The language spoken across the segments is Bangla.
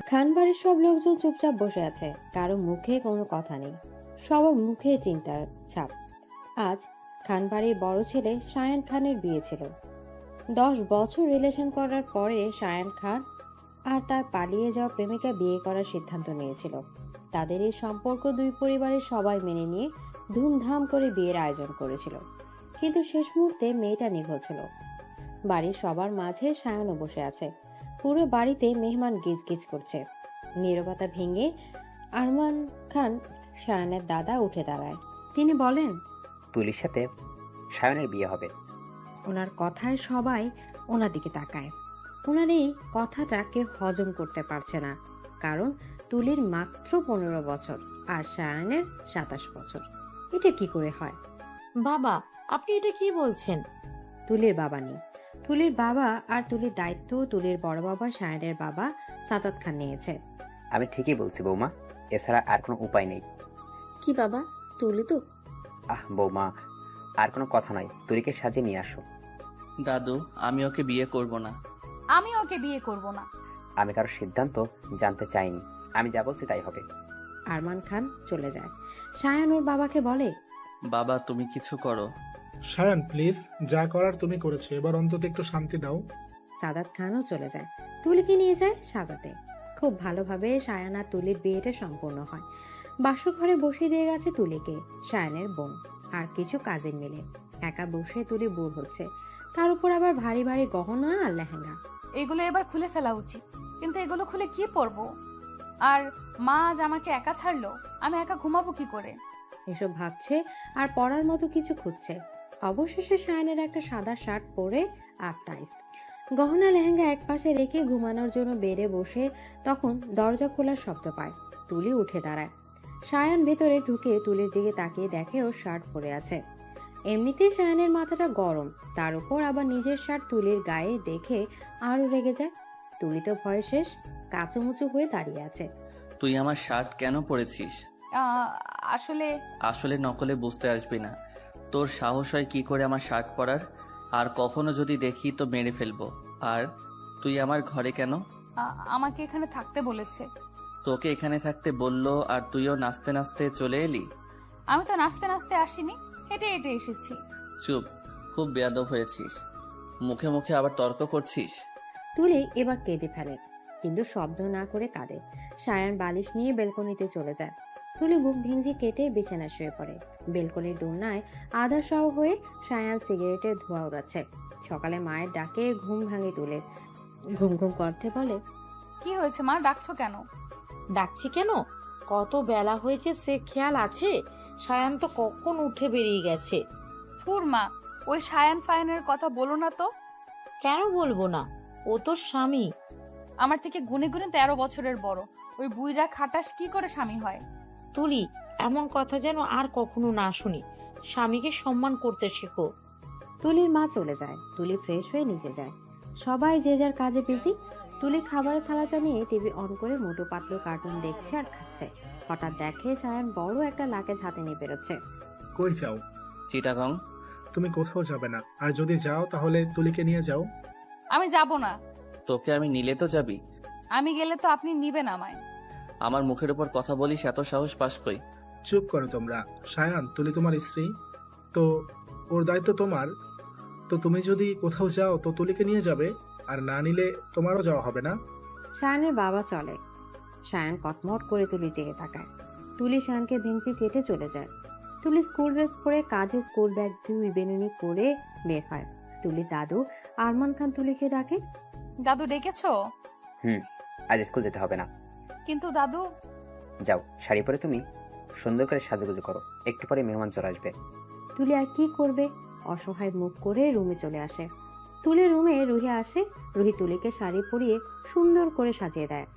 খানবাড়ির সব লোকজন চুপচাপ বসে আছে, কারো মুখে কোনো কথা নেই, সবার মুখে চিন্তার ছাপ। আজ খানবাড়ির বড় ছেলে শায়ান খানের বিয়ে ছিল। 10 বছর রিলেশন করার পরে শায়ান খান আর তার পালিয়ে যাওয়া প্রেমিকা বিয়ে করার সিদ্ধান্ত নিয়েছিল। তাদের এই সম্পর্ক দুই পরিবারের সবাই মেনে নিয়ে ধুমধাম করে বিয়ের আয়োজন করেছিল, কিন্তু শেষ মুহূর্তে মেয়েটা নিখোঁজ হলো। বাড়ির সবার মাঝে শায়ানও বসে আছে। পুরো বাড়িতে মেহমান গিজ গিজ করছে। নীরবতা ভেঙে আরমান খান, শায়ানের দাদা, উঠে দাঁড়ায়। তিনি বলেন, তুলির সাথে সায়নের বিয়ে হবে। ওনার কথায় সবাই ওনার দিকে তাকায়। ওনার এই কথাটা কেউ হজম করতে পারছে না, কারণ তুলির মাত্র 15 বছর আর শায়ানের 27 বছর। এটা কি করে হয়? বাবা, আপনি এটা কি বলছেন? তুলির বাবা নেই। তুলির বাবা আর তুলির দায়িত্ব তুলির বড় বাবা শায়ানের বাবা সাদাত খান নিয়েছে। আমি ঠিকই বলছি বৌমা, এছাড়া আর কোনো উপায় নেই। কি বাবা, তুলি তো? বৌমা, আর কোনো কথা নাই, তুলিকে সাজিয়ে নিয়ে আসো। দাদু, আমি ওকে বিয়ে করব না। আমি ওকে বিয়ে করব না। আমি কারো সিদ্ধান্ত জানতে চাইনি, আমি যা বলছি তাই হবে। আরমান খান চলে যায়। শায়ান ওর বাবাকে বলে, বাবা তুমি কিছু করো। শায়ান প্লিজ, যা করার তুমি করেছো, এবার অন্তত একটু শান্তি দাও। সাদাত খানও চলে যায়। তুলিকে নিয়ে যায় সাজাতে। খুব ভালোভাবে শায়ান আর তুলির বিয়েটা সম্পূর্ণ হয়। বাসর ঘরে বসিয়ে দিয়ে গেছে তুলিকে শায়ানের বোন আর কিছু কাজিন মিলে। একা বসে তুলি বোর হচ্ছে, তার উপর আবার ভারী ভারী গহনা আর লেহেঙ্গা। এগুলো এবার খুলে ফেলা উচিত, কিন্তু এগুলো খুলে কি পরবো? আর মা আজ আমাকে একা ছাড়লো, আমি একা ঘুমাবো কি করে? এসব ভাবছে আর পরার মতো কিছু খুঁজছে। অবশেষে শায়ানের একটা সাদা শার্ট পরে আর টাইস, গহনা লেহেঙ্গা একপাশে রেখে ঘুমানোর জন্য বেডে বসে তখন দরজা খোলার শব্দ পায়। তুলি উঠে দাঁড়ায়। শায়ান ভেতরে ঢুকে তুলির দিকে তাকিয়ে দেখে ওর শার্ট পরে আছে। এমনিতেই শায়ানের মাথাটা গরম, তার উপর আবার নিজের শার্ট তুলির গায়ে দেখে আরো রেগে যায়। তুলি তো ভয় শেষ, কাঁচুমুচু হয়ে দাঁড়িয়ে আছে। তুই আমার শার্ট কেন পরেছিস? আসলে আসলে নকলে বুঝতে আসবি না। তোর সাহস হয় কি করে আমার শার্ট পরার? আর কখনো যদি দেখি তো মেরে ফেলবো। আর তুই আমার ঘরে কেন? আমাকে এখানে থাকতে বলেছে। তোকে এখানে থাকতে বললো আর তুইও নাচতে নাচতে চলে এলি? আমি তো নাচতে নাচতে আসিনি, হেঁটে হেঁটে এসেছি। চুপ, খুব বেয়াদব হয়েছিস। মুখে মুখে আবার তর্ক করছিস। তুলি এবার কেঁদে ফেলে, কিন্তু শব্দ না করে কাঁদে। শায়ান বালিশ নিয়ে বেলকনিতে চলে যায়। তুলি বুক ভেঙে কেটে বিছানায় শুয়ে পড়ে। বেলকনির দোলনায় আধা সহ হয়ে শায়ান সিগারেটের ধোঁয়া উড়াচ্ছে। সকালে মায়ের ডাকে ঘুম ভাঙে তুলে। ঘুম ঘুম করতে বলে, কি হয়েছে মা, ডাকছো কেন? ডাকছি কেন? কত বেলা হয়েছে সে খেয়াল আছে? সায়ান তো কখন উঠে বেরিয়ে গেছে। থুর মা, ওই সায়ান ফায়ানের কথা বলো না তো। কেন বলবো না? ও তোর স্বামী। আমার থেকে গুনে গুনে 13 বছরের বড়। ওই বুইরা খাটাস কি করে স্বামী হয়? তুলি, এমন কথা যেন আর কখনো না শুনি। স্বামীকে সম্মান করতে শেখো। তুলির মা চলে যায়। তুলি ফ্রেশ হয়ে নিচে যায়। সবাই যে যার কাজে বিজি। তুলি খাবারের থালাটা নিয়ে টিভি অন করে মোটু পাতলু কার্টুন দেখছে আর খাচ্ছে। হঠাৎ দেখে শায়ান বড় একটা লাকেজ হাতে নিয়ে বেরোচ্ছে। কই যাও? চিটাগং। তুমি কোথাও যাবে না, আর যদি যাও তাহলে তুলিকে নিয়ে যাও। আমি যাব না। তোকে আমি নিলে তো যাবি? আমি গেলে তো আপনি নিবেন আমায়। আমার মুখের উপর কথা বলিস, এত সাহস পাস কই? চুপ করো তোমরা। শায়ান, তুলি তোমার স্ত্রী, তো ওর দায়িত্ব তোমার। তো তুমি যদি কোথাও যাও তো তুলিকে নিয়ে যাবে, আর না নিলে তোমারও যাওয়া হবে না। শায়ানের বাবা চলে। শায়ান কটমট করে তুলির দিকে তাকায়। তুলি শায়ানকে ভেঙচি কেটে চলে যায়। তুলি স্কুল ড্রেস পরে কাঁধে স্কুল ব্যাগ ধুই বেনুনি করে বের হয়। তুলি দাদু আরমান খান তুলিকে ডাকে। দাদু ডেকেছো? আজ স্কুল যেতে হবে না। কিন্তু দাদু। যাও, শাড়ি পরে তুমি সুন্দর করে সাজুগুজু করো, একটু পরে মেহমান চলে আসবে। তুলি আর কি করবে, অসহায় মুখ করে রুমে চলে আসে। তুলি রুমে রুহি আসে। রুহি তুলিকে শাড়ি পরিয়ে সুন্দর করে সাজিয়ে দেয়।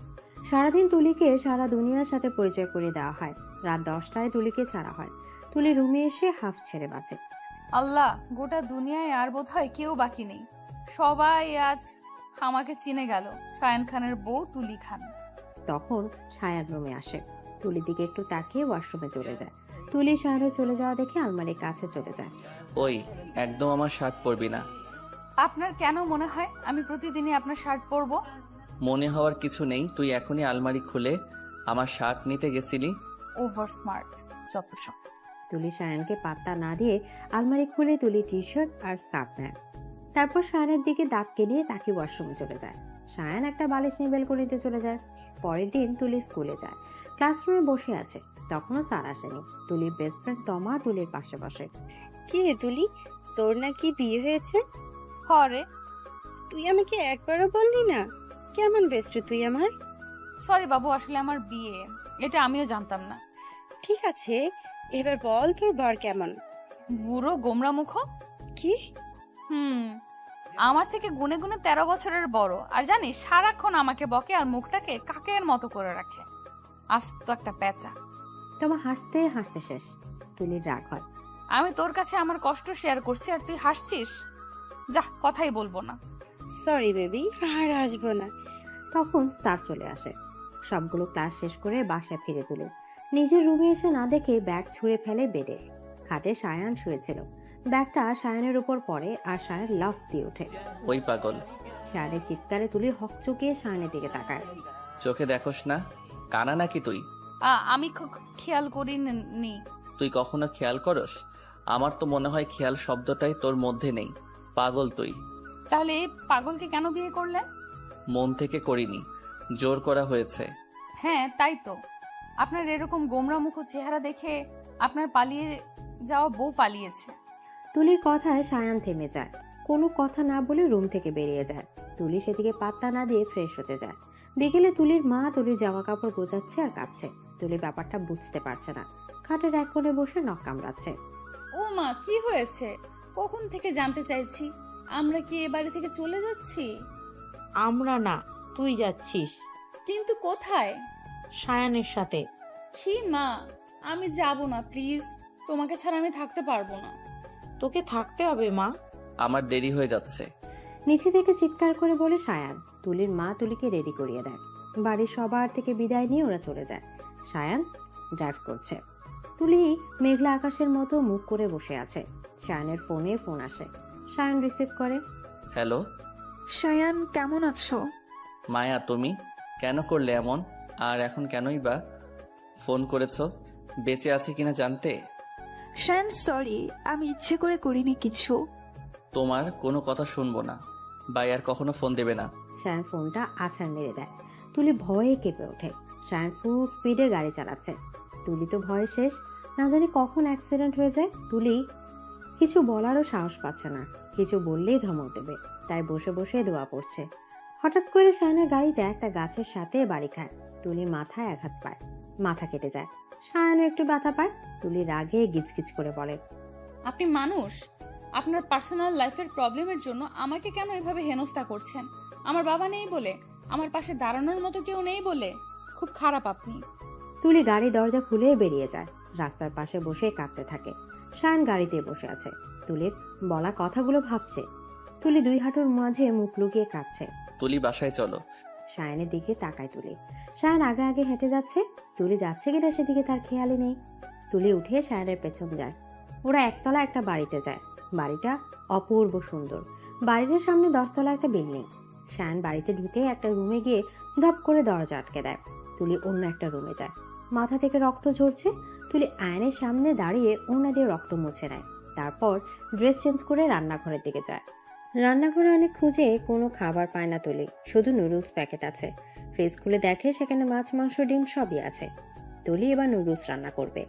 সারাদিন তুলিকে সারা দুনিয়ার সাথে পরিচয় করে দেওয়া হয়। রাত 10টায় তুলিকে ছাড়া হয়। তুলি রুমে এসে হাফ ছেড়ে বাঁচে। আল্লাহ, গোটা দুনিয়ায় আর বোধহয় কেউ বাকি নেই। সবাই আজ আমাকে চিনে গেল। শায়ান খানের বউ তুলি খান। তখন শায়ান রুমে আসে। তুলির দিকে একটু তাকিয়ে ওয়াশরুমে চলে যায়। তুলি শায়ানের চলে যাওয়া দেখে আলমারির কাছে চলে যায়। ওই, একদম আমার শার্ট পরবি না। আপনার কেন মনে হয় আমি প্রতিদিনই আপনার শার্ট পরবো? মনে হওয়ার কিছু নেই, তুই এখনই আলমারি খুলে আমার শার্ট নিতে গেছিলি। ওভার স্মার্ট যত সব। তুলি সায়ানকে পাত্তা না দিয়ে আলমারি খুলে তুলি টি শার্ট আর স্কার্ফ নেয়। তারপর সায়ানের দিকে দাঁত কেলিয়ে তাকে ওয়াশরুমে চলে যায়। সায়ান একটা বালিশ নিয়ে বেলকনিতে চলে যায়। পরের দিন তুলি স্কুলে যায়। ক্লাসরুমে বসে আছে, তখনও স্যার আসেনি। তুলির বেস্ট ফ্রেন্ড তমা তুলির পাশে বসে। কি রে তুলি, তোর নাকি বিয়ে হয়েছে? হরে, তুই আমাকে একবারও বললি না। কেমন বেস্ট তুই আমার? সরি বাবু, আসলে আমার বিয়ে, এটা আমিও জানতাম না। ঠিক আছে, এবার বল তোর বর কেমন? বুড়ো গোমরা মুখ। কি? আমার থেকে গুনে গুনে 13 বছরের বড়, আর জানিস সারাক্ষণ আমাকে বকে আর মুখটাকে কাকের মতো করে রাখে। আস্ত একটা পেঁচা। তমা হাসতে হাসতে শেষ। তুলির রাগ হয়। আমি তোর কাছে আমার কষ্ট শেয়ার করছি আর তুই হাসছিস? যা, কথাই বলবো না। সরি বেবি, আর আসবো না। তখন স্যার চলে আসে। সবগুলো ক্লাস শেষ করে বাসায় ফিরে তুলে নিজের রুমে এসে না দেখে ব্যাগ ছুঁড়ে ফেলে বেডে। খাটে সায়ান শুয়েছিল। ব্যাগটা সায়ানের উপর পড়ে আর সায়ান লাফ দিয়ে ওঠে। ওই পাগল! সায়ানের চিৎকারে তুলি হকচকিয়ে সায়ানের দিকে তাকায়। চোখে দেখোস না? কানা নাকি তুই? আমি খেয়াল করিনি। তুই কখনো খেয়াল করস? আমার তো মনে হয় খেয়াল শব্দটাই তোর মধ্যে নেই। পাগল তুই। তাহলে এই পাগলকে কেন বিয়ে করলেন? মন থেকে করিনি, জোর করা হয়েছে। হ্যাঁ তাই তো, আপনার এরকম গোমরা মুখ চেহারা দেখে আপনার পালিয়ে যাওয়া বউ পালিয়েছে। তুলির কথায় সায়ান থেমে যায়। কোনো কথা না বলে রুম থেকে বেরিয়ে যায়। তুলি সেদিকে পাত্তা না দিয়ে ফ্রেশ হতে যায়। বিকেলে তুলির মা তুলির জামা কাপড় গোছাচ্ছে আর কাচ্ছে। তুলি ব্যাপারটা বুঝতে পারছে না। খাটের এক কোণে বসে নখ কামড়াচ্ছে। ও মা, কি হয়েছে? কখন থেকে জানতে চাইছি। আমরা কি এ বাড়ি থেকে চলে যাচ্ছি? আমরা না, তুই যাচ্ছিস কিন্তু কোথায়? সায়ানের সাথে। কি মা, আমি যাব না প্লিজ, তোমাকে ছাড়া আমি থাকতে পারবো না। তোকে থাকতে হবে মা। আমার দেরি হয়ে যাচ্ছে। নিচে থেকে চিৎকার করে বলে সায়ান। তুলির মা তুলিকে রেডি করিয়ে দেয়। বাড়ির সবার থেকে বিদায় নিয়ে ওরা চলে যায়। সায়ান ড্রাইভ করছে। তুলি মেঘলা আকাশের মতো মুখ করে বসে আছে। সায়ানের ফোনে ফোন আসে। সায়ান রিসিভ করে। হ্যালো সায়ান, কেমন আছো? মায়া, তুমি কেন করলে এমন? আর এখন কেনই বা ফোন করেছো? বেঁচে আছে কিনা জানতে? সায়ান সরি, আমি ইচ্ছে করে করিনি কিছু। তোমার কোনো কথা শুনবো না। বাই, আর কখনো ফোন দেবে না। সায়ান ফোনটা আছাড় মেরে দেয়। তুলি ভয়ে কেঁপে ওঠে। সায়ান ফুল স্পিডে গাড়ি চালাচ্ছে। তুলি তো ভয়ে শেষ, না জানি কখন অ্যাক্সিডেন্ট হয়ে যায়। তুলি কিছু বলারও সাহস পাচ্ছে না। কিছু বললেই ধমক দেবে, তাই বসে বসে দোয়া পড়ছে। হঠাৎ করে সায়ানের গাড়িতে একটা গাছের সাথে বাড়ি খায়। তুলি মাথায় আঘাত পায়, মাথা কেটে যায়। সায়ানও একটু ব্যথা পায়। তুলি রাগে গিজগিজ করে বলে, আপনি মানুষ, আপনার পার্সোনাল লাইফের প্রবলেমের জন্য আমাকে কেন এভাবে হেনস্থা করছেন? আমার বাবা নেই বলে, আমার পাশে দাঁড়ানোর মতো কেউ নেই বলে? খুব খারাপ আপনি। তুলি গাড়ি দরজা খুলে বেরিয়ে যায়। রাস্তার পাশে বসে কাঁদতে থাকে। সায়ান গাড়িতে বসে আছে। তুলির বলা কথাগুলো ভাবছে। তুলি দুই হাঁটুর মাঝে মুখ লুকিয়ে কাঁদছে। তুলি বাসায় চলো। সায়ানের দিকে তাকায় তুলি। সায়ান আগে আগে হেঁটে যাচ্ছে। তুলি যাচ্ছে কিনা সেদিকে তার খেয়ালই নেই। তুলি উঠে সায়ানের পেছন যায়। ওরা একতলা একটা বাড়িতে যায়। বাড়িটা অপূর্ব সুন্দর। বাড়ির সামনে 10 তলা একটা বিল্ডিং। সায়ান বাড়িতে ঢুকে একটা রুমে গিয়ে ধপ করে দরজা আটকে দেয়। তুলি অন্য একটা রুমে যায়। মাথা থেকে রক্ত ঝরছে। তুলি আয়নের সামনে দাঁড়িয়ে ওড়না দিয়ে রক্ত মুছে নেয়। তারপর ড্রেস চেঞ্জ করে রান্নাঘরের দিকে যায়। রান্নাঘরে অনেক খুঁজে কোনো খাবার পায় না তুলি। শুধু নুডলস প্যাকেট আছে। ফ্রিজ খুলে দেখে সেখানে মাছ, মাংস, ডিম সবই আছে। তুলি এবার নুডলস রান্না করবে।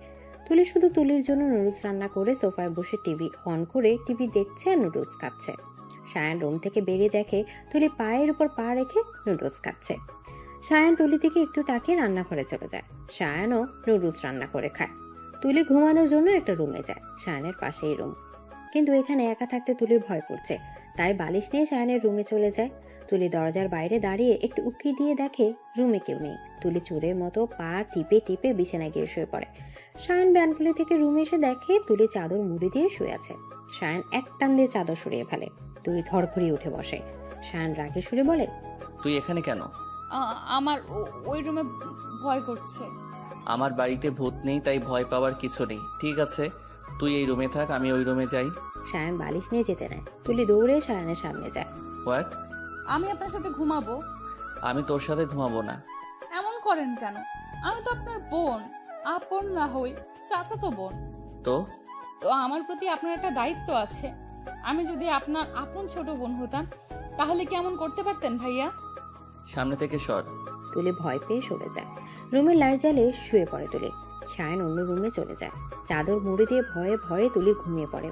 তুলি শুধু তুলির জন্য নুডলস রান্না করে সোফায় বসে টিভি অন করে টিভি দেখছে আর নুডলস খাচ্ছে। সায়ান রুম থেকে বেরিয়ে দেখে তুলি পায়ের উপর পা রেখে নুডলস খাচ্ছে। সায়ান তুলি থেকে একটু তাকিয়ে রান্নাঘরে চলে যায়। সায়ানও নুডলস রান্না করে খায়। তুলি ঘুমানোর জন্য একটা রুমে যায়। সায়ানের পাশেই রুম, কিন্তু এখানে একা থাকতে তুলির ভয় করছে। তাই বালিশ নিয়ে সায়ানের রুমে চলে যায়। তুলি দরজার বাইরে দাঁড়িয়ে একটু উকি দিয়ে দেখে রুমে কেউ নেই। তুলি চোরের মতো পা টিপে টিপে বিছানায় গিয়ে শুয়ে পড়ে। সায়ান ব্যানকুলি থেকে রুমে এসে দেখে তুলি চাদর মুড়ি দিয়ে শুয়ে আছে। সায়ান এক টান দিয়ে চাদর সরিয়ে ফেলে। তুলি ধরফড়িয়ে উঠে বসে। সায়ান রাগে সুরে বলে, তুই এখানে কেন? আমার ওই রুমে ভয় করছে। আমার বাড়িতে ভূত নেই, তাই ভয় পাওয়ার কিছু নেই। ঠিক আছে, তুই এই রুমে থাক, আমি ওই রুমে যাই। সায়ান বালিশ নিয়ে যেতে নেয়। তুলি দৌড়ে সায়ানের সামনে যায়। হোয়াট? আমি আপনার সাথে ঘুমাবো। আমি তোর সাথে ঘুমাবো না। এমন করেন কেন? আমি তো আপনার বোন, আপন না হই চাচাতো বোন। তো তো আমার প্রতি আপনার একটা দায়িত্ব আছে। আমি যদি আপনার আপন ছোট বোন হতাম তাহলে কি এমন করতে পারতেন ভাইয়া? সামনে থেকে সর। তুলি ভয় পেয়ে সরে যায়। রুমের লাইট জ্বালে শুয়ে পড়ে তুলি। সায়ান অন্য রুমে চলে যায়। চাদর মুড়ি দিয়ে ভয়ে ভয়ে তুলি ঘুমিয়ে পড়ে।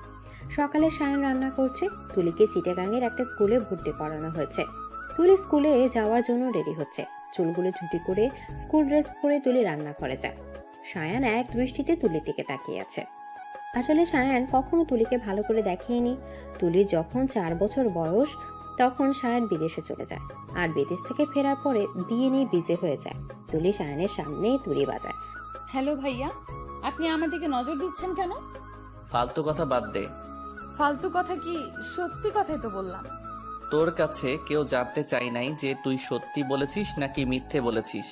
সকালে সায়ান রান্না করছে। তুলিকে চিটাগাঙের একটা স্কুলে ভর্তি করানো হয়েছে। তুলি স্কুলে যাওয়ার জন্য রেডি হচ্ছে। চুলগুলো ঝুটি করে স্কুল ড্রেস পরে তুলি রান্না করে যায়। সায়ান এক দৃষ্টিতে তুলির দিকে তাকিয়ে আছে। আসলে সায়ান কখনো তুলিকে ভালো করে দেখেনি। তুলির যখন 4 বছর বয়স তখন সায়ান বিদেশে চলে যায়। আর বিদেশ থেকে ফেরার পরে বিয়ে নিয়ে বিজে হয়ে যায়। তুলি সায়ানের সামনেই তুড়ি বাজায়। হ্যালো ভাইয়া, আপনি আমার দিকে নজর দিচ্ছেন কেন? ফালতু কথা বাদ দে। ফালতু কথা কি? সত্যি কথাই তো বললাম। তোর কাছে কেউ জানতে চাই নাই যে তুই সত্যি বলেছিস নাকি মিথ্যে বলেছিস।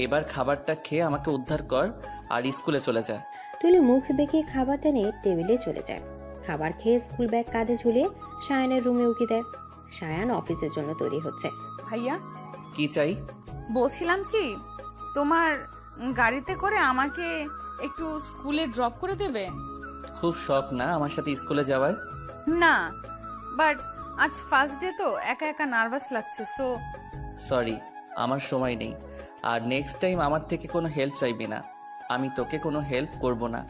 এবার খাবারটা খেয়ে আমাকে উদ্ধার কর আর স্কুলে চলে যা। তুলি মুখ বেঁকিয়ে খাবারটা নিয়ে টেবিলে চলে যায়। খাবার খেয়ে স্কুল ব্যাগ কাঁধে ঝুলিয়ে সায়ানের রুমে উকি দেয়। সায়ান অফিসের জন্য তৈরি হচ্ছে। ভাইয়া, কি চাই? বলছিলাম কি, তোমার গাড়িতে করে আমাকে একটু স্কুলে ড্রপ করে দেবে? খুব শখ না আমার সাথে স্কুলে যাওয়ার? না, বাট আজ ফার্স্ট ডে তো একা একা নার্ভাস লাগছে। সো সরি, আমার সময় নেই। আর নেক্সট টাইম আমার থেকে কোনো হেল্প চাইবি না। আমি তোকে কোনো হেল্প করব না।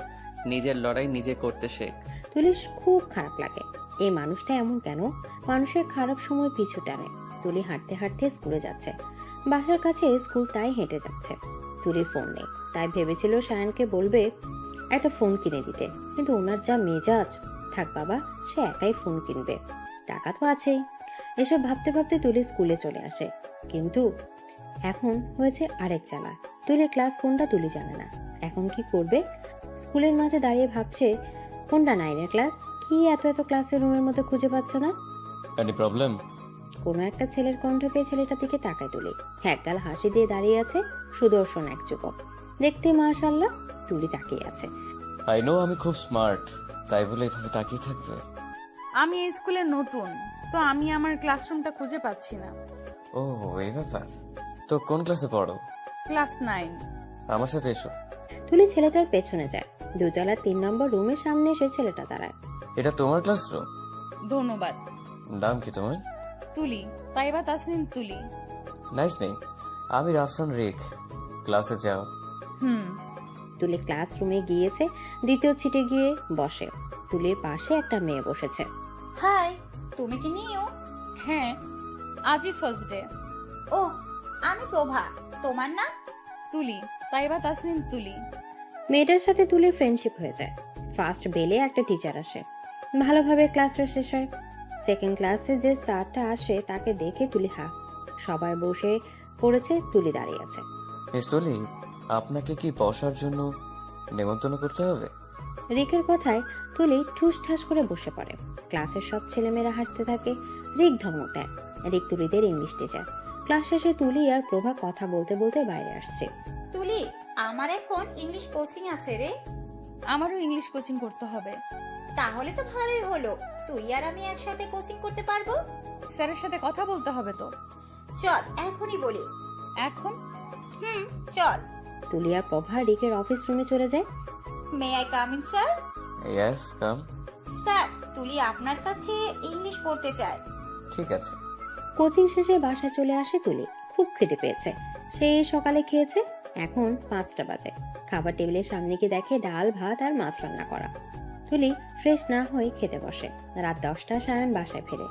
নিজের লড়াই নিজে করতে শেখ। তুলির খুব খারাপ লাগে। এই মানুষটা এমন কেন? মানুষের খারাপ সময় পিছু টানে। তুলি হাঁটতে হাঁটতে স্কুলে যাচ্ছে। বাসার কাছে স্কুল তাই হেঁটে যাচ্ছে। তুলির ফোন নেই, তাই ভেবেছিল সায়ানকে বলবে একটা ফোন কিনে দিতে, কিন্তু ওনার যা মেজাজ। থাক বাবা, সে একাই ফোন কিনবে, টাকা তো আছেই। এসব ভাবতে ভাবতে তুলি স্কুলে চলে আসে। কিন্তু এখন হয়েছে আরেক জ্বালা। তুলির ক্লাস কোনটা তুলি জানে না। এখন কি করবে? স্কুলের মাঝে দাঁড়িয়ে ভাবছে কোনটা 9-এর ক্লাস। কি এত এত ক্লাসের রুমের মধ্যে খুঁজে পাচ্ছে না। Any problem? কোনো একটা ছেলের কণ্ঠ পেয়ে ছেলেটার দিকে তাকায় তুলি। একগাল হাসি দিয়ে দাঁড়িয়ে আছে সুদর্শন এক যুবক। দেখতে মাশাআল্লাহ। তুলি তাকিয়ে আছে। আই নো আমি খুব স্মার্ট, তাই বলে এভাবে তাকিয়ে থাকবে? আমি এই স্কুলে নতুন, তো আমি আমার ক্লাসরুমটা খুঁজে পাচ্ছি না। ও এই ব্যাপার। তো কোন ক্লাসে পড়ো? ক্লাস 9। আমার সাথে এসো। তুলি ছেলেটার পেছনে যায়। 2তলা 3 নম্বর রুমের সামনে এসে ছেলেটা দাঁড়ায়। এটা তোমার ক্লাসরুম? ধন্যবাদ। নাম কি তোমার? তুলি, তাইবা তাসনিম তুলি। Nice name. আমি রাফসান রিক। ক্লাসে যাও। তুলি ক্লাসরুমে গিয়েছে। দ্বিতীয় ছিটে গিয়ে বসে। তুলির পাশে একটা মেয়ে বসেছে। হাই, তুমি কি নিও? হ্যাঁ, আজই ফার্স্ট ডে। ও, আমি প্রভা। তোমার নাম? তুলি, তাইবা তাসনিম তুলি। মেয়েটার সাথে তুলির ফ্রেন্ডশিপ হয়ে যায়। ফার্স্ট বেলে একটা টিচার আসে। ভালোভাবে ক্লাসটা শেষ হয়। সেকেন্ড ক্লাসে যে স্যারটা আসে তাকে দেখে তুলি হা। সবাই বসে পড়েছে, তুলি দাঁড়িয়ে আছে। মিস তুলি, আপনাকে কি বসার জন্য নেমন্তন্ন করতে হবে? রিকের কথায় তুলি ঠুস ঠাস করে বসে পড়ে। ক্লাসের সব ছেলেমেয়েরা হাসতে থাকে। রিক ধমক দেয়। রিক তুলিদের ইংলিশ টিচার। ক্লাস শেষে তুলি আর প্রভা কথা বলতে বলতে বাইরে আসছে। তুলি, আমার এখন ইংলিশ কোচিং আছে রে। আমারও ইংলিশ কোচিং করতে হবে। তাহলে তো ভালোই হলো, তুই আর আমি একসাথে কোচিং করতে পারবো। স্যারের সাথে কথা বলতে হবে তো। চল এখনই বলি। এখন? চল। তুলি আর প্রভা রিকের অফিস রুমে চলে যায়। May I come in sir? Yes come. Sir, তুলি আপনার কাছে ইংলিশ পড়তে চায়। ঠিক আছে। কোচিং শেষে বাসায় চলে আসে তুলি। খুব খেতে পেয়েছে। সে সকালে খেয়েছে। এখন 5টা বাজে। খাবার টেবিলের সামনে গিয়ে দেখে ডাল ভাত আর মাছ রান্না করা। তুলি ফ্রেশ না হয়ে খেতে বসে। রাত 10টা সায়ান বাসায় ফেরে।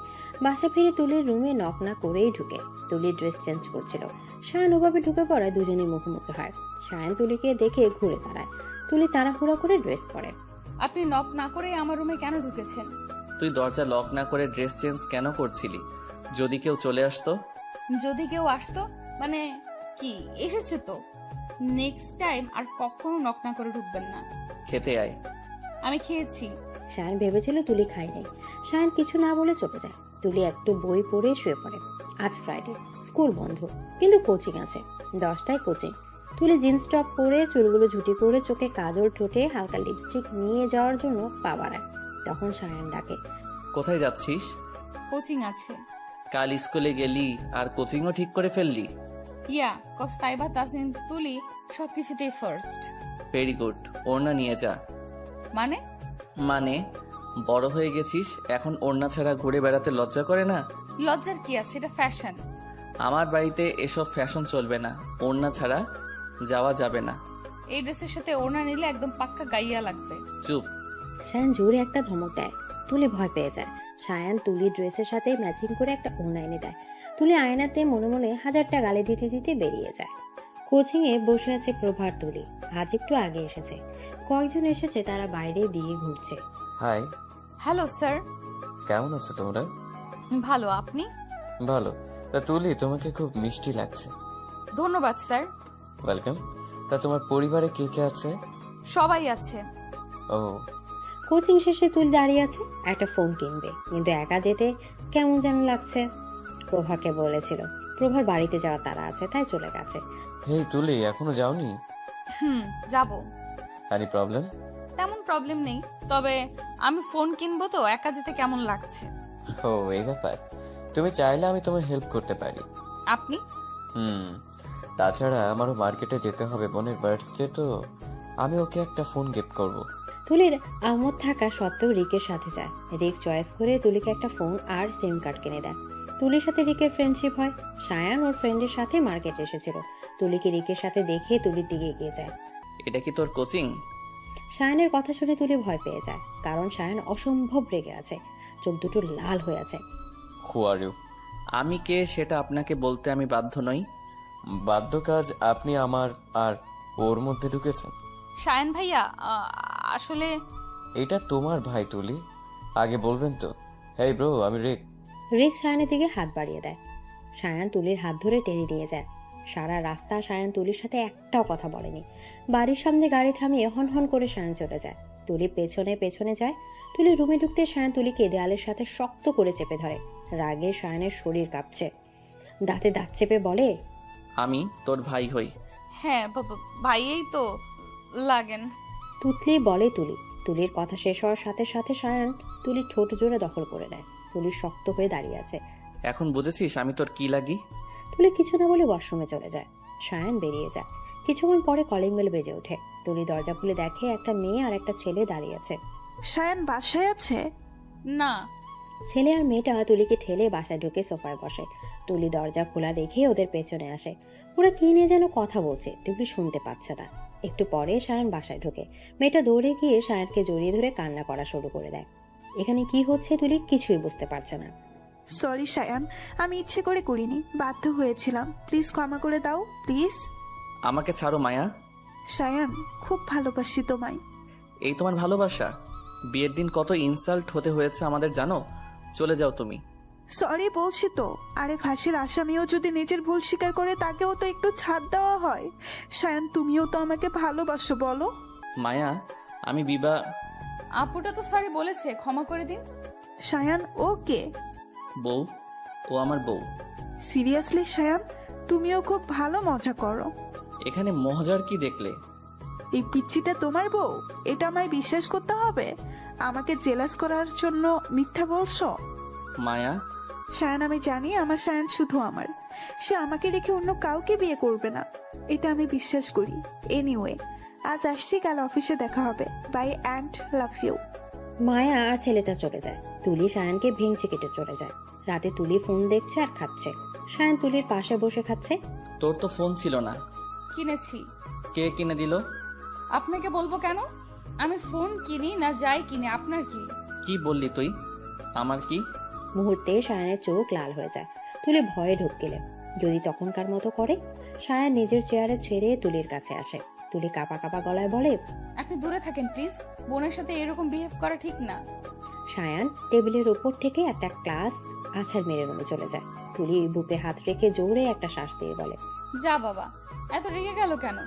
বাসায় ফিরে তুলির রুমে নক না করেই ঢুকে। তুলির ড্রেস চেঞ্জ করছিল। সায়ান ওভাবে ঢুকে পড়ায় দুজনেই মুখোমুখি হয়। সায়ান তুলিকে দেখে ঘুরে দাঁড়ায়। তুলি তাড়াহুড়া করে ড্রেস পরে। আপনি নক না করে আমার রুমে কেন ঢুকেছেন? তুই দরজা লক না করে ড্রেস চেঞ্জ কেন করছিলি? যদি কেউ চলে আসতো? যদি কেউ আসতো মানে কি? এসেছে তো। নেক্সট টাইম আর কখনো নক না করে ঢুকবেন না। খেতে আয়। আমি খেয়েছি। সায়ান ভেবেছিল তুলি খায় নাই। সায়ান কিছু না বলে চলে যায়। তুলি একটু বই পড়ে শুয়ে পড়ে। আজ ফ্রাইডে, স্কুল বন্ধ, কিন্তু কোচিং আছে। 10টায় কোচিং। তুলি জিন্স টপ পরে চুলগুলো ঝুটি করে চোখে কাজল ঠোঁটে হালকা লিপস্টিক নিয়ে যাওয়ার জন্য পা বাড়ায়। তখন সায়ান ডাকে। কোথায় যাচ্ছিস? কোচিং আছে। কাল স্কুলে গেলি আর কোচিংও ঠিক করে ফেললি? ইয়া, কজ তাইবা, তাসনিম, তুলি সবকিছুতেই ফার্স্ট। Very good. ওড়না নিয়ে যা। মানে বড় হয়ে গেছিস, এখন ওড়না ছাড়া ঘুরে বেড়াতে লজ্জা করে না? লজ্জার কি আছে, এটা ফ্যাশন। আমার বাড়িতে এসব ফ্যাশন চলবে না, ওড়না ছাড়া যাওয়া যাবে না। এই ড্রেসের সাথে ওড়না নিলে একদম পাক্কা গাইয়া লাগবে। চুপ। সায়ান জোরে একটা ধমক দেয়। তুলি ভয় পেয়ে যায়। সায়ান তুলির ড্রেসের সাথে ম্যাচিং করে একটা ওড়না এনে দেয়। তুলি আয়নাতে মনে মনে 1000টা গালি দিতে দিতে বেরিয়ে যায়। কোচিং এ বসে আছে প্রভার তুলি। আজ একটু আগে এসেছে। কয়েকজন এসেছে, তারা বাইরে দিয়ে ঘুরছে। Hi, hello sir. কেমন আছো তোমরা? ভালো, আপনি? ভালো। তা তুলি, তোমাকে খুব মিষ্টি লাগছে। ধন্যবাদ স্যার। ওয়েলকাম। তা তোমার পরিবারে কে কে আছে? সবাই আছে। ও, কোচিং শেষে তুলি দাঁড়িয়ে আছে, একটা ফোন কিনবে, কিন্তু একা যেতে কেমন যেন লাগছে। প্রভাকে বলেছিল, প্রভার বাড়িতে যাওয়া তারা আছে, তাই চলে গেছে। হেই তুলি, এখনো যাওনি? যাব। Any problem? তেমন প্রবলেম নেই, তবে আমি ফোন কিনবো তো, একা যেতে কেমন লাগছে। ও, এই ব্যাপার। তুমি চাইলে আমি তোমায় হেল্প করতে পারি। আপনি? তাছাড়া আমারও মার্কেটে যেতে হবে, বোনের বার্থডে তো। আমি ওকে একটা ফোন গিফট করব। তুলির আমোদ থাকা সত্ত্বেও রিকের সাথে যায়। রিক চয়েস করে তুলিকে একটা ফোন আর সিম কার্ড কিনে দেয়। তুলির সাথে রিকের ফ্রেন্ডশিপ হয়। সায়ান ওর ফ্রেন্ডের সাথে মার্কেটে এসেছিল। তুলিকে রিকের সাথে দেখে তুলির দিকে এগিয়ে যায়। এটা কি তোর কোচিং? সায়ানের কথা শুনে তুলি ভয় পেয়ে যায়, কারণ সায়ান অসম্ভব রেগে আছে, চোখ দুটো লাল হয়ে আছে। হু আর ইউ? আমি কে সেটা আপনাকে বলতে আমি বাধ্য নই। বাধ্য কাজ আপনি আমার আর ওর মধ্যে ঢুকেছেন। সায়ন ভাইয়া, আসলে এটা তোমার ভাই তুলি, আগে বলবেন তো। হেই ব্রো, আমি রিক। রিক সায়ানের দিকে হাত বাড়িয়ে দেয়। সায়ান তুলির হাত ধরে টেনে নিয়ে যায়। সারা রাস্তা সায়ান তুলির সাথে একটাও কথা বলেনি। বাড়ির সামনে গাড়ি থামিয়ে হন হন করে সায়ান চলে যায়। তুলি পেছনে পেছনে যায়। তুলি রুমে ঢুকতে সায়ান তুলিকে দেয়ালের সাথে শক্ত করে চেপে ধরে। রাগে সায়ানের শরীর কাঁপছে। দাঁতে দাঁত চেপে বলে, আমি তোর ভাই হই। হ্যাঁ ভাইয়েই তো লাগেন। তুতলি বলে তুলি। তুলির কথা শেষ হওয়ার সাথে সাথে সায়ান তুলির ঠোঁট জোরে দখল করে নেয়। তুলি শক্ত হয়ে দাঁড়িয়ে আছে। এখন বুঝেছিস আমি তোর কি লাগি? তুলি কিছু না বলে ওয়াশরুমে চলে যায়। সায়ান বেরিয়ে যায়। কিছুক্ষণ পরে কলিং বেল বেজে ওঠে। তুলি দরজা খুলে দেখে একটা মেয়ে আর একটা ছেলে দাঁড়িয়ে আছে। সায়ান বাসায় আছে? না। ছেলে আর মেয়েটা তুলিকে ঠেলে বাসায় ঢুকে সোফায় বসে। তুলি দরজা খোলা রেখে ওদের পেছনে আসে। ওরা কি নিয়ে যেন কথা বলছে, তুলি শুনতে পাচ্ছে না। একটু পরে সায়ান বাসায় ঢোকে। মেয়েটা দৌড়ে গিয়ে সায়ানকে জড়িয়ে ধরে কান্না করা শুরু করে দেয়। এখানে কি হচ্ছে তুলি কিছুই বুঝতে পারছে না। সরি সায়ান, আমি ইচ্ছে করে করিনি, বাধ্য হয়েছিলাম। প্লিজ ক্ষমা করে দাও, প্লিজ। আমাকে ছাড়ো মায়া। সায়ান, খুব ভালোবাসি তোমায়। এই তোমার ভালোবাসা? বিয়ের দিন কত ইনসাল্ট হতে হয়েছে আমাদের জানো? চলে যাও তুমি। সরি বলছি তো। আরে ফাঁসির আসামিও যদি নিজের ভুল স্বীকার করে, তাকেও তো একটু ছাড় দেওয়া হয়। সায়ান, তুমিও তো আমাকে ভালোবাসো, বলো। মায়া, আমি বিবাহ। আপুটা তো সরি বলেছে, ক্ষমা করে দিন। সায়ান, ও কে? বউ, ও আমার বউ। সিরিয়াসলি সায়ান, তুমিও খুব ভালো মজা করো। এখানে মজার কি দেখলে? এই পিচ্চিটা তোমার বউ? এটা আমায় বিশ্বাস করতে হবে? আমাকে জেলাস করার জন্য মিথ্যা বলছো? মায়া, সায়ান, আমি জানি আমার সায়ান শুধু আমার। সে আমাকে রেখে অন্য কাউকে বিয়ে করবে না, এটা আমি বিশ্বাস করি। এনিওয়ে, আজ আসছি, কাল অফিসে দেখা হবে। Bye and love you. Maya আর ছেলেটা চলে যায়। তুলি সায়ানকে ভেঙচি কেটে চলে যায়। রাতে তুলি ফোন দেখছে আর খাচ্ছে। সায়ান তুলির পাশে বসে খাচ্ছে। তোর তো ফোন ছিল না। কিনেছি। কে কিনে দিল? আপনাকে বলবো কেন? আমি ফোন কিনি না যাই কিনে, আপনার কি? কি বললি তুই? আমার কি? মুহূর্তে সায়ানের চোখ লাল হয়ে যায়। তুলি ভয়ে ঢুক গেলে যদি তখনকার মতো করে। সায়ান নিজের চেয়ারে ছেড়ে তুলির কাছে আসে। তুলি কাঁপা কাঁপা গলায় বলে, আপনি দূরে থাকেন প্লিজ, বোনের সাথে এরকম বিহেভ করা ঠিক না। সায়ান টেবিলের উপর থেকে একটা গ্লাস আছাড় মেরে রুমে চলে যায়। তুলি বুকে হাত রেখে জোরে একটা শ্বাস দিয়ে বলে, যা বাবা, এত রেগে গেল কেন?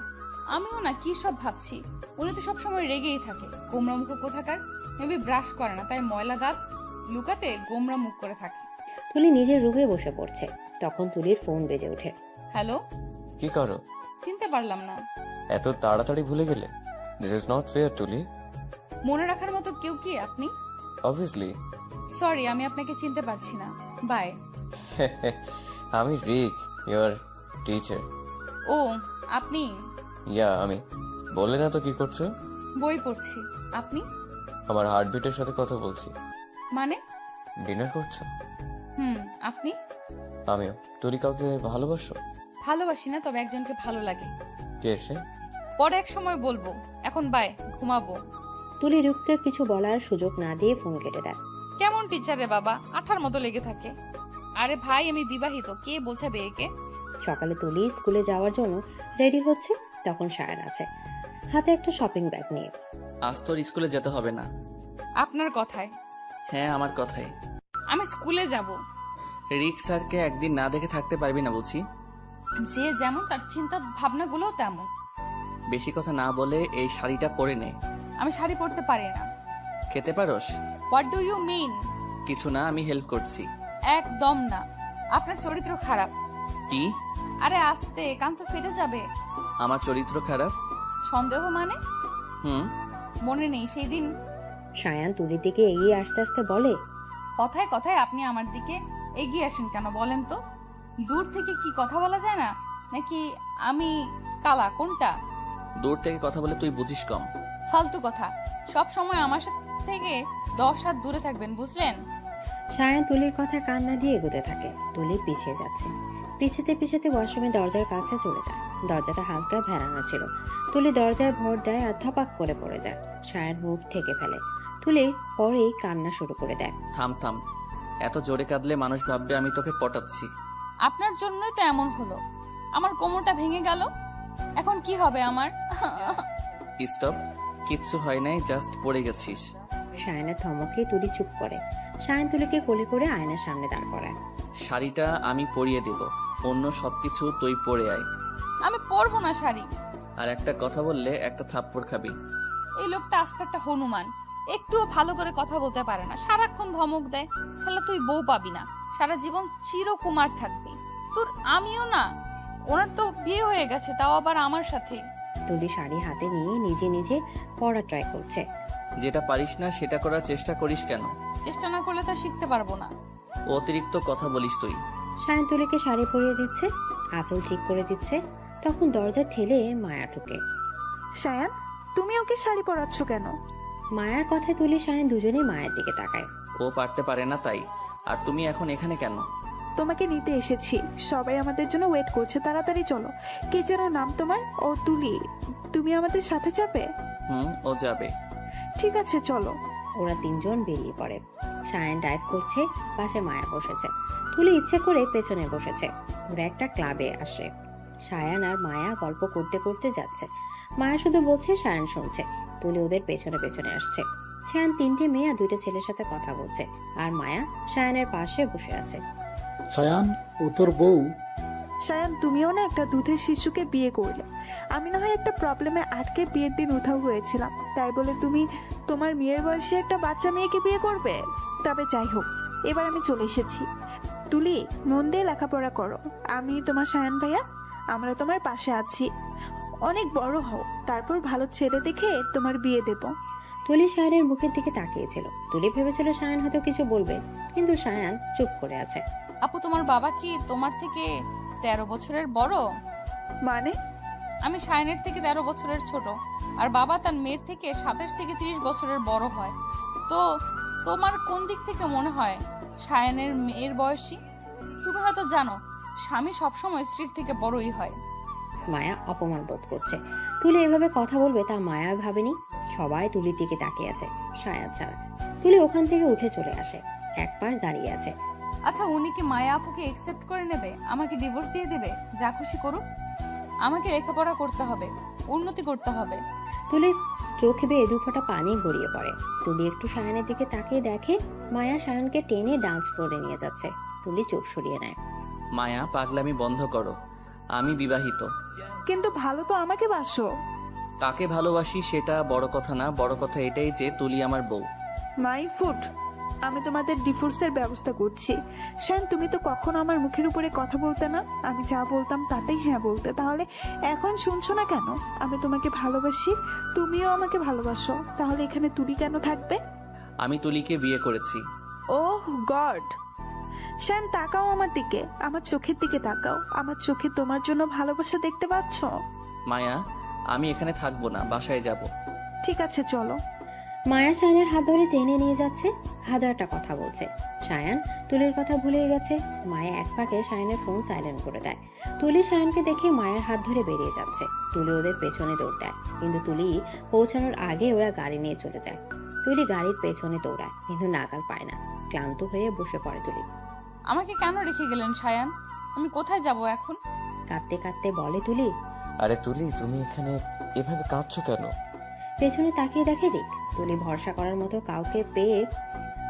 আমিও না কি সব ভাবছি। উনি তো সবসময় রেগেই থাকে, গোমরা মুখ কোথাকার। মেবি ব্রাশ করে না, তাই ময়লা দাঁত লুকাতে গোমরা মুখ করে থাকে। তুলি নিজের রুমে বসে পড়ছে। তখন তুলির ফোন বেজে ওঠে। হ্যালো। কি করো? চিনতে পারলাম না। এত তাড়াতাড়ি ভুলে গেলে? দিস ইজ নট ফেয়ার তুলি। মনে রাখার মতো কেউ কি আপনি? অবভিয়াসলি। সরি, আমি আপনাকে চিনতে পারছি না। বাই। আমি রিক, ইওর টিচার। ও, আপনি? ইয়া, আমি। বললে না তো কি করছো? বই পড়ছি। আপনি? আমার হার্টবিটের সাথে কথা বলছি। মানে? ডিনার করছো? আপনি? আমিও। তুই কাউকে ভালোবাসো? ভালোবাসি না, তবে একজনকে ভালো লাগে। কে সে? পরে এক সময় বলবো, এখন বাই, ঘুমাবো। তুলি রুককে কিছু বলার সুযোগ না দিয়ে ফোন কেটে দেয়। কেমন টিচার রে বাবা, আঠার মতো লেগে থাকে। আরে ভাই, আমি বিবাহিত, কে বোঝাবে একে? সকালে তুলি স্কুলে যাওয়ার জন্য রেডি হচ্ছে, তখন সায়ন আছে হাতে একটা শপিং ব্যাগ নিয়ে। আজ তোর স্কুলে যেতে হবে না। আপনার কথায়? হ্যাঁ, আমার কথাই। আমি স্কুলে যাব। রিক স্যারকে একদিন না দেখে থাকতে পারবি না বুঝি? যে যেমন তার চিন্তা ভাবনাগুলো তেমন। বেশি কথা না বলে এই শাড়িটা পরে নে। আমি শাড়ি পরতে পারি না। খেতে পারোস? What do you mean? কিছু না, আমি হেল্প করছি। একদম না, আপনার চরিত্র খারাপ। কি? আরে আস্তে, কান তো ফেটে যাবে। আমার চরিত্র খারাপ? সন্দেহ মানে? মনে নেই সেই দিন? সায়ান তুলির দিকে এগিয়ে আস্তে আস্তে বলে। কথায় কথায় আপনি আমার দিকে এগিয়ে আসেন কেন বলেন তো? দূর থেকে কি কথা বলা যায় না, নাকি আমি কালা, কোনটা? দূর থেকে কথা বলে তুই বুঝিস কম। ফালতু কথা, সব সময় আমার থেকে 10 হাত দূরে থাকবেন, বুঝলেন? সায়ান তুলির কথা কান না দিয়ে এগোতে থাকে। তুলি পিছিয়ে যাচ্ছে। পিছাতে পিছাতে ওয়াশরুমের দরজার কাছে চলে যায়। দরজাটা হালকা ভেড়ানো ছিল। তুলি দরজায় ভর দেয় আর ধপাক করে পড়ে যায়। সায়ান মুখ থেকে ফেলে। তুলি পরেই কান্না শুরু করে দেয়। থাম থাম, এত জোরে কাঁদলে মানুষ ভাববে আমি তোকে পটাচ্ছি। আপনার জন্যই তো এমন হলো, আমার কোমরটা ভেঙে গেল। এখন কি হবে আমার? স্টপ, কিচ্ছু হয় নাই, জাস্ট পড়ে গেছিস। সায়ানের ধমকে তুলি চুপ করে। সায়ান তুলিকে কোলে করে আয়নার সামনে দাঁড় করায়। শাড়িটা আমি পরিয়ে দেব, অন্য সবকিছু তুই পরে আয়। আমি পরবো না শাড়ি। আর একটা কথা বললে একটা থাপ্পড় খাবি। এই লোকটা আস্ত একটা হনুমান, একটুও ভালো করে কথা বলতে পারে না, সারাক্ষণ ধমক দেয়। শালা তুই বউ পাবি না, সারা জীবন চিরকুমার থাকবি। তোর আমিও না, ওনার তো বিয়ে হয়ে গেছে, তাও আবার আমার সাথে। তুলি শাড়ি হাতে নিয়ে নিজে নিজে পরা ট্রাই করছে। যেটা পারিস না সেটা করার চেষ্টা করিস কেন? চেষ্টা না করলে তো শিখতে পারবো না। অতিরিক্ত কথা বলিস তুই। সায়ন তুলিকে শাড়ি পরিয়ে দিচ্ছে, আঁচল ঠিক করে দিচ্ছে। তখন দরজা ঠেলে মায়া ঢুকে। সায়ান, তুমি ওকে শাড়ি পরাচ্ছ কেন? মায়ার কথায় তুলি সায়ন দুজনেই মায়ের দিকে তাকায়। ও পারতে পারে না তাই। আর তুমি এখন এখানে কেন? তোমাকে নিতে এসেছি, সবাই আমাদের জন্য ওয়েট করছে, তাড়াতাড়ি চলো। কি যেন নাম তোমার? ও তুলি, তুমি আমাদের সাথে যাবে? ও যাবে। ঠিক আছে, চলো। ওরা তিনজন বেরিয়ে পড়ে। সায়ন ড্রাইভ করছে, পাশে মায়া বসেছে। তুলি ইচ্ছে করে পেছনে বসেছে। ওরা একটা ক্লাবে আসে। সায়ান আর মায়া গল্প করতে করতে যাচ্ছে। মায়া শুধু বলছে, সায়ান শুনছে। তুলি ওদের পেছনে পেছনে আসছে। সায়ান 3টে মেয়ে আর 2টে ছেলের সাথে কথা বলছে, আর মায়া সায়ানের পাশে বসে আছে। সায়ান, ও তোর বউ? সায়ান, তুমিও না একটা দুধের শিশুকে বিয়ে করলে। আমি না হয় একটা প্রবলেমে আটকে বিয়ের দিন উধাও হয়েছিলাম, তাই বলে তুমি তোমার মেয়ের বয়সে একটা বাচ্চা মেয়েকে বিয়ে করবে? তবে যাই হোক, এবার আমি চলে এসেছি। তুলি, মন দিয়ে লেখাপড়া করো। আমি তোমার সায়ান ভাইয়া, আমরা তোমার পাশে আছি। অনেক বড় হও, তারপর ভালো ছেলে দেখে তোমার বিয়ে দেব। তুলি সায়ানের মুখের দিকে তাকিয়েছিল। তুলি ভেবেছিল সায়ান হয়তো কিছু বলবে, কিন্তু সায়ান চুপ করে আছে। আপু, তোমার বাবা কি তোমার থেকে 13 বছরের বড়? মানে? আমি সায়নের থেকে 13 বছরের ছোট, আর বাবা তার মেয়ের থেকে 27 থেকে 30 বছরের বড় হয়। তো তোমার কোন দিক থেকে মনে হয় সায়নের মেয়ের বয়সী? তুমি হয়তো জানো, স্বামী সবসময় স্ত্রীর থেকে বড়ই হয়। মায়া অপমান বোধ করছে। তুলি এভাবে কথা বলবে তা মায়া ভাবেনি। সবাই তুলির দিকে তাকিয়ে আছে, সায়ান ছাড়া। তুলি ওখান থেকে উঠে চলে আসে, একবার দাঁড়িয়ে আছে। আচ্ছা, উনি কি মায়া আপুকে একসেপ্ট করে নেবে? আমাকে ডিভোর্স দিয়ে দেবে? যা খুশি করুক। আমাকে লেখাপড়া করতে হবে, উন্নতি করতে হবে। তুলির চোখ বেয়ে 2 ফোঁটা পানি গড়িয়ে পড়ে। তুলি একটু সায়ানের দিকে তাকিয়ে দেখে মায়া সায়ানকে টেনে ডান্স ফ্লোরে নিয়ে যাচ্ছে। তুলি চোখ সরিয়ে নেয়। মায়া, পাগলামি বন্ধ করো। আমি বিবাহিত। কিন্তু ভালো তো আমাকে বাসো। কাকে ভালোবাসি সেটা বড় কথা না, বড় কথা এটাই যে তুলি আমার বউ। মাই ফুড, আমি তোমাদের ডিভোর্সের ব্যবস্থা করছি। শান, তুমি তো কখনো আমার মুখের উপরে কথা বলতে না, আমি যা বলতাম তাতেই হ্যাঁ বলতে। তাহলে এখন শুনছো না কেন? আমি তোমাকে ভালোবাসি, তুমিও আমাকে ভালোবাসো, তাহলে এখানে তুলি কেন থাকবে? আমি তুলিকে বিয়ে করেছি। ওহ গড! শ্যান, তাকাও আমার দিকে, আমার চোখের দিকে তাকাও। আমার চোখে তোমার জন্য ভালোবাসা দেখতে পাচ্ছ? মায়া, আমি এখানে থাকবো না, বাসায় যাব। ঠিক আছে, চলো। মায়া সায়ানের হাত ধরে টেনে নিয়ে যাচ্ছে, হাজারটা কথা বলছে। সায়ান তুলির কথা ভুলে গেছে। মায়া এক ফাঁকে সায়ানের ফোন সাইলেন্ট করে দেয়। তুলি সায়ানকে দেখে মায়ের হাত ধরে বেরিয়ে যাচ্ছে। তুলি ওদের পেছনে দৌড় দেয়, কিন্তু তুলি পৌঁছানোর আগে ওরা গাড়ি নিয়ে চলে যায়। তুলি গাড়ির পেছনে দৌড়ায়, কিন্তু নাগাল পায় না। ক্লান্ত হয়ে বসে পড়ে তুলি। আমাকে কেন রেখে গেলেন সায়ান? আমি কোথায় যাব এখন? কাঁদতে কাঁদতে বলে তুলি। আরে তুলি, তুমি এখানে এভাবে কাঁদছো কেন? পেছনে তাকিয়ে দেখে রিক। তুলি ভরসা করার মতো কাউকে পেয়ে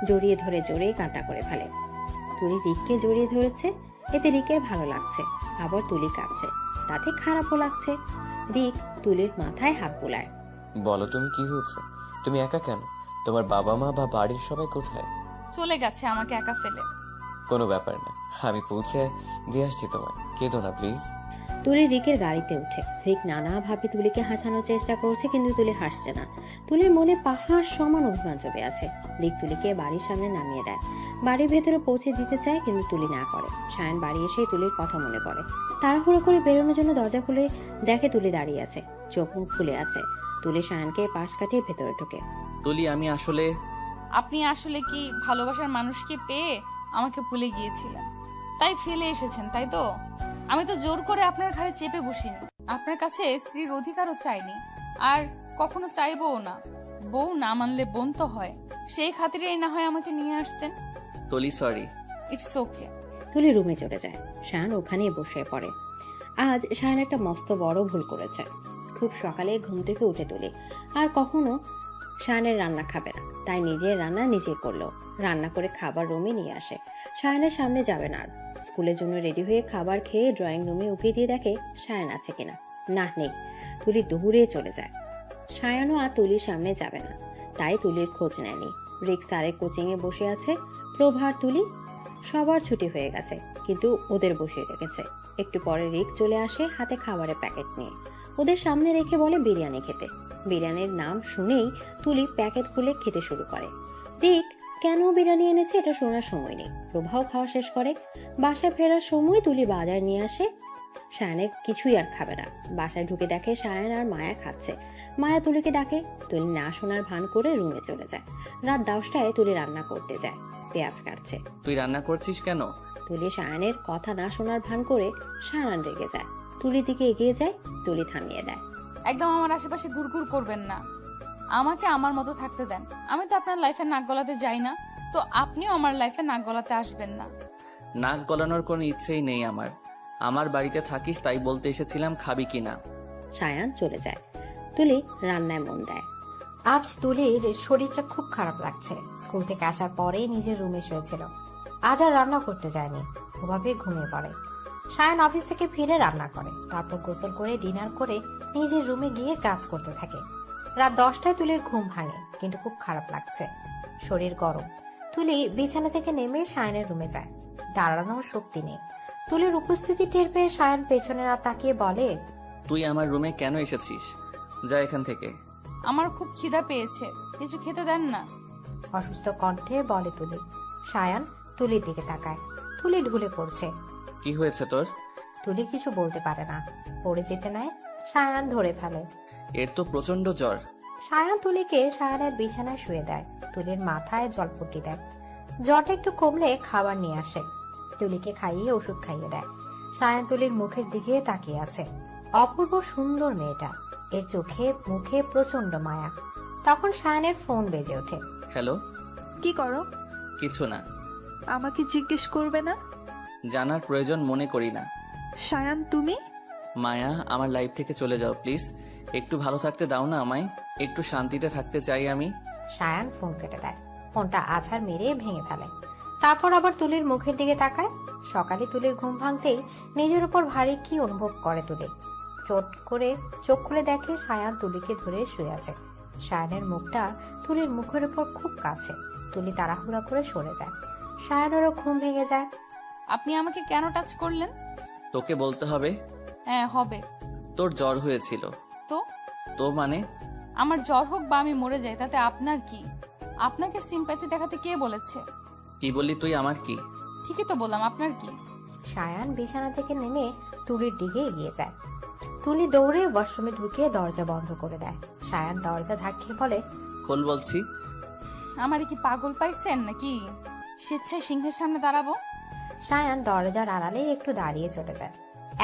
জড়িয়ে ধরে জোরে কাঁটা করে ফেলে। তুলি রিককে জড়িয়ে ধরেছে, এতে রিকের ভালো লাগছে, আবার তুলি কাঁদছে, তাতে খারাপও লাগছে। রিক তুলির মাথায় হাত বুলায়। বলো, তুমি কি হয়েছে? তুমি একা কেন? তোমার বাবা মা বা বাড়ির সবাই কোথায়? চলে গেছে আমাকে একা ফেলে। কোনো ব্যাপার না, আমি পৌঁছে দিয়ে আসছি তোমায়। কেঁদো না প্লিজ। তুলি রিকের গাড়িতে উঠে। রিক নানাভাবে তুলিকে হাসানোর চেষ্টা করছে, কিন্তু তুলি হাসছে না। তুলির মনে পাহাড় সমান অভিমান চেপে আছে। রিক তুলিকে বাড়ির সামনে নামিয়ে দেয়। বাড়ির ভেতরে পৌঁছে দিতে চায়, কিন্তু তুলি না করে। সায়ন বাড়ি এসে তুলির কথা মনে পড়ে। তাড়াহুড়ো করে বেরোনোর জন্য দরজা খুলে দেখে তুলি দাঁড়িয়ে আছে, চোখ মুখ খুলে আছে। তুলি সায়নকে পাশ কাটিয়ে ভেতরে ঢোকে। তুলি, আমি আসলে... আপনি আসলে কি ভালোবাসার মানুষকে পেয়ে আমাকে ভুলে গিয়েছিলেন, তাই ফেলে এসেছেন, তাই তো? আমি তো জোর করে আপনার ঘাড়ে চেপে বসিনি। আপনার কাছে স্ত্রীর অধিকারও চাইনি, আর কখনো চাইবও না। বউ না মানলে বোন তো হয়, সেই খাতিরেই না হয় আমাকে নিয়ে আসতেন। তুলি, সরি। It's okay. তুলি রুমে চলে যায়। শায়ন ওখানেই বসে পড়ে। আজ শায়ন একটা মস্ত বড় ভুল করেছে। খুব সকালে ঘুম থেকে উঠে তুলি আর কখনো শায়নের রান্না খাবে না, তাই নিজের রান্না নিজে করলো। রান্না করে খাবার রুমে নিয়ে আসে। শায়নের সামনে যাবে না আর। স্কুলের জন্য রেডি হয়ে খাবার খেয়ে ড্রয়িং রুমে উকি দিয়ে দেখে শায়ন আছে কিনা। না, নেই। তুলি দৌড়ে চলে যায়। শায়নও আর তুলির সামনে যাবে না, তাই তুলির খোঁজ নেয়নি। রিক স্যারের কোচিং এ বসে আছে। প্রভার তুলি সবার ছুটি হয়ে গেছে, কিন্তু ওদের বসিয়ে রেখেছে। একটু পরে রিক চলে আসে হাতে খাবারের প্যাকেট নিয়ে। ওদের সামনে রেখে বলে বিরিয়ানি খেতে। বিরিয়ানির নাম শুনেই তুলি প্যাকেট খুলে খেতে শুরু করে। রিক কেন বিরিয়ানি এনেছে এটা শোনার সময় নেই। প্রভাও খাওয়া শেষ করে। বাসায় ফেরার সময় তুলি বাজার নিয়ে আসে। শায়নের কিছুই আর খাবে না। বাসায় ঢুকে দেখে শায়ন আর মায়া খাচ্ছে। মায়া তুলিকে ডাকে। তুলি না শোনার ভান করে রুমে চলে যায়। রাত 10টায় তুলি রান্না করতে যায়, পেঁয়াজ কাটছে। তুই রান্না করছিস কেন? তুলি শায়নের কথা না শোনার ভান করে। শায়ন রেগে যায়, তুলির দিকে এগিয়ে যায়। তুলি থামিয়ে দেয়। একদম আমার আশেপাশে ঘুরঘুর করবেন না, আমাকে আমার মতো থাকতে দেন। আমি তো আপনার লাইফে নাক গলাতে যাই না, তো আপনিও আমার লাইফে নাক গলাতে আসবেন না। নাক গলানোর কোনো ইচ্ছেই নেই আমার। আমার বাড়িতে থাকিস তাই বলতে এসেছিলাম, খাবি কিনা। শায়ান চলে যায়। তুলি রান্নায় মন দেয়। আজ তুলির শরীরটা খুব খারাপ লাগছে। স্কুল থেকে আসার পরেই নিজের রুমে শুয়েছিল। আজ আর রান্না করতে যায়নি, ওভাবে ঘুমিয়ে পড়ে। সায়ন অফিস থেকে ফিরে রান্না করে, তারপর গোসল করে ডিনার করে নিজের রুমে গিয়ে কাজ করতে থাকে। রাত 10টায় তুলির ঘুম ভাঙে, কিন্তু খুব খারাপ লাগছে, শরীর গরম। তুলি বিছানা থেকে নেমে সায়নের রুমে যায়। দাঁড়ানোর শক্তি নেই। তুলির উপস্থিতি টের পেয়ে সায়ন পেছনে না তাকিয়ে বলে, তুই আমার রুমে কেন এসেছিস? যা এখান থেকে। আমার খুব খিদা পেয়েছে, কিছু খেতে দেন না। অসুস্থ কণ্ঠে বলে তুলি। সায়ান তুলির দিকে তাকায়। তুলি ঢুলে পড়ছে। কি হয়েছে তোর? তুলি কিছু বলতে পারে না, পড়ে যেতে নেয়। সায়ান ধরে ফেলে। এর তো প্রচন্ড জ্বর। সায়ান তুলিকে সায়ানের বিছানায় শুয়ে দেয়। তুলির মাথায় জলপট্টি দেয়। জ্বরটা একটু কমলে খাবার নিয়ে আসে। তুলিকে খাইয়ে ওষুধ খাইয়ে দেয়। সায়ান তুলির মুখের দিকে তাকিয়ে আছে। অপূর্ব সুন্দর মেয়েটা, এর চোখে মুখে প্রচন্ড মায়া। তখন সায়ানের ফোন বেজে ওঠে। হ্যালো। কি করো? কিছু না। আমাকে জিজ্ঞেস করবে না? জানার প্রয়োজন মনে করি না। সায়ান, তুমি? মায়া, আমার লাইফ থেকে চলে যাও প্লিজ। একটু ভালো থাকতে দাও না আমায়, একটু শান্তিতে থাকতে চাই আমি। সায়ান ফোন কেটে দেয়। ফোনটা আছাড় মেরে ভেঙে ফেলে। তারপর আবার তুলির মুখের দিকে তাকায়। সকালে তুলির ঘুম ভাঙতেই নিজের উপর ভারী কি অনুভব করে তুলি। চট করে চোখ খুলে দেখে সায়ান তুলিকে ধরে শুয়ে আছে। সায়ানের মুখটা তুলির মুখের উপর খুব কাছে। তুলি তাড়াহুড়া করে সরে যায়। সায়ানেরও ঘুম ভেঙে যায়। আপনি আমাকে কেন টাচ করলেন? তোকে বলতে হবে? হ্যাঁ, হবে। তোর জ্বর হয়েছিল। তো তো মানে? আমার জ্বর হোক বা আমি মরে যাই, তাতে আপনার কি? আপনাকে সিম্প্যাথি দেখাতে কে বলেছে? কি বললি তুই? আমার কি? ঠিকই তো বললাম, আপনার কি? সায়ান বিছানা থেকে নেমে তুলির দিকে এগিয়ে যায়। তুলি দৌড়ে ওয়াশরুমে ঢুকে দরজা বন্ধ করে দেয়। সায়ান দরজা ধাক্কিয়ে বলে, খোল বলছি। আমারে কি পাগল পাইছেন নাকি স্বেচ্ছায় সিংহের সামনে দাঁড়াবো? সায়ান দরজার আড়ালে একটু দাঁড়িয়ে চলে যায়।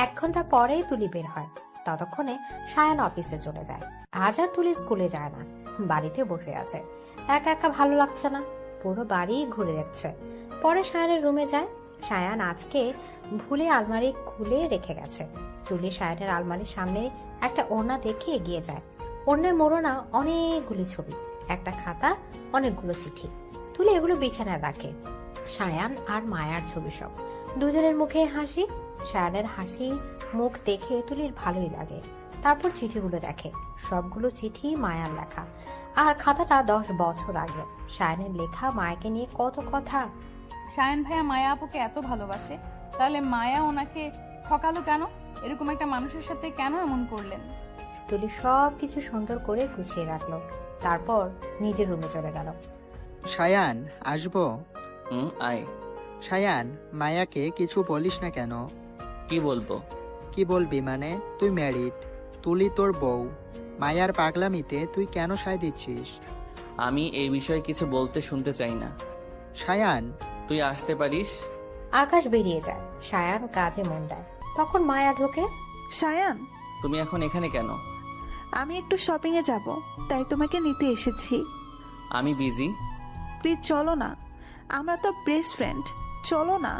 1 ঘন্টা পরেই তুলি বের হয়। ততক্ষণে সায়ান অফিসে চলে যায়। আজ আর তুলি স্কুলে যায় না, বাড়িতে বসে আছে। একা একা ভালো লাগছে না, পুরো বাড়ি ঘুরে যাচ্ছে। পরে সায়ানের রুমে যায়। সায়ান আজকে ভুলে আলমারি খুলে রেখে গেছে। তুলি সায়ানের আলমারির সামনে একটা ওড়না দেখে এগিয়ে যায়। ওড়নায় মোড়ানো অনেকগুলি ছবি, একটা খাতা, অনেকগুলো চিঠি। তুলি এগুলো বিছানায় রাখে। সায়ান আর মায়ার ছবি সব। দুজনের মুখে হাসি। সায়ানের হাসি মুখ দেখে তুলির ভালোই লাগে। তারপর চিঠিগুলো দেখে। সবগুলো চিঠি মায়ার লেখা, আর খাতাটা 10 বছর আগে। সায়ানের লেখা মায়াকে নিয়ে কত কথা। সায়ন ভাইয়া মায়া আপুকে এত ভালোবাসে, তাহলে মায়া ওনাকে ঠকালো কেন? এরকম একটা মানুষের সাথে কেন এমন করলেন? তুলি সব কিছু সুন্দর করে গুছিয়ে রাখলো। তারপর নিজের রুমে চলে গেল। সায়ান, আসবো? আয়। সায়ান, মায়াকে কিছু বলিস না কেন? কি বলবো? কি বলবি মানে? তুই ম্যারিড, তুলি তোর বউ। মায়ার পাগলামিতে তুই কেন সায় দিচ্ছিস? আমি এই বিষয়ে কিছু বলতে শুনতে চাই না। সায়ান, তুই আসতে পারিস? আকাশ বেরিয়ে যায়। সায়ান কাজে মন দেয়। তখন মায়া ঢোকে। সায়ান, তুমি এখন এখানে কেন? আমি একটু শপিং এ যাব, তাই তোমাকে নিতে এসেছি। আমি বিজি। প্লিজ চলো না, আমরা তো বেস্ট ফ্রেন্ড, চলো না।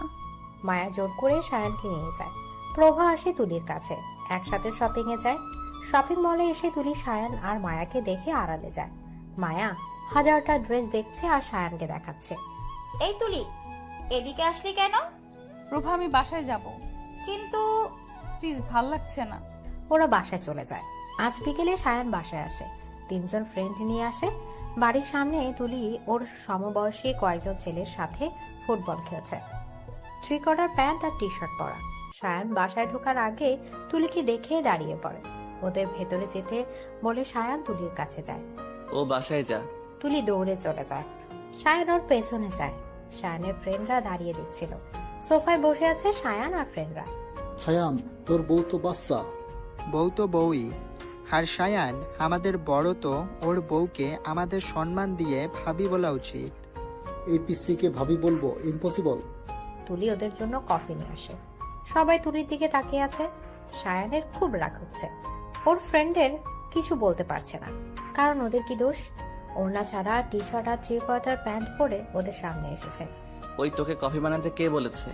মায়া জোর করে সায়ানকে নিয়ে যায়। প্রভা আসে তুলির কাছে। একসাথে শপিং এ যায়। শপিং মলে এসে তুলি সায়ান আর মায়াকে দেখে আড়ালে যায়। মায়া হাজারটা ড্রেস দেখছে আর সায়ানকে দেখাচ্ছে। এই তুলি, এদিকে আসলি কেন? প্রভা, আমি বাসায় যাব। কিন্তু প্লিজ, ভাল লাগছে না। ওরা বাসায় চলে যায়। আজ বিকেলে সায়ান বাসায় আসে। 3 জন ফ্রেন্ড নিয়ে আসে। বাড়ির সামনে তুলি ওর সমবয়সী কয়েকজন ছেলের সাথে ফুটবল খেলছে। 3/4 প্যান্ট আর টি শার্ট পরা। সায়ান বাসায় ঢোকার আগে তুলিকে দেখে দাঁড়িয়ে পড়ে। ওদের ভেতরে যেতে বলে সায়ান তুলির কাছে যায়। ও বাসায় যা। তুলি দৌড়ে চলে যায়। সায়ান ওর পেছনে যায়। সায়ানের ফ্রেন্ডরা দাঁড়িয়ে দেখছিল। সোফায় বসে আছে সায়ান আর ফ্রেন্ডরা। সায়ান, তোর বউ তো বাচ্চা। বউ তো বউই। আর সায়ান আমাদের বড়, তো ওর বউকে আমাদের সম্মান দিয়ে ভাবি বলা উচিত। এই পিসিকে ভাবি বলবো? ইম্পসিবল। তুলি ওদের জন্য কফি নিয়ে আসে। সবাই তুলির দিকে তাকিয়ে আছে। সায়ানের খুব রাগ হচ্ছে। ওর ফ্রেন্ডদের কিছু বলতে পারছে না, কারণ ওদের কি দোষ? ওড়না ছাড়া টি শার্ট আর 3/4 প্যান্ট পরে ওদের সামনে এসেছে। ওই তোকে কফি বানাতে কে বলেছে?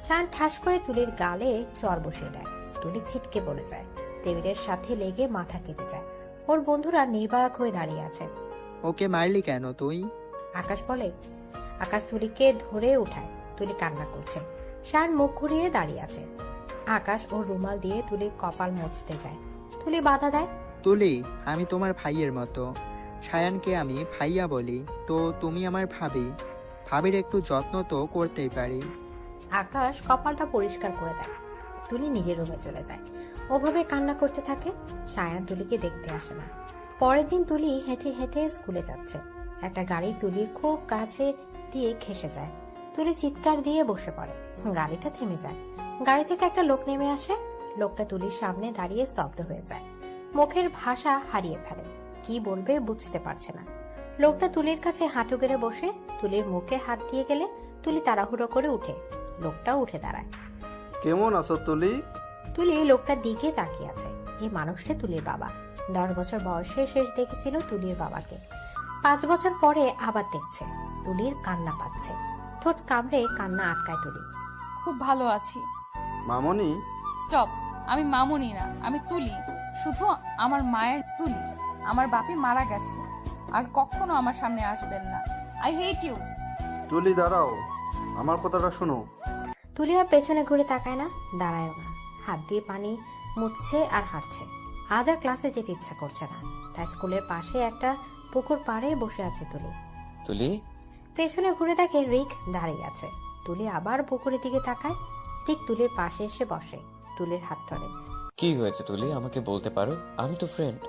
সায়ান ঠাস করে তুলির গালে চর বসিয়ে দেয়। তুলি ছিটকে পড়ে যায়। টেবিলের সাথে লেগে মাথা কেটে যায়। ওর বন্ধুরা নির্বাক হয়ে দাঁড়িয়ে আছে। ওকে মারলি কেন তুই? আকাশ বলে। আকাশ তুলিকে ধরে উঠায়। তুলি কান্না করছে। সায়ান মুখ ঘুরিয়ে দাঁড়িয়ে আছে। আকাশ ওর রুমাল দিয়ে তুলির কপাল মুছতে যায়। তুলি বাধা দেয়। তুলি, আমি তোমার ভাইয়ের মতো। সায়ানকে আমি ভাইয়া বলি, তো তুমি আমার ভাবি। ভাবির একটু যত্ন তো করতেই পারি। আকাশ কপালটা পরিষ্কার করে দেয়। তুলি নিজের রুমে চলে যায়। ওভাবে কান্না করতে থাকে। সায়ান তুলিকে দেখতে আসে না। পরের দিন তুলি হেঁটে হেঁটে স্কুলে যাচ্ছে। একটা গাড়ি তুলির খুব কাছে দিয়ে ঘেঁষে যায়। তুলি চিৎকার দিয়ে বসে পড়ে। গাড়িটা থেমে যায়। গাড়ি থেকে একটা লোক নেমে আসে। লোকটা তুলির সামনে দাঁড়িয়ে স্তব্ধ হয়ে যায়। মুখের ভাষা হারিয়ে ফেলে। কি বলবে বুঝতে পারছে না। লোকটা তুলির কাছে হাঁটু গেড়ে বসে। তুলির মুখে হাত দিয়ে গেলে তুলি তাড়াহুড়ো করে উঠে। লোকটাও উঠে দাঁড়ায়। কেমন আছো তুলি? তুলি লোকটার দিকে তাকিয়ে আছে। এই মানুষটা তুলির বাবা। 10 বছর বয়সে শেষ দেখেছিল তুলির বাবাকে। 5 বছর পরে আবার দেখছে। তুলির কান্না পাচ্ছে। ঠোঁট কামড়ে কান্না আটকায় তুলি। খুব ভালো আছি। মামনি? স্টপ, আমি মামুনি না, আমি তুলি। শুধু আমার মায়ের তুলি। আমার বাপি মারা গেছে, আর কখনো আমার সামনে আসবেন না। I hate you. তুলি দাঁড়াও, আমার কথাটা শোনো। তুলি আর পেছনে ঘুরে তাকায় না, দাঁড়ায়ও না। হাত দিয়ে পানি মুছছে আর হাঁটছে। আজ আর ক্লাসে যেতে ইচ্ছা করছে না। তাই স্কুলের পাশে একটা পুকুর পাড়ে বসে আছে তুলি। তুলি পেছনে ঘুরে দেখে রিক দাঁড়িয়ে আছে। তুলি আবার পুকুরের দিকে তাকায়। ঠিক তুলির পাশে এসে বসে। তুলির হাত ধরে। কি হয়েছে তুলি, আমাকে বলতে পারো? আমি তো ফ্রেন্ড,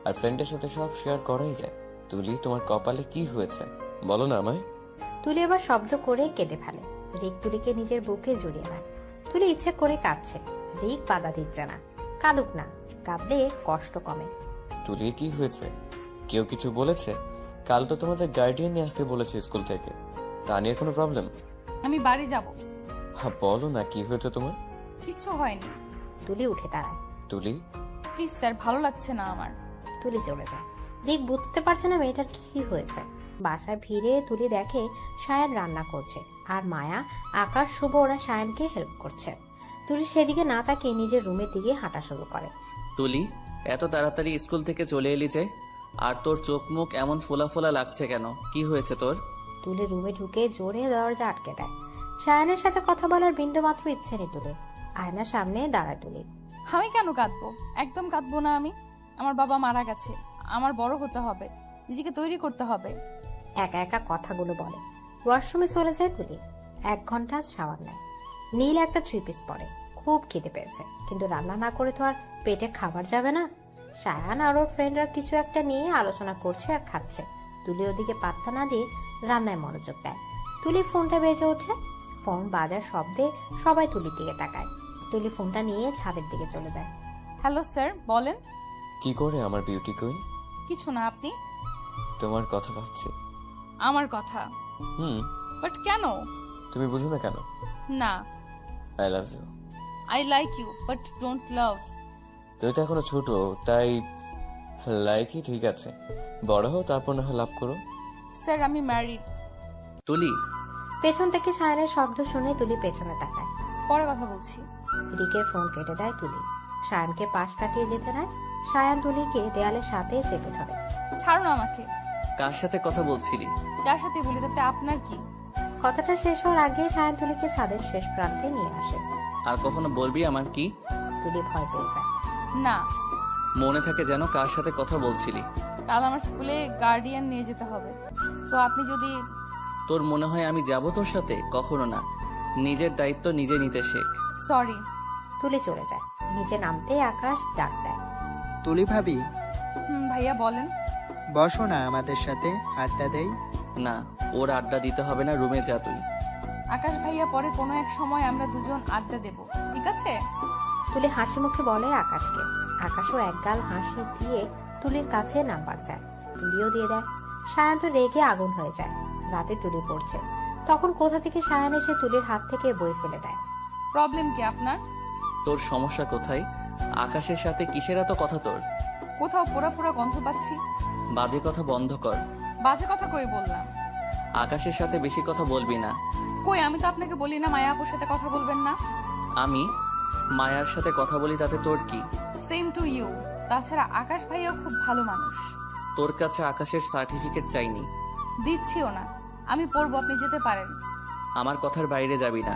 আর ফ্রেন্ডের সাথে সব শেয়ার করাই যায়। তুলি, তোমার কপালে কি হয়েছে? বলো না আমায়। তুলি এবার শব্দ করে কেঁদে ফেলে। রিক তুলিকে নিজের বুকে জড়িয়ে নেয়। তুলি ইচ্ছে করে কাঁদছে, রিক বাধা দিচ্ছে না। কাঁদুক না, কাঁদলে কষ্ট কমে। তুলি কি হয়েছে? কেউ কিছু বলেছে? কাল তো তোমাদের গার্ডিয়ান নিয়ে আসতে বলেছে স্কুল থেকে, তা নিয়ে কোনো প্রবলেম? আমি বাড়ি যাব। হ্যাঁ বলো না কি হয়েছে তোমার? কিচ্ছু হয়নি। তুলি উঠে দাঁড়ায়। তুলি প্লিজ স্যার, ভালো লাগছে না আমার। তুলি চলে যায়। রিক বুঝতে পারছে না মেয়েটার কি হয়েছে। বাসায় ফিরে তুলি দেখে সায়ান রান্না করছে, আর মায়া, আকাশ, শুভ ওরা সায়ানকে হেল্প করছে। তুলি সেদিকে না তাকিয়ে নিজের রুমের দিকে হাঁটা শুরু করে। তুলি, এত তাড়াতাড়ি স্কুল থেকে চলে এলি যে? আর তোর চোখ মুখ এমন ফোলা ফোলা লাগছে কেন? কি হয়েছে তোর? তুলি রুমে ঢুকে জোরে দরজা আটকে দেয়। সায়ানের সাথে কথা বলার বিন্দুমাত্র ইচ্ছে নেই তুলি। আয়নার সামনে দাঁড়ায় তুলি। আমি কেন কাঁদবো? একদম কাঁদবো না আমি। আমার বাবা মারা গেছে, আমার বড় হতে হবে, নিজেকে তৈরি করতে হবে। একা একা কথাগুলো বলে। ওয়াশরুমে চলে যায় তুলি। 1 ঘন্টা শাওয়ার নেয়। নীল একটা 3 পিস পরে। খুব খিদে পেয়েছে, কিন্তু রান্না না করে তো আর পেটে খাবার যাবে না। সায়ান আর ওর ফ্রেন্ডরা কিছু একটা নিয়ে আলোচনা করছে আর খাচ্ছে। তুলি ওদিকে পাত্তা না দিয়ে রান্নায় মনোযোগ দেয়। তুলি ফোনটা বেজে ওঠে। ফোন বাজার শব্দে সবাই তুলির দিকে তাকায়। তুলি ফোনটা নিয়ে ছাদের দিকে চলে যায়। হ্যালো স্যার, বলেন। কি করে আমার বিউটি কুইন? কিছু না, আপনি? তোমার কথা ভাবছি। আমার কথা? বাট কেন? তুমি বুঝো না কেন? না। I love you. I like you but don't love. তুই তো এখনো ছোট, তাই লাইকই ঠিক আছে। বড় হও, তারপর না হয় লাভ করো। স্যার, আমি ম্যারিড। তুলি। পেছন থেকে সায়ানের শব্দ শুনে তুলি পেছনে তাকায়। পরে কথা বলছি। রিকের ফোন কেটে দেয় তুলি। সায়ানকে পাশ কাটিয়ে যেতে নেয়। সায়ান তুলিকে দেয়ালের সাথে চেপে ধরে। ছাড়ুন আমাকে। কার সাথে কথা বলছিলি? যার সাথে বলি তাতে আপনার কি? কথাটা শেষ হওয়ার আগে সায়ান তুলিকে ছাদের শেষ প্রান্তে নিয়ে আসে। আর কখনো বলবি আমার কি? তুলি ভয় পেয়ে যায়। না। মনে থাকে যেন কার সাথে কথা বলছিলি। কাল আমার স্কুলে গার্ডিয়ান নিয়ে যেতে হবে, তো আপনি যদি... তোর মনে হয় আমি যাব তোর সাথে? কখনো না। নিজের দায়িত্ব নিজে নিতে শেখ। সরি। তুলি চলে যায়। নিচে নামতে আকাশ ডাক দেয়। তুলি ভাবি। ভাইয়া বলেন। বসো না আমাদের সাথে, আড্ডা দেই। না, ওর আড্ডা দিতে হবে না, রুমে যা তুই। আকাশ ভাইয়া, পরে কোনো এক সময় আমরা দুজন আড্ডা দেব, ঠিক আছে? তুলি হাসি মুখে বলে আকাশকে। আকাশও একগাল হাসি দিয়ে তুলির কাছে নাম্বার চায়। তুলিও দিয়ে দেয়। সায়ান তো রেগে আগুন হয়ে যায়। রাতে তুলি পড়ছে, তখন কোথা থেকে সায়ান এসে তুলির হাত থেকে বই ফেলে দেয়। প্রবলেম কি আপনার? তোর সমস্যা কোথায়? আকাশের সাথে কিসের এত কথা তোর? কোথাও পোড়া পোড়া গন্ধ পাচ্ছি। বাজে কথা বন্ধ কর। বাজে কথা কই বললাম? আকাশের সাথে বেশি কথা বলবি না। কই, আমি তো আপনাকে বলি না মায়া আপুর সাথে কথা বলবেন না। আমি মায়ার সাথে কথা বলি, তাতে তোর কি? Same to you. তাছাড়া আকাশ ভাইয়াও খুব ভালো মানুষ। তোর কাছে আকাশের সার্টিফিকেট চাইনি। দিচ্ছিও না। আমি পড়বো, আপনি যেতে পারেন। আমার কথার বাইরে যাবি না,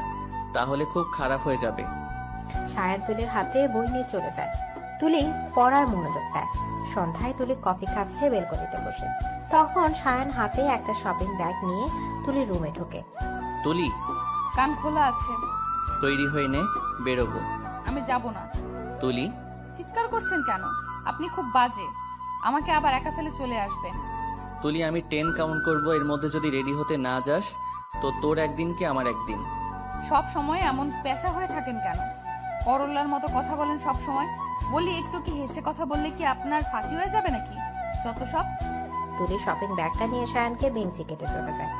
তাহলে খুব খারাপ হয়ে যাবে। সায়ান তুলির হাতে বই নিয়ে চলে যায়। তুলি পড়ার মনোযোগ দেয়। সন্ধ্যায় তুলি কফি খাচ্ছে বেলকনিতে বসে। তখন সায়ান হাতে একটা শপিং ব্যাগ নিয়ে তুলি রুমে ঢোকে। তুলি, কান খোলা আছে। তৈরি হয়ে নে, বেরোবো। আমি যাব না। তুলি। চিৎকার করছেন কেন? আপনি খুব বাজে। আমাকে আবার একা ফেলে চলে আসবেন। তুলি, আমি 10 কাউন্ট করব, এর মধ্যে যদি রেডি হতে না যাস তো তোর একদিন কি আমার একদিন। সব সময় এমন পেঁচা হয়ে থাকেন কেন? করল্লার মতো কথা বলেন সব সময়। বলি একটু কি হেসে কথা বললে কি আপনার ফাঁসি হয়ে যাবে নাকি? যত সব। তুলি শপিং ব্যাগটা নিয়ে সায়ানকে বেঞ্চি কেটে চলে যায়।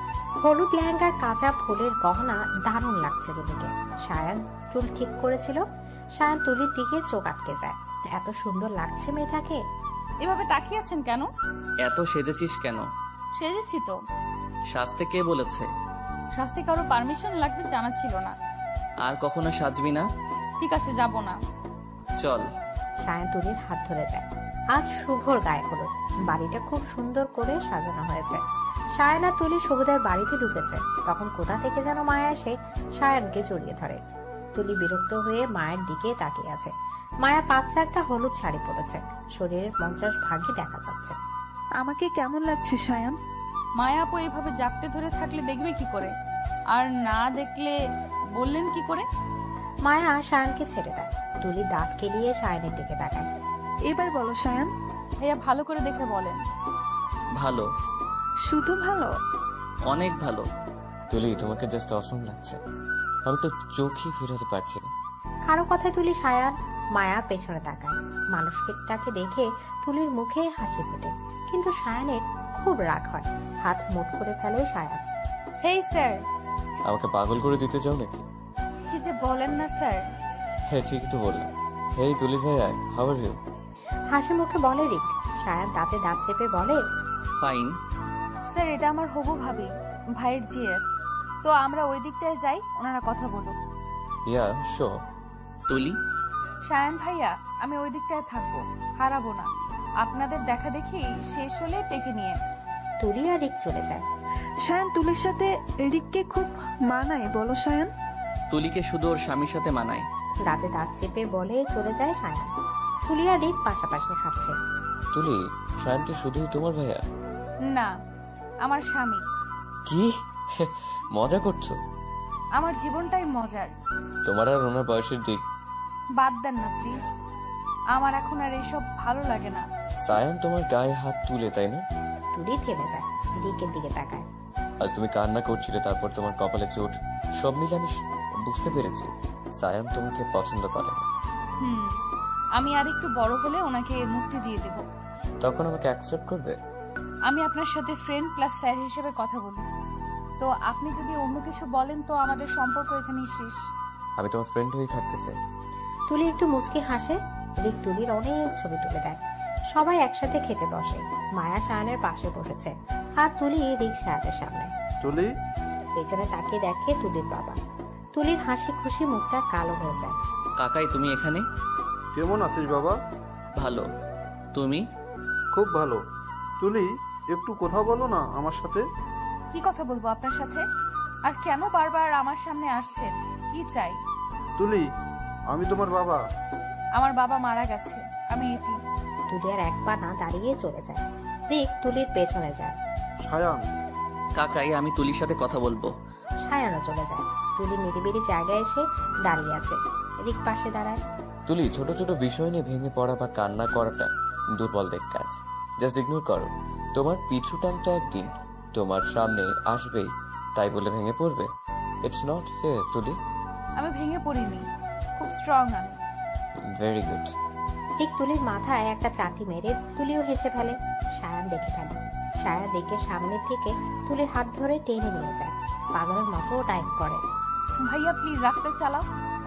হলুদ লেহেঙ্গার কাঁচা ফুলের গহনা দারুণ লাগছে তুলিকে। সায়ান চুল ঠিক করেছিল। সায়ান তুলির দিকে চোখ আটকে যায়। এত সুন্দর লাগছে মেয়েটাকে। এভাবে তাকিয়ে আছেন কেন? এত সেজেছিস কেন? সেজেছি তো। সাজতে কে বলেছে? সাজতে কারো পারমিশন লাগবে জানা ছিল না। আর কখনো সাজবি না? ঠিক আছে, যাব না। চল। সায়ান তুলির হাত ধরে যায়। আজ শুভর গায়ে হলুদ। বাড়িটা খুব সুন্দর করে সাজানো হয়েছে। সায়ান আর তুলি শুভদের বাড়িতে ঢুকেছে। তখন কোথা থেকে যেন মায়া এসে সায়ানকে জড়িয়ে ধরে। তুলি বিরক্ত হয়ে মায়ের দিকে তাকিয়ে আছে। মায়া পাতলা একটা হলুদ শাড়ি পরেছে। শরীরের 50 ভাগই দেখা যাচ্ছে। আমাকে কেমন লাগছে সায়ান? মায়া আপু এইভাবে জাপটে ধরে থাকলে দেখবে কি করে? আর না দেখলে বললেন কি করে? মায়া সায়ানকে ছেড়ে দেয়। তুলি দাঁত কেলিয়ে সায়ানের দিকে তাকায়। এবার বলো সায়ান। ভাইয়া ভালো করে দেখে বলেন। ভালো। শুধু ভালো? অনেক ভালো। তুলি তোমাকে জাস্ট অসম লাগছে, আমি তো চোখই ফেরাতে পারছি না। কারো কথায় তুলি সায়ান মায়া পেছনে তাকায়। মানুষটাকে দেখে তুলির মুখে হাসি ফোটে, কিন্তু সায়ানের খুব রাগ হয়। হাত মুঠ করে ফেলে সায়ান। হেই স্যার। আমাকে পাগল করে দিতে চাও নাকি? কি যে বলেন না স্যার। হ্যাঁ ঠিকই তো বললাম। হেই তুলি ভাইয়া, হাউ আর ইউ? হাসি মুখে বলে রিক। সায়ান দাঁতে দাঁত চেপে বলে, ফাইন। স্যার এটা আমার হবু ভাবি, ভাইয়ের জিএফ। তো আমরা ওই দিকটায় যাই, ওনারা কথা বলুক। Yeah sure. তুলি, সায়ান ভাইয়া আমি ওই দিকটায় থাকবো, হারাবো না। আপনাদের দেখা দেখি শেষ হলে ডেকে নিয়ে। তুলি আর রিক চলে যায়। সায়ান তুলির সাথে রিককে খুব মানায় বলো সায়ান? তুলিকে শুধু ওর স্বামীর সাথে মানায়। দাঁতে দাঁত চেপে বলে চলে যায় সায়ান। তুলি আর রিক পাশাপাশি হাঁটছে। তুলি, শায়ান কি শুধুই তোমার ভাইয়া? না, আমার স্বামী। কি মজা করছো? আমার জীবনটাই মজার। তোমার আর ওনার বয়সের দিক বাদ দেন না প্লিজ, আমার এখন আর এসব ভালো লাগে না। সায়ান তোমার গায়ে হাত তুলে, তাই না? তুলি থেমে যায়, রিকের দিকে তাকায়। আজ তুমি কান্না করছিলে, তারপর তোমার কপালে চোট, সব মিলে আমি বুঝতে পেরেছি সায়ান তোমাকে পছন্দ করে না। আমি আর একটু বড় হলে ওনাকে মুক্তি দিয়ে দেব। তখন আমাকে অ্যাকসেপ্ট করবে? আমি আপনার সাথে ফ্রেন্ড প্লাস স্যার হিসেবে কথা বলি, তো আপনি যদি অন্য কিছু বলেন তো আমাদের সম্পর্ক এখানেই শেষ। আমি তোমার ফ্রেন্ড হয়েই থাকতে চাই। তুলি একটু মুচকি হাসে। রিক তুলির অনেক ছবি তুলে দেয়। সবাই একসাথে খেতে বসে। মায়া সায়ানের পাশে বসেছে আর তুলি রিক সায়ানের সামনে। তুলি পেছনে তাকিয়ে দেখে তুলির বাবা। তুলির হাসি খুশি মুখটা কালো হয়ে যায়। কাকাই তুমি এখানে? কেমন আছিস বাবা? ভালো, তুমি? খুব ভালো। তুলি একটু কথা বলো না আমার সাথে। কি কথা বলবো আপনার সাথে? আর কেন বারবার আমার সামনে আসছেন? কি চাই? তুলি, আমি তোমার বাবা। আমার বাবা মারা গেছে, আমি এতিম। তুলি আর এক পা না দাঁড়িয়ে চলে যায়। রিক তুলির পেছনে যায়। সায়ান। কাকাই আমি তুলির সাথে কথা বলবো। সায়ানও চলে যায়। তুলি নিরিবিলি জায়গায় এসে দাঁড়িয়ে আছে। রিক পাশে দাঁড়ায়। তুলি, ছোট ছোট বিষয় নিয়ে ভেঙে পড়া বা কান্না করাটা দুর্বল দেখ কাজ। জাস্ট ইগনোর করো। তোমার পিছু টানটা একদিন তোমার সামনে আসবেই, তাই বলে ভেঙে পড়বে? ইটস নট ফেয়ার তুলি। আমি ভেঙে পড়িনি, খুব স্ট্রং আমি। Very good. ঠিক তুলির মাথায় একটা চাটি মেরে তুলিও হেসে ফেলে। সায়ান দেখে ফেলে। সায়ান দেখে সামনে থেকে তুলির হাত ধরে টেনে নিয়ে যায়। পাগলের মতো টাইপ করে। ভাইয়া প্লিজ রাস্তায় চালাও,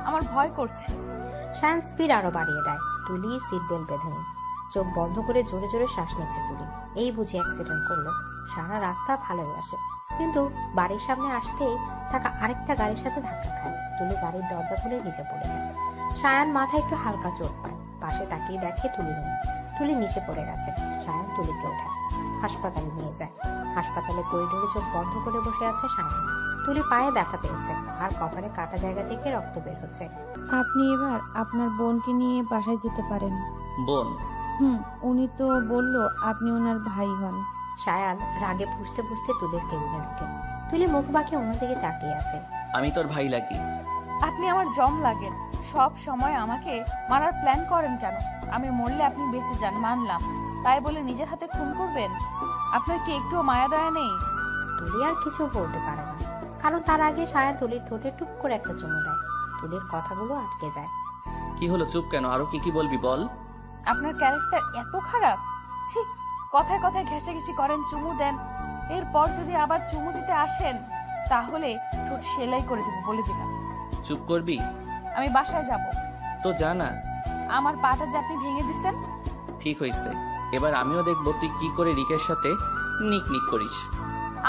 আমার ভয় করছে। সায়ান স্পিড আরো বাড়িয়ে দেয়। তুলি সিট বেল্ট বেঁধে নেয়। চোখ বন্ধ করে জোরে জোরে শ্বাস নিচ্ছে তুলি। এই বুঝি অ্যাক্সিডেন্ট করলো। সারা রাস্তা ভালোই আসে, কিন্তু বাড়ির সামনে আসতেই থাকা আরেকটা গাড়ির সাথে ধাক্কা খায়। তুলি গাড়ির দরজা খুলে নিচে পড়ে যায়। সায়ান মাথায় একটু হালকা চোট পায়। পাশে তাকিয়ে দেখে তুলি নেই। তুলি নিচে পড়ে গেছে। সায়ান তুলিকে ওঠায়, হাসপাতালে নিয়ে যায়। হাসপাতালে করিডোরে চোখ বন্ধ করে বসে আছে সায়ান। তুলি পায়ে ব্যথা পেয়েছে আর কপালে কাটা জায়গা থেকে রক্ত বের হচ্ছে। আপনি এবার আপনার বোনকে নিয়ে বাসায় যেতে পারেন। বোন? উনি তো বললো আপনি ওনার ভাই হন। সায়ান রাগে ফুঁসতে ফুঁসতে তুলির কেবিনে ঢুকে। তুলি মুখ বাঁকিয়ে অন্যদিকে তাকিয়ে আছে। আমি তোর ভাই লাগি? আপনি আমার জম লাগেন, সব সময় আমাকে মারার প্ল্যান করেন কেন? আমি মরলে আপনি বেঁচে যান মানলাম, তাই বলে নিজের হাতে খুন করবেন? আপনার কি একটুও মায়া দয়া নেই? তুলি আর কিছু বলতে পারে না, কারণ তার আগে সায়ান তুলির ঠোঁটে টুক করে একটা চুমু দেয়। তুলির কথাগুলো আটকে যায়। কি হলো, চুপ কেন? আরো কি কি বলবি বল। আপনার ক্যারেক্টার এত খারাপ। ছি, কথায় কথায় ঘেঁষাঘেঁষি করেন, চুমু দেন, এরপর যদি আবার চুমু দিতে আসেন তাহলে ঠোঁট সেলাই করে দেব বলে দিলাম। চুপ করবি? আমি বাসায় যাব। তো জানা আমার পাটা যে আপনি ভেঙে দিচ্ছেন। ঠিক হয়েছে, এবার আমিও দেখবো তুই কি করে রিকের সাথে নিক নিক করিস।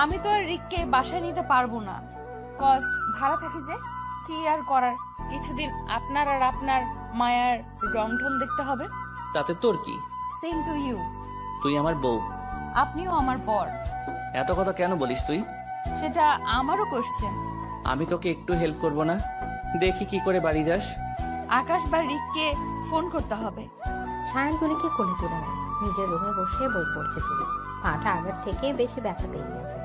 আমি তো আর রিককে বাসায় নিতে পারবো না, কজ ভাড়া থাকি যে। কি আর করার, কিছুদিন আপনার আর আপনার মায়ার রংঢং দেখতে হবে। তাতে তোর কি? Same to you. তুই আমার বউ, আপনিও আমার বর। এত কথা কেন বলিস তুই? সেটা আমারও কোশ্চেন। আমি তোকে একটু হেল্প করব না? দেখি কি করে বাড়ি যাস। আকাশ বা রিককে ফোন করতে হবে। সায়ান তুলিকে কোলে তুলে নেয়। নিজের রুমে বসে বই পড়ছে তুলি। পাটা আগের থেকে বেশি ব্যথা পেয়ে গেছে,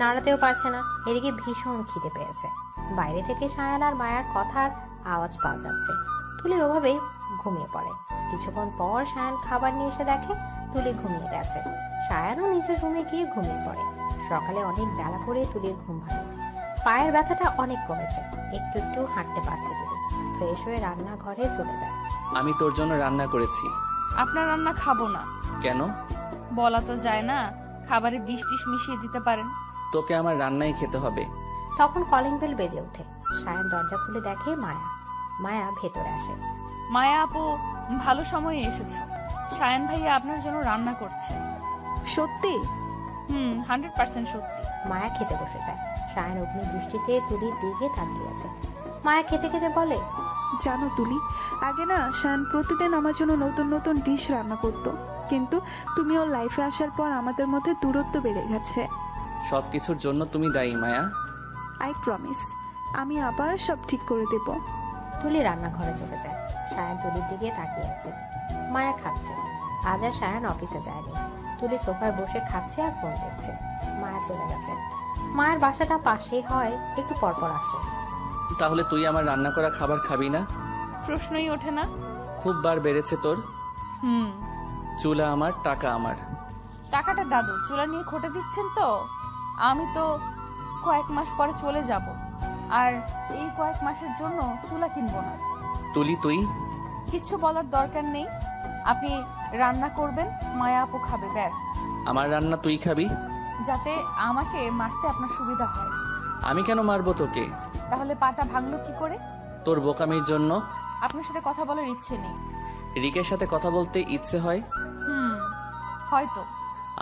নাড়াতেও পারছে না। এদিকে ভীষণ খিদে পেয়েছে। বাইরে থেকে সায়ান আর মায়ার কথার আওয়াজ পাওয়া যাচ্ছে। তুলি ওভাবেই ঘুমিয়ে পড়ে। কিছুক্ষণ পর সায়ান খাবার নিয়ে এসে দেখে তুলি ঘুমিয়ে গেছে। সায়ানও নিজের রুমে গিয়ে ঘুমিয়ে পড়ে। সকালে অনেক বেলা করে তুলির ঘুম ভাঙে। পায়ের ব্যথাটা অনেক কমেছে, একটু একটু হাঁটতে পারছে তুলি। ফ্রেশ হয়ে রান্নাঘরে চলে যায়। আমি তোর জন্য রান্না করেছি। আপনার রান্না খাবো না। কেন? বলা তো যায় না, খাবারে বিষ টিস মিশিয়ে দিতে পারেন। তোকে আমার রান্নাই খেতে হবে। তখন কলিং বেল বেজে ওঠে। সায়ন দরজা খুলে দেখে মায়া। মায়া ভেতরে আসে। মায়া আপু, ভালো সময়ে এসেছো। সায়ন ভাইয়া আপনার জন্য রান্না করছে। সত্যি? 100% সত্যি। মায়া খেতে বসে যায়। সায়ন অগ্নি দৃষ্টিতে তুলির দিকে তাকিয়ে আছে। মায়া খেতে খেতে বলে, জানো তুলি, আগে না শান প্রতিদিন আমার জন্য নতুন নতুন ডিশ রান্না করতো, কিন্তু তুমি ওর লাইফে আসার পর আমাদের মধ্যে দূরত্ব বেড়ে গেছে। সবকিছুর জন্য তুমি দায়ী মায়া। আই প্রমিস, আমি আবার সব ঠিক করে দেব। তুলি রান্নাঘরে চলে যায়। সায়ন তুলির দিকে তাকিয়ে আছে। মায়া খাচ্ছে। আজ আর সায়ন অফিসে যায়নি। তুলি সোফায় বসে খাচ্ছে আর ফোন দেখছে। মায়া চলে গেছে। মায়ের বাসাটা পাশেই হয়, একটু পরপর আসে। তাহলে তুই আমার রান্না করা খাবার খাবি না? প্রশ্নই ওঠে না। খুব বার বেড়েছে তোর। চুলা আমার, টাকা আমার। টাকাটা দাদুর, চুলা নিয়ে খোটে দিচ্ছেন তো। আমি তো কয়েক মাস পরে চলে যাব, আর এই কয়েক মাসের জন্য চুলা কিনবো না। তুলি তুই কিচ্ছু বলার দরকার নেই। আপনি রান্না করবেন, মায়া আপু খাবে, ব্যাস। আমার রান্না তুই খাবি? যাতে আমাকে মারতে আপনার সুবিধা হয়। আমি কেন মারবো তোকে? তাহলে পাটা ভাঙলো কি করে? তোর বোকামির জন্য। আপনার সাথে কথা বলার ইচ্ছে নেই। রিকের সাথে কথা বলতে ইচ্ছে হয়? হয়তো।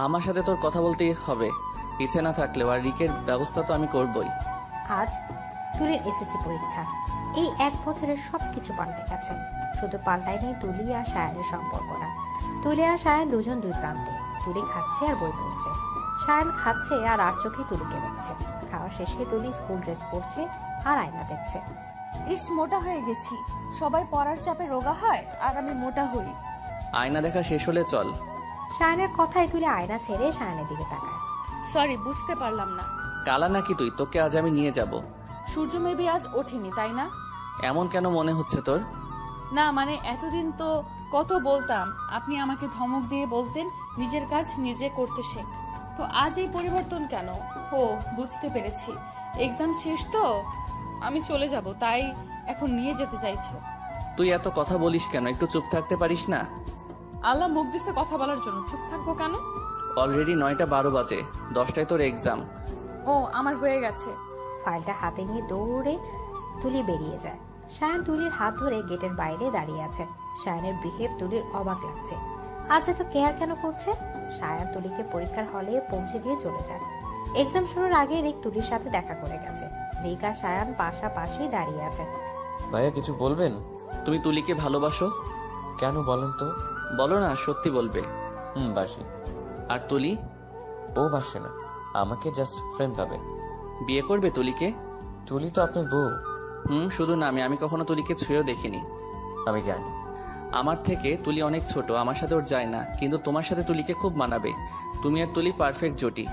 আমার সাথে তোর কথা বলতেই হবে, ইচ্ছে না থাকলেও। আর রিকের ব্যবস্থা তো আমি করবই। আজ তুলির এসএসসি পরীক্ষা। এই 1 বছরের সবকিছু পাল্টে গেছে। শুধু পাল্টায়নি তুলি আর সায়নের সম্পর্কটা। তুলি আর সায়ন দুজন দুই প্রান্তে। তুলি খাচ্ছে আর বই পড়ছে। সায়ন খাচ্ছে আর চোখে তুলিকে দেখছে। খাওয়া শেষে তুলি স্কুল ড্রেস পরছে আর আয়না দেখছে। ইস, মোটা হয়ে গেছি। সবাই পড়ার চাপে রোগা হয়, আর আমি মোটা হই। আয়না দেখা শেষ হলে চল। সায়নের কথায় তুলি আয়না ছেড়ে সায়নের দিকে তাকায়। সরি, বুঝতে পারলাম না। কালা নাকি তুই? তোকে আজ আমি নিয়ে যাব। সূর্য মেবি আজ ওঠেনি, তাই না? এমন কেন মনে হচ্ছে তোর? না মানে, এতদিন তো কত বলতাম, আপনি আমাকে ধমক দিয়ে বলতেন নিজের কাজ নিজে করতে শেখ। তো আজ এই পরিবর্তন কেন? ও, বুঝতে পেরেছি। এক্সাম শেষ তো, আমি চলে যাব, তাই এখন নিয়ে যেতে চাইছো। তুই এত কথা বলিস কেন? একটু চুপ থাকতে পারিস না? আল্লাহ মুখ দিছে কথা বলার জন্য, চুপ থাকবো কেন? অলরেডি 9টা 12 বাজে, 10টায় তোর এক্সাম। ও, আমার হয়ে গেছে। ফাইলটা হাতে নিয়ে দৌড়ে তুলি বেরিয়ে যায়। সায়ন তুলির হাত ধরে গেটের বাইরে দাঁড়িয়ে আছে। সায়নের বিহেভ তুলির অবাক লাগছে। আজ এত কেয়ার কেন করছে? সায়ন তুলিকে পরীক্ষার হলে পৌঁছে দিয়ে চলে যায়। এক্সাম শুরুর আগে রিক তুলির সাথে দেখা করে গেছে। রিক আর সায়ন পাশাপাশি দাঁড়িয়ে আছে। ভাইয়া কিছু বলবেন? তুমি তুলিকে ভালোবাসো? কেন বলেন তো? বলো না, সত্যি বলবে। বাসি। আর তুলি? ও বাসে না, আমাকে জাস্ট ফ্রেন্ড ভাবে। বিয়ে করবে তুলিকে? তুলি তো আপনার বউ। শুধু না, আমি কখনো তুলিকে ছুঁয়েও দেখিনি। আমি জানি। আমার থেকে তুলি অনেক ছোট, আমার সাথে ওর যায় না, কিন্তু তোমার সাথে তুলিকে খুব মানাবে। তুমি আর তুলি পারফেক্ট জুটি।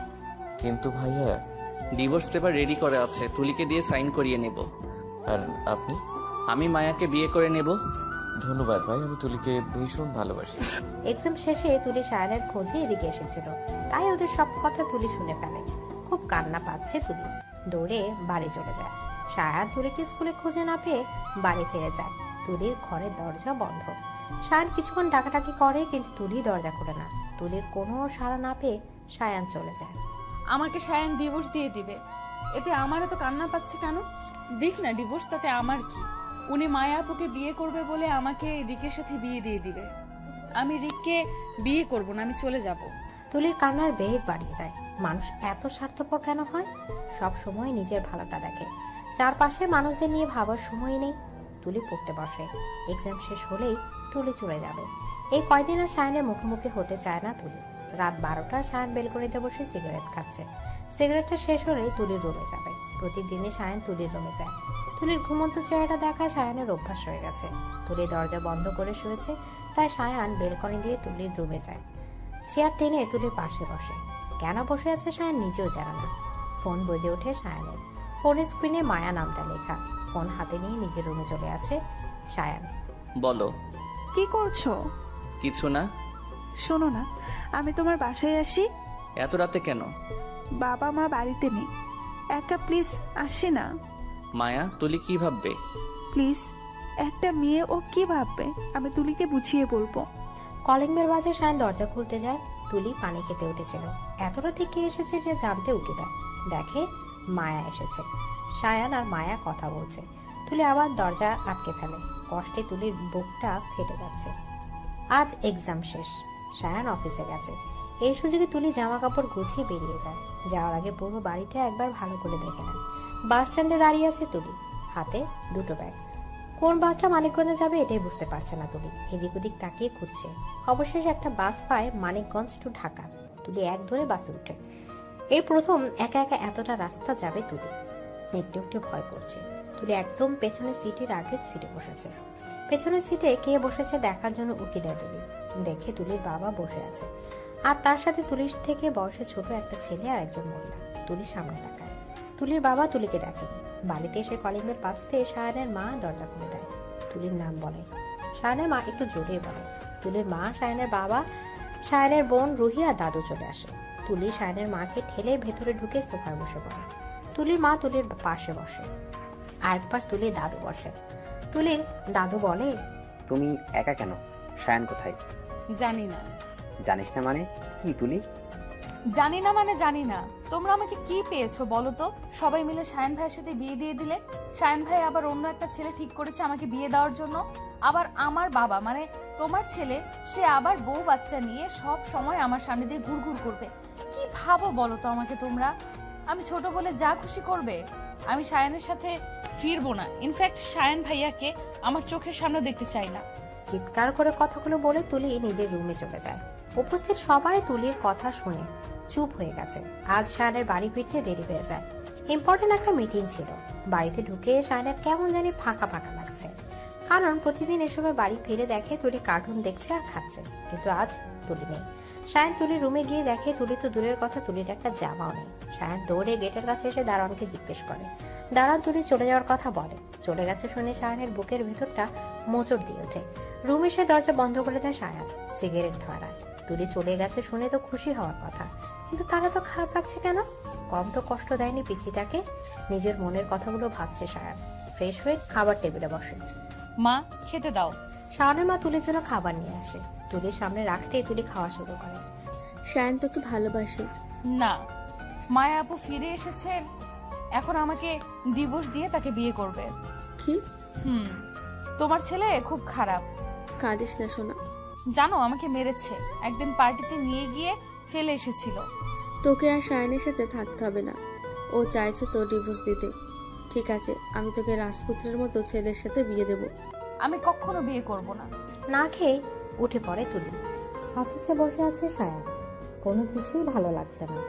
কিন্তু ভাইয়া, ডিভোর্স পেপার রেডি করে আছে, তুলিকে দিয়ে সাইন করিয়ে নেব। আর আপনি? আমি মায়াকে বিয়ে করে নেব। ধন্যবাদ ভাই, আমি তুলিকে ভীষণ ভালোবাসি। এক্সাম শেষে তুলি সায়নের খোঁজে এদিকে এসেছিল, তাই ওদের সব কথা তুলি শুনে ফেলে। খুব কান্না পাচ্ছে তুলি। দৌড়ে বাড়ি চলে যায়। সায়ন তুলিকে স্কুলে খুঁজে না পেয়ে বাড়ি ফিরে যায়। তুলির ঘরের দরজা বন্ধ। সায়ন কিছুক্ষণ ডাকাডাকি করে, কিন্তু তুলি দরজা খুলে না। তুলির কোনো সাড়া না পেয়ে সায়ন চলে যায়। আমাকে সায়ন ডিভোর্স দিয়ে দিবে, এতে আমার এত কান্না পাচ্ছে কেন? দিক না ডিভোর্স, তাতে আমার কি? উনি মায়া আপুকে বিয়ে করবে বলে আমাকে রিকের সাথে বিয়ে দিয়ে দিবে। আমি রিককে বিয়ে করব না, আমি চলে যাব। তুলির কান্নার বেগ বাড়িয়ে দেয়। মানুষ এত স্বার্থপর কেন হয়? সব সময় নিজের ভালোটা দেখে, চারপাশে মানুষদের নিয়ে ভাবার সময় নেই। তুলি পড়তে বসে। এক্সাম শেষ হলেই তুলি চলে যাবে। এই কয়দিন আর সায়নের মুখোমুখি হতে চায় না তুলি। রাত 12টায় সায়ন বেলকনিতে বসে সিগারেট খাচ্ছে। সিগারেটটা শেষ হলেই তুলির রুমে যাবে। প্রতিদিনই সায়ন তুলির রুমে যায়। তুলির ঘুমন্ত চেহারাটা দেখা সায়নের অভ্যাস হয়ে গেছে। তুলি দরজা বন্ধ করে শুয়েছে, তাই সায়ন বেলকনি দিয়ে তুলির রুমে যায়। চেয়ার টেনে তুলির পাশে বসে। কেন বসে আছে সায়ন নিজেও জানে না। ফোন বেজে ওঠে সায়নের। ফোনের স্ক্রিনে মায়া নামটা লেখা। ফোন হাতে নিয়ে নিজের রুমে চলে আসে সায়ন। বলো। কি করছো? কিছু না। শোনো না, আমি তোমার বাসায় আসি। এত রাতে কেন? বাবা মা বাড়িতে নেই, একা প্লিজ আসে না। মায়া, তুলি কি ভাববে? প্লিজ, একটা মেয়ে ও কি ভাববে আমি তুলিকে বুঝিয়ে বলবো। কলিং বেল বাজে, সায়ন দরজা খুলতে যায়। তুলি পানি খেতে উঠেছিল, এতটা থেকে এসেছে যে জানতে উঠে দেয়। দেখে মায়া এসেছে। সায়ান আর মায়া কথা বলছে। তুলি আবার দরজা আটকে ফেলে। কষ্টে তুলির বুকটা ফেটে যাচ্ছে। আজ এক্সাম শেষ, সায়ান অফিসে গেছে। এই সুযোগে তুলি জামা কাপড় গুছিয়ে বেরিয়ে যায়। যাওয়ার আগে পুরো বাড়িটা একবার ভালো করে দেখে নেয়। বাস স্ট্যান্ডে দাঁড়িয়ে আছে তুলি, হাতে দুটো ব্যাগ। কোন বাসটা মানিকগঞ্জে যাবে এটাই বুঝতে পারছে না তুলি। এদিক ওদিক তাকিয়ে খুঁজছে। অবশেষে একটা বাস পায় মানিকগঞ্জ টু ঢাকা। তুলি এক ধরে বাসে উঠে। এই প্রথম একা একা এতটা রাস্তা যাবে তুলি। একটু একটু ভয় করছে। তুলি একদম পেছনের সিটের আগের সিটে বসেছে। পেছনের সিটে কে বসেছে দেখার জন্য উকি দেয় তুলি। দেখে তুলির বাবা বসে আছে, আর তার সাথে তুলির থেকে বয়সে ছোট একটা ছেলে আর একজন মহিলা। তুলির সামনে তাকায়। তুলির বাবা তুলিকে দেখেনি। বাড়িতে এসে কলিং বেল বাজতে সায়নের মা দরজা খুলে দেয়। তুলির নাম বলে। সায়নের মা একটু জোরে বলে। তুলির মা, সায়নের বাবা, সায়নের বোন রুহি আর দাদু চলে আসে। তুলি সায়নের মাকে ঠেলে ভেতরে ঢুকে সোফায় বসে পড়ে। তুলির মা তুলির পাশে বসে, আরেক পাশ তুলির দাদু বসে। তুলির দাদু বলে, তুমি একা কেন? সায়ান কোথায়? জানি না। জানিস না মানে কি তুলি? জানি না মানে জানি না। তোমরা আমাকে কি পেয়েছো বলো তো? সবাই মিলে সায়ন ভাইয়ের সাথে বিয়ে দিয়ে দিলে। সায়ন ভাই আবার অন্য একটা ছেলে ঠিক করেছে আমাকে বিয়ে দেওয়ার জন্য। আবার আমার বাবা মানে তোমার ছেলে, সে আবার বউ বাচ্চা নিয়ে সব সময় আমার সামনে দিয়ে ঘুরঘুর করবে। কি ভাবো বলো তো আমাকে তোমরা? আমি ছোট বলে যা খুশি করবে? আমি সায়নের সাথে ফিরবো না। ইনফ্যাক্ট সায়ন ভাইয়াকে আমার চোখের সামনে দেখতে চাই না। চিৎকার করে কথাগুলো বলে তুলি নিজের রুমে চলে যায়। উপস্থিত সবাই তুলির কথা শুনে চুপ হয়ে গেছে। আজ সায়নের বাড়ি ফিরতে দেরি হয়ে যায়। ইম্পর্টেন্ট একটা মিটিং ছিল। বাড়িতে ঢুকে সায়নের কেমন জানি ফাঁকা ফাঁকা লাগছে, কারণ প্রতিদিন এসবে বাড়ি ফিরে দেখে তুলি কার্টুন দেখছে আর খাচ্ছে, কিন্তু আজ তুলি নেই। সায়ন তুলির রুমে গিয়ে দেখে তুলি তো দূরের কথা, তুলির একটা জামাও নেই। সায়ন দৌড়ে গেটের কাছে এসে দারোয়ানকে জিজ্ঞেস করে। দারোয়ান তুলি চলে যাওয়ার কথা বলে। চলে গেছে শুনে সায়নের বুকের ভেতরটা মোচড় দিয়ে ওঠে। রুমে এসে দরজা বন্ধ করে দেয় সায়ন, সিগারেট ধরায়। তুলি চলে গেছে শুনে তো খুশি হওয়ার কথা, কিন্তু তারা তো খারাপ লাগছে কেন? কম তো কষ্ট দেয়নি পিচিটাকে। নিজের মনের কথাগুলো ভাবছে সায়ন। ফ্রেশ হয়ে খাবার টেবিলে বসে। মা, খেতে দাও। সায়নের মা তুলির জন্য খাবার নিয়ে আসে। তুলির সামনে রাখতেই তুলি খাওয়া শুরু করে। সায়ন তোকে ভালোবাসে। না, মায়া আপু ফিরে এসেছে, এখন আমাকে ডিভোর্স দিয়ে তাকে বিয়ে করবে। কি? তোমার ছেলে খুব খারাপ। কাঁদিস না সোনা। জানো, আমাকে মেরেছে। একদিন পার্টিতে নিয়ে গিয়ে ফেলে এসেছিল। তোকে আর সায়নের সাথে থাকতে হবে না। ও চাইছে তোর ডিভোর্স দিতে। ঠিক আছে, আমি তোকে রাজপুত্রের মতো ছেলের সাথে বিয়ে দেব। আমি কখনো বিয়ে করব না। না খেয়ে উঠে পড়ে তুলি। অফিসে বসে আছে সায়ন। কোনো কিছুই ভালো লাগছে না।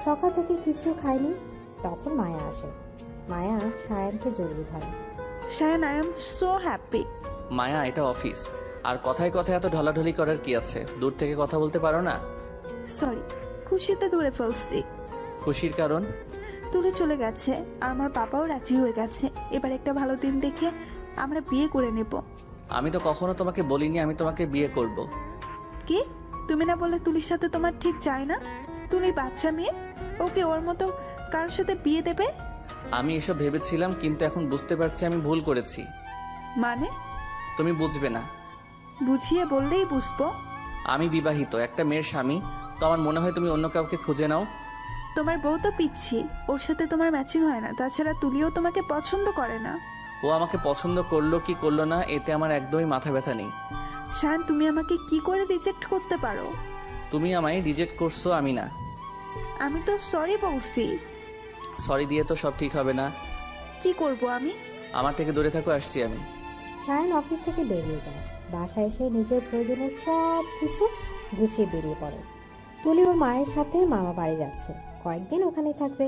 সকাল থেকে কিছু খায়নি। তখন মায়া আসে। মায়া সায়নকে জড়িয়ে ধরে। Sayan, I am so happy. Maya, এটা অফিস, আর কথায় কথায় এত ঢলাঢলি করার কি আছে? দূর থেকে কথা বলতে পারো না? সরি, খুশিতে দূরে ফেলছি। খুশির কারণ? তুলে চলে গেছে আর আমার বাবাও রাজি হয়ে গেছে। এবার একটা ভালো দিন দেখে আমরা বিয়ে করে নেব। আমি তো কখনো তোমাকে বলিনি আমি তোমাকে বিয়ে করব। কি? তুমি না বলে তুলির সাথে তোমার ঠিক যায় না? তুলি বাচ্চা মেয়ে, ওকে ওর মতো কারোর সাথে বিয়ে দেবে? আমি এসব ভেবেছিলাম, কিন্তু এখন বুঝতে পারছি আমি ভুল করেছি। মানে? তুমি বুঝবে না। বুঝিয়ে বললেই বুঝবো। আমি বিবাহিত, একটা মেয়ের স্বামী। তো আমার মনে হয় তুমি অন্য কাউকে খুঁজে নাও। তোমার বউ তো পিচ্ছি, ওর সাথে তোমার ম্যাচিং হয় না। তাছাড়া তুলিও তোমাকে পছন্দ করে না। ও আমাকে পছন্দ করলো কি করলো না এতে আমার একদমই মাথা ব্যথা নেই। শান, তুমি আমাকে কি করে রিজেক্ট করতে পারো? তুমি আমায় রিজেক্ট করছো, আমি না। আমি তো সরি বলছি। সরি দিয়ে তো সব ঠিক হবে না। কি করব আমি? আমার থেকে দূরে থাকো, আসছি আমি। সায়ন অফিস থেকে বেরিয়ে যায়। বাসায় এসে নিজের প্রয়োজনীয় সব কিছু গুছিয়ে বেরিয়ে পড়ে। তুলি ওর মায়ের সাথে মামা বাড়ি যাচ্ছে, কয়েকদিন ওখানেই থাকবে।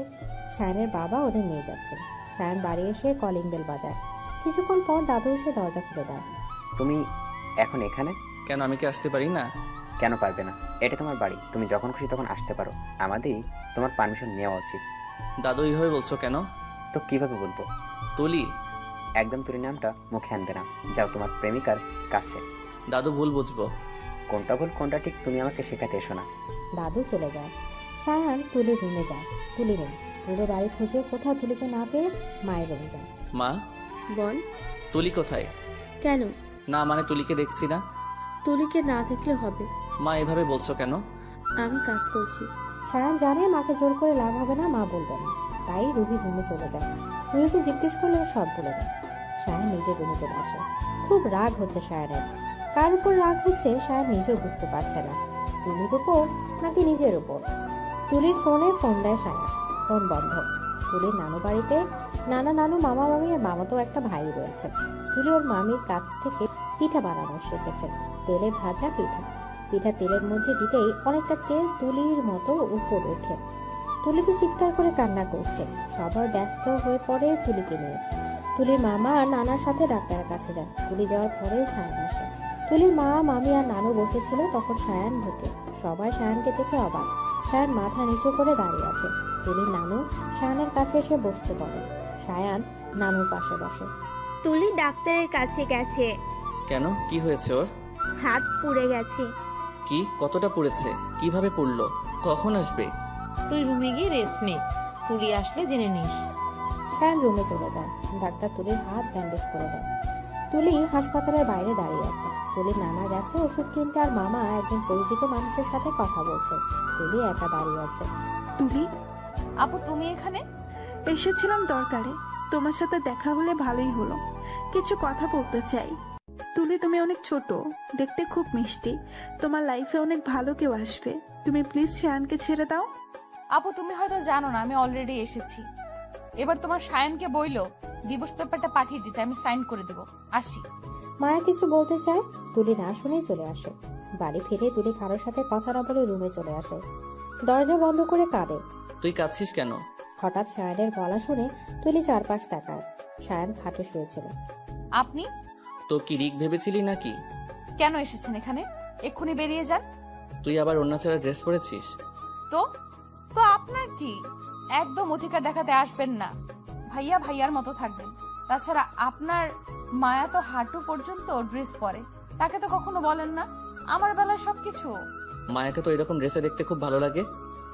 সায়নের বাবা ওদের নিয়ে যাচ্ছে। সায়ন বাড়ি এসে কলিং বেল বাজায়। কিছুক্ষণ পর দাদু এসে দরজা খুলে দেয়। তুমি এখন এখানে কেন? আমি কি আসতে পারি না? কেন পারবে না? এটা তোমার বাড়ি, তুমি যখন খুশি তখন আসতে পারো। আমাদেরই তোমার পারমিশন নেওয়া উচিত। দাদু এইভাবে বলছো কেন? তো কিভাবে বলবো? তুলি। একদম তুলি নামটা মুখে আনবে না। যাও তোমার প্রেমিকার কাছে। দাদু ভুল বুঝবো। কোনটা ভুল কোনটা ঠিক তুমি আমাকে শেখাতে এসো না। দাদু চলে যায়। সায়ান তুলি রুমে যায়। তুলি নেই। পুরো বাড়ি খুঁজে কোথাও তুলিকে না পেয়ে মায়ের রুমে যায়। মা, বল। তুলি কোথায়? কেন? না মানে তুলিকে দেখছি না। তুলিকে না দেখলে হবে? মা এভাবে বলছো কেন? আমি কাজ করছি। সায়ান জানে মাকে জোর করে লাভ হবে না, মা বলবে না, তাই রুহি রুমে চলে যায়। রুহিকে জিজ্ঞেস করলে সব বলে দেয়। সায়ান নিজের রুমে চলে আসে। খুব রাগ হচ্ছে সায়ানের। কার উপর রাগ হচ্ছে সায়ান নিজেও বুঝতে পারছে না, তুলির উপর নাকি নিজের উপর। তুলির ফোনে ফোন দেয় সায়ান। ফোন বন্ধ। তুলির নানু বাড়িতে নানা, নানু, মামা, মামি আর মামাতো একটা ভাই রয়েছে। তুলি ওর মামির কাছ থেকে পিঠা বানানো শিখেছে। তেলে ভাজা পিঠা। পিঠা তেলের মধ্যে দিতেই অনেকটা তেল তুলির মতো উপর ওঠে। তুলি তো চিৎকার করে কান্না করছে। সবাই ব্যস্ত হয়ে পড়ে তুলিকে নিয়ে। তুলির মামা আর নানার সাথে ডাক্তারের কাছে যায়। তুলি যাওয়ার পরে সায়ান আসে। তুলির মা, মামি আর নানু বসেছিল, তখন সায়ান ঢোকে। সবাই সায়ানকে দেখে অবাক। সায়ান মাথা নিচু করে দাঁড়িয়ে আছে। তুলির নানু সায়ানের কাছে এসে বসতে বলে। সায়ান নানুর পাশে বসে। তুলি ডাক্তারের কাছে গেছে। কেন, কি হয়েছে ওর? হাত পুড়ে গেছে। কি, কতটা পুড়েছে? কিভাবে পুড়লো? কখন আসবে? তুই রুমে গিয়ে রেস্ট নে, তুলি আসলে জেনে নিস। সায়ান রুমে চলে যায়। ডাক্তার তুলির হাত ব্যান্ডেজ করে দেয়। তুলি হাসপাতালের বাইরে দাঁড়িয়ে আছে। তুলির নানা গেছে ওষুধ কিনতে, আর মামা একজন পরিচিত মানুষের সাথে কথা বলছে। তুলি একা দাঁড়িয়ে আছে। তুলি, আপু তুমি এখানে? এসেছিলাম দরকারে, তোমার সাথে দেখা হলে ভালোই হলো। কিছু কথা বলতে চাই। তুলি, তুমি অনেক ছোট, দেখতে খুব মিষ্টি। তোমার লাইফে অনেক ভালো কেউ আসবে। তুমি প্লিজ শায়ানকে ছেড়ে দাও। আপু তুমি হয়তো জানো না আমি অলরেডি এসেছি। এবার তোমার সায়ানকে বইলো ডিভোর্স পেপারটা পাঠিয়ে দিতে, আমি সাইন করে দেব। আসি। মায়া কিছু বলতে চায়, তুলি না শুনেই চলে আসে। বাড়ি ফিরে তুলি কারোর সাথে কথা না বলে রুমে চলে আসে। দরজা বন্ধ করে কাঁদে। তুই কাঁদছিস কেন? হঠাৎ সায়ানের গলা শুনে তুলি চারপাশ তাকায়। সায়ান খাটে শুয়েছিল। আপনি? তো কি রিক ভেবেছিলি নাকি? কেন এসেছেন এখানে? এক্ষুনি বেরিয়ে যান। তুই আবার অন্য ছাড়া ড্রেস পরেছিস? তো তো আপনার কি? একদম অধিকার দেখাতে আসবেন না। ভাইয়া ভাইয়ার মতো থাকবেন। তাছাড়া আপনার মায়া তো হাঁটু পর্যন্ত ড্রেস পরে, তাকে তো কখনো বলেন না। আমার বেলায় সবকিছু। মায়াকে তো এরকম ড্রেসে দেখতে খুব ভালো লাগে।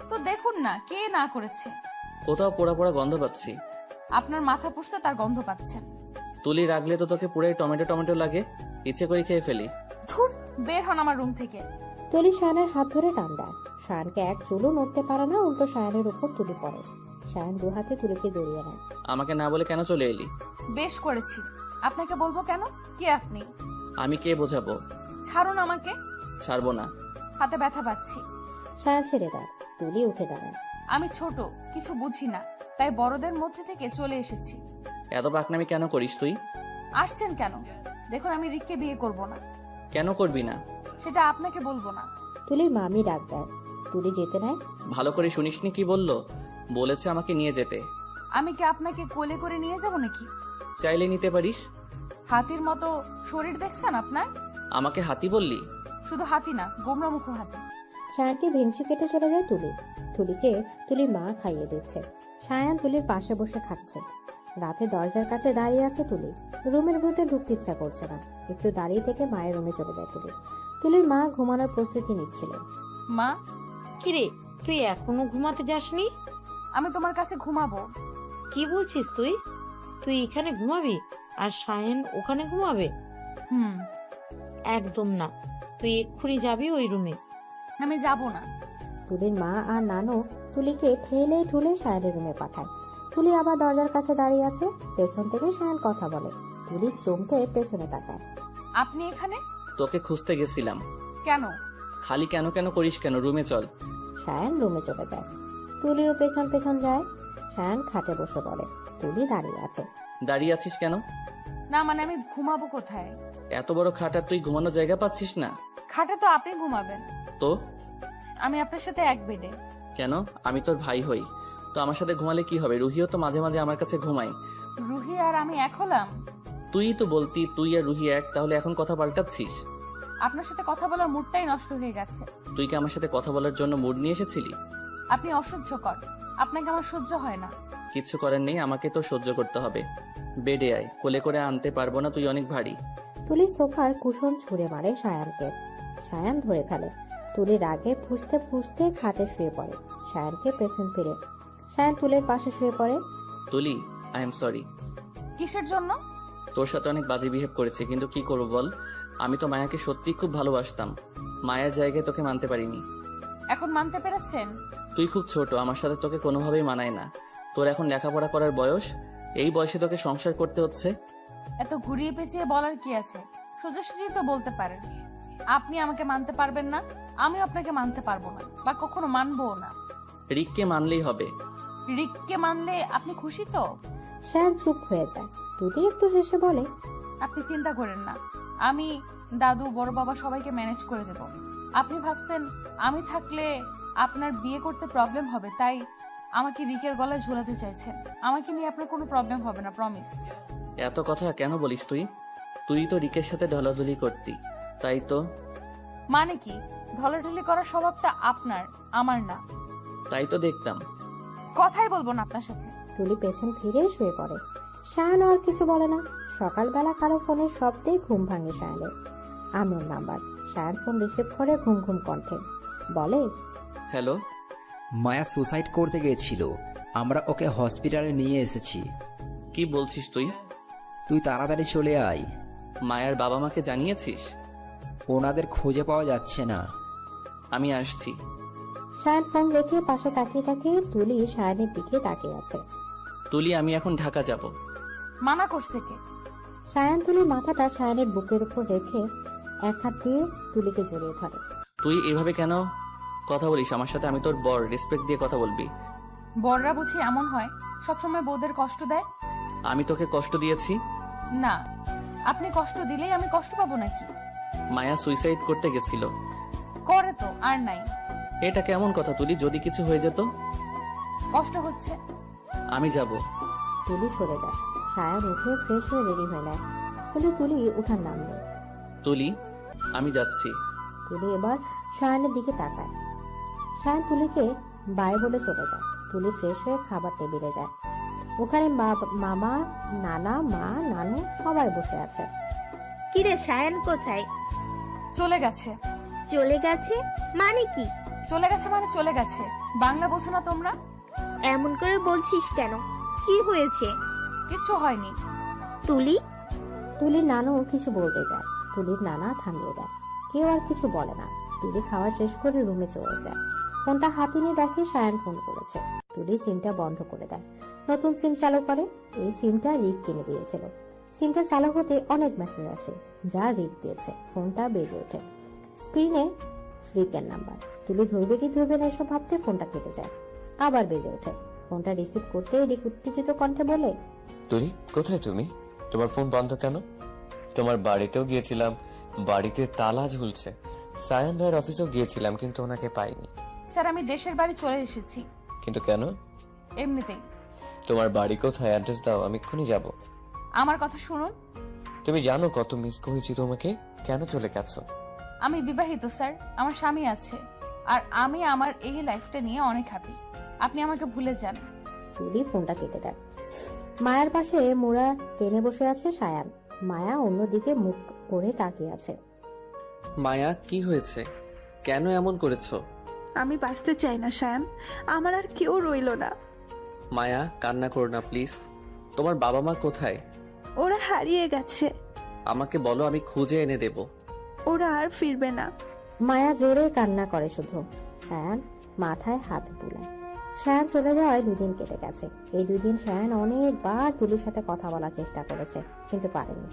তো দেখুন না কে না করেছে। কোথাও পোড়া পোড়া গন্ধ পাচ্ছি। আপনার মাথা পুড়ছে, তার গন্ধ পাচ্ছেন। তুলি রাগলে তো তোকে পুরাই টমেটো টমেটো লাগে, ইচ্ছে করে খেয়ে ফেলি। ধুর, বের হন আমার রুম থেকে। তুলি সায়ানের হাত ধরে টান দেয়। সায়ানকে এক চুলও নড়তে পারে না, উল্টো সায়ানের উপর তুলি পড়ে। সায়ান দু হাতে তুলিকে জড়িয়ে নেয়। আমাকে না বলে কেন চলে এলি? বেশ করেছি। আপনাকে বলবো কেন? কে আপনি? আমি কে বোঝাবো? ছাড়ুন আমাকে। ছাড়বো না। হাতে ব্যথা পাচ্ছি। সায়ান ছেড়ে দেয়। তুলি উঠে দাঁড়ায়। আমি ছোট, কিছু বুঝি না, তাই বড়দের মধ্যে থেকে চলে এসেছি। এত পাকনামি কেন করিস তুই? আসছেন কেন? দেখুন আমি রিককে বিয়ে করব না। কেন করবি না? সেটা আপনাকে বলবো না। তুলির মামি ডাক দেয়। তুলি যেতে নেয়। ভালো করে শুনিসনি কি বললো? বলেছে আমাকে নিয়ে যেতে। আমি কি আপনাকে কোলে করে নিয়ে যাব নাকি? চাইলে নিতে পারিস। হাতির মতো শরীর দেখছেন আপনার? আমাকে হাতি বললি? শুধু হাতি না, গোমরামুখ হাতি। সায়ানকে ভেঙচি কেটে চলে যায় তুলি। তুলিকে তুলির মা খাইয়ে দিচ্ছে। সায়ান তুলির পাশে বসে খাচ্ছে। রাতে দরজার কাছে দাঁড়িয়ে আছে তুলি। রুমের ভেতরে ঢুকতে ইচ্ছা করছে না। একটু দাঁড়িয়ে থেকে মায়ের রুমে চলে যায় তুলি। তুলির মা ঘুমানোর প্রস্তুতি নিচ্ছিল। মা, কিরে তুই এখনো ঘুমাতে যাসনি? আমি তোমার কাছে ঘুমাবো। কি বলছিস তুই? তুই এখানে ঘুমাবি আর সায়ন ওখানে ঘুমাবে? একদম না, তুই এক্ষুনি যাবি ওই রুমে। আমি যাব না। তুলির মা আর নানু তুলিকে ঠেলে ঠুলে সায়ানের রুমে পাঠায়। তুলি আবার দরজার কাছে দাঁড়িয়ে আছে। পেছন থেকে সায়ান কথা বলে। তুলি চমকে পেছনে তাকায়। আপনি এখানে? তোকে খুঁজতে গেছিলাম। কেন? খালি কেন কেন করিস কেন? রুমে চল। সায়ান রুমে চলে যায়। তুলিও পেছন পেছন যায়। সায়ান খাটে বসে পড়ে। তুলি দাঁড়িয়ে আছে। দাঁড়িয়ে আছিস কেন? না মানে আমি ঘুমাবো কোথায়? এত বড় খাট আর তুই ঘুমানোর জায়গা পাচ্ছিস না? খাটে তো আপনি ঘুমাবেন। তো আমি আপনার সাথে এক বেডে। কেন? আমি তোর ভাই হই, তো আমার সাথে ঘুমালে কি হবে? রুহিও তো মাঝে মাঝে আমার কাছে ঘুমায়। রুহি আর আমি এক হলাম? তুই তো বলতি তুই আর রুহি এক, তাহলে এখন কথা পাল্টাচ্ছিস? আপনার সাথে কথা বলার মুডটাই নষ্ট হয়ে গেছে। তুই কি আমার সাথে কথা বলার জন্য মুড নিয়ে এসেছিলি? আপনি অসহ্যকর, আপনাকে আমার সহ্য হয় না। কিচ্ছু করার নেই, আমাকে তো সহ্য করতে হবে। বেডে আয়, কোলে করে আনতে পারবো না, তুই অনেক ভারী। তুলি সোফার কুশন ছুঁড়ে মারে সায়ানকে। সায়ান ধরে ফেলে। তুলির আগে ফুঁসতে ফুঁসতে খাটে শুয়ে পড়ে। সায়ানকে পেছন ফিরে সায়ান তুলির পাশে শুয়ে পড়ে। তুলি, আই এম সরি। কিসের জন্য? তোর সাথে অনেক বাজে বিহেভ করেছে, কিন্তু কি করবো বল। আমি তো মায়াকে সত্যি খুব ভালোবাসতাম। মায়ের জায়গায় তোকে মানতে পারিনি। এখন মানতে পেরেছেন? তুই খুব ছোট, আমার সাথে তোকে কোনোভাবেই মানায় না। তোর এখন লেখাপড়া করার বয়স, এই বয়সে তোকে সংসার করতে হচ্ছে। এত ঘুরিয়ে পেঁচিয়ে বলার কি আছে? সোজাসুজি তো বলতে পারেন। আপনি আমাকে মানতে পারবেন না, আমি আপনাকে মানতে পারবো না, বা কখনো মানবো না। রিককে মানলেই হবে। রিককে মানলে আপনি খুশি তো? সায়ান চুপ হয়ে যায়। তুলি একটু হেসে বলে, আপনি চিন্তা করেন না, আমি দাদু বড় বাবা সবাইকে ম্যানেজ করে দেব। আপনি ভাবছেন আমি থাকলে আপনার বিয়ে করতে প্রবলেম হবে, তাই আমাকে রিকের গলায় ঝুলাতে চাইছেন। আমাকে নিয়ে আপনার কোনো প্রবলেম হবে না, প্রমিস। এত কথা কেন বলিস তুই? তুই তো রিকের সাথে ঢলাঢলি করতি, তাই তো। মানে কি? ঢলাঢলি করার স্বভাবটা আপনার, আমার না। তাই তো দেখতাম। কথাই বলবো না আপনার সাথে। তুলি পেছন ফিরে শুয়ে পড়ে। সায়ান আর কিছু বলে না। সকালবেলা কারো ফোনের শব্দেই ঘুম ভাঙে সায়ানের। Unknown number. Sayan phone receive করে ঘুম ঘুম কণ্ঠে বলে, হ্যালো। মায়া সুসাইড করতে গিয়েছিল, আমরা ওকে হসপিটালে নিয়ে এসেছি। কি বলছিস তুই? তুই তাড়াতাড়ি চলে আয়। মায়ের বাবা মাকে জানিয়েছিস? ওনাদের খুঁজে পাওয়া যাচ্ছে না। আমি আসছি। সায়ান ফোন রেখে পাশে তাকিয়ে থাকে। তুলি সায়ানের দিকে তাকিয়ে আছে। তুলি, আমি এখন ঢাকা যাব। মানা করছে কে? সায়ান তুলির মাথাটা সায়ানের বুকের উপর রেখে এক হাত দিয়ে তুলিকে জড়িয়ে ধরে। তুই এভাবে কেন কথা বলিস আমার সাথে? আমি তোর বর, রেসপেক্ট দিয়ে কথা বলবি। বড়রা বুঝি এমন হয়, সবসময় বউদের কষ্ট দেয়? আমি তোকে কষ্ট দিয়েছি? না, আপনি কষ্ট দিলেই আমি কষ্ট পাবো নাকি? মায়া সুইসাইড করতে গেছিল। করে তো, আর নাই। এটা কেমন কথা তুলি? যদি কিছু হয়ে যেত? কষ্ট হচ্ছে। আমি যাব। তুলি সরে যায়। সায়ান উঠে ফ্রেশ হয়ে রেডি হয়ে নেয়, কিন্তু তুলি উঠার নাম নেই। তুলি, আমি যাচ্ছি। তুলি এবার সায়ানের দিকে তাকায়। সায়ান তুলিকে বাই বলে চলে যায়। তুলি ফ্রেশ হয়ে খাবার টেবিলে যায়। ওখানে মামা, নানা, মা, নানু সবাই বসে আছে। কিরে সায়ান কোথায়? চলে গেছে। চলে গেছে মানে কি? চলে গেছে মানে চলে গেছে। বাংলা বোঝো না তোমরা? এমন করে বলছিস কেন? কি হয়েছে? কিচ্ছু হয়নি। তুলি? তুলির নানু কিছু বলতে যায়, তুলির নানা থামিয়ে দেয়। কেউ আর কিছু বলে না। তুলি খাওয়া শেষ করে রুমে চলে যায়। ফোনটা হাতে নিয়ে দেখে সায়ান ফোন করেছে। তুলি সিমটা বন্ধ করে দেয়, নতুন সিম চালু করে। এই সিমটা রিক কিনে দিয়েছিল। সিমটা চালু হতে অনেক মেসেজ আসে, যা রিক দিয়েছে। ফোনটা বেজে ওঠে। স্ক্রিনে রিকের নাম্বার। তুলি ধরবে কি ধরবে না এসব ভাবতে ফোনটা কেটে যায়। আবার বেজে ওঠে। ফোনটা রিসিভ করতে রিক উত্তেজিত কণ্ঠে বলে, তুলি, কোথায় তুমি? তোমার ফোন বন্ধ কেন? তোমার বাড়িতেও গিয়েছিলাম, বাড়িতে তালা ঝুলছে। সায়ান ভাইয়ের অফিসেও গিয়েছিলাম, কিন্তু ওনাকে পাইনি। স্যার, আমি দেশের বাড়ি চলে এসেছি। কিন্তু কেন? এমনিতেই। তোমার বাড়ি কোথায়? অ্যাড্রেস দাও, আমি এক্ষুনি যাব। আমার কথা শুনুন। তুমি জানো কত মিস করেছি তোমাকে। কেন চলে গেছো? আমি বিবাহিত স্যার, আমার স্বামী আছে, আর আমি আমার এই লাইফটা নিয়ে অনেক হ্যাপি। আপনি আমাকে ভুলে যান। তুলি ফোনটা কেটে দেয়। মায়ার পাশে মোড়া টেনে বসে আছে সায়ান। মায়া অন্যদিকে মুখ করে তাকিয়ে আছে। মায়া, কি হয়েছে? কেন এমন করেছো? আমি বাঁচতে চাই না সায়ান, আমার আর কেউ রইল না। মায়া, কান্না করো না প্লিজ। তোমার বাবা মা কোথায়? ওরা হারিয়ে গেছে। আমাকে বলো, আমি খুঁজে এনে দেব। ওরা আর ফিরবে না। মায়া জোরে কান্না করে শুধু। সায়ান মাথায় হাত বুলায়। সায়ান চলে যাওয়ায় 2 দিন কেটে গেছে। এই 2 দিন সায়ান অনেকবার তুলির সাথে কথা বলার চেষ্টা করেছে, কিন্তু পারেনি।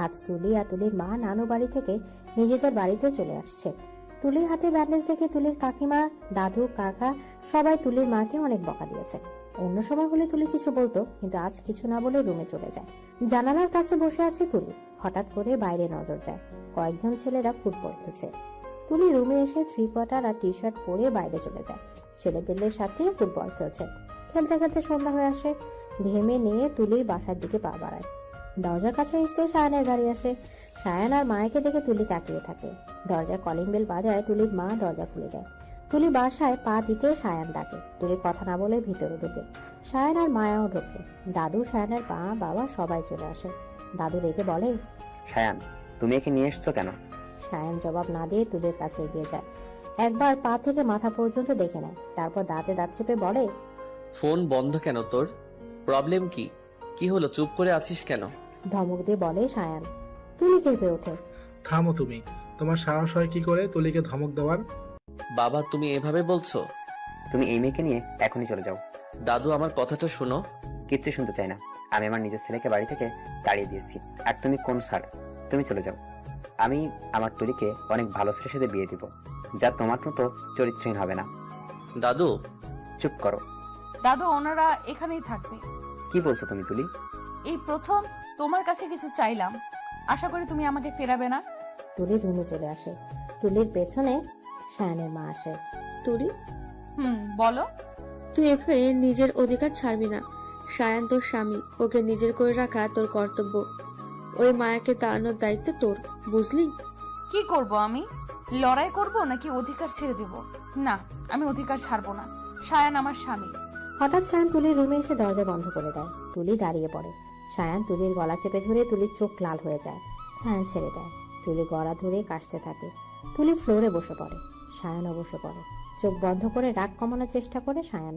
আজ তুলি আর তুলির মা নানু বাড়ি থেকে নিজেদের বাড়িতে চলে আসছে। তুলির হাতে ব্যান্ডেজ দেখে তুলির কাকিমা, দাদু, কাকা সবাই তুলির মাকে অনেক বকা দিয়েছে। অন্য সময় হলে তুলি কিছু বলতো, কিন্তু আজ কিছু না বলে রুমে চলে যায়। জানালার কাছে বসে আছে তুলি। হঠাৎ করে বাইরে নজর যায়। কয়েকজন ছেলেরা ফুটবল খেলছে। তুলি রুমে এসে 3/4 আর টি-শার্ট পরে বাইরে চলে যায়। ছেলেপেলের সাথে ফুটবল খেলছে। খেলতে খেলতে সন্ধ্যা হয়ে আসে। ঘেমে নিয়ে তুলির বাসার দিকে পা বাড়ায়। দরজার কাছে আসতে সায়ানের গাড়ি আসে। সায়ান আর মায়াকে দেখে তুলি তাকিয়ে থাকে। দরজায় কলিং বেল বাজায়। তুলির মা দরজা খুলে দেয়। তুলি বাসায় পা দিতে সায়ান ডাকে। তুলি কথা না বলে ভিতরে ঢোকে। সায়ান আর মায়াও ঢোকে। দাদু, সায়ানের মা, বাবা সবাই চলে আসে। দাদু রেগে বলে, সায়ান, তুমি একে নিয়ে এসছো কেন? সায়ান জবাব না দিয়ে তুলির কাছে এগিয়ে যায়। একবার পা থেকে মাথা পর্যন্ত দেখে নেয়, তারপর দাঁতে দাঁত চেপে বলে, ফোন বন্ধ কেন তোর? প্রবলেম কি? কি হলো, চুপ করে আছিস কেন? ধমক দিয়ে বলে সায়ান। তুলি কেঁপে ওঠে। থামো তুমি, তোমার সাহস হয় কি করে তুলিকে ধমক দেওয়ার? বাবা তুমি এভাবে বলছো? তুমি এই মেয়েকে নিয়ে এখনই চলে যাও। দাদু আমার কথাটা শোনো। কিচ্ছু শুনতে চাই না। আমি আমার নিজের ছেলেকে বাড়ি থেকে তাড়িয়ে দিয়েছি, আর তুমি কোন স্যার? তুমি চলে যাও। আমি আমার তুলিকে অনেক ভালো ছেলের সাথে বিয়ে দিব, যা তোমার মতো চরিত্রহীন হবে না। দাদু চুপ করো। দাদু ওনারা এখানেই থাকবে। কি বলছো তুমি তুলি? এই প্রথম তোমার কাছে কিছু চাইলাম, আশা করি তুমি আমাকে ফেরাবে না। তুলি রুমে চলে আসে। তুলির পেছনে সায়ানের মা আসে। তুলি, বলো। তুই এভাবে নিজের অধিকার ছাড়বি না। সায়ান তোর স্বামী, ওকে নিজের করে রাখা তোর কর্তব্য। ওই মায়াকে তাড়ানোর দায়িত্ব তোর, বুঝলি? কি করব আমি? লড়াই করব নাকি অধিকার ছেড়ে দেব? না, আমি অধিকার ছাড়বো না। সায়ান আমার স্বামী। হঠাৎ সায়ান তুলির রুমে এসে দরজা বন্ধ করে দেয়। তুলি দাঁড়িয়ে পড়ে। সায়ান তুলির গলা চেপে ধরে তুলির চোখ লাল হয়ে যায়। সায়ান ছেড়ে দেয়। তুলি গলা ধরে কাশতে থাকে। তুলি ফ্লোরে বসে পড়ে। সায়ানও বসে পড়ে। চোখ বন্ধ করে রাগ কমানোর চেষ্টা করে সায়ান।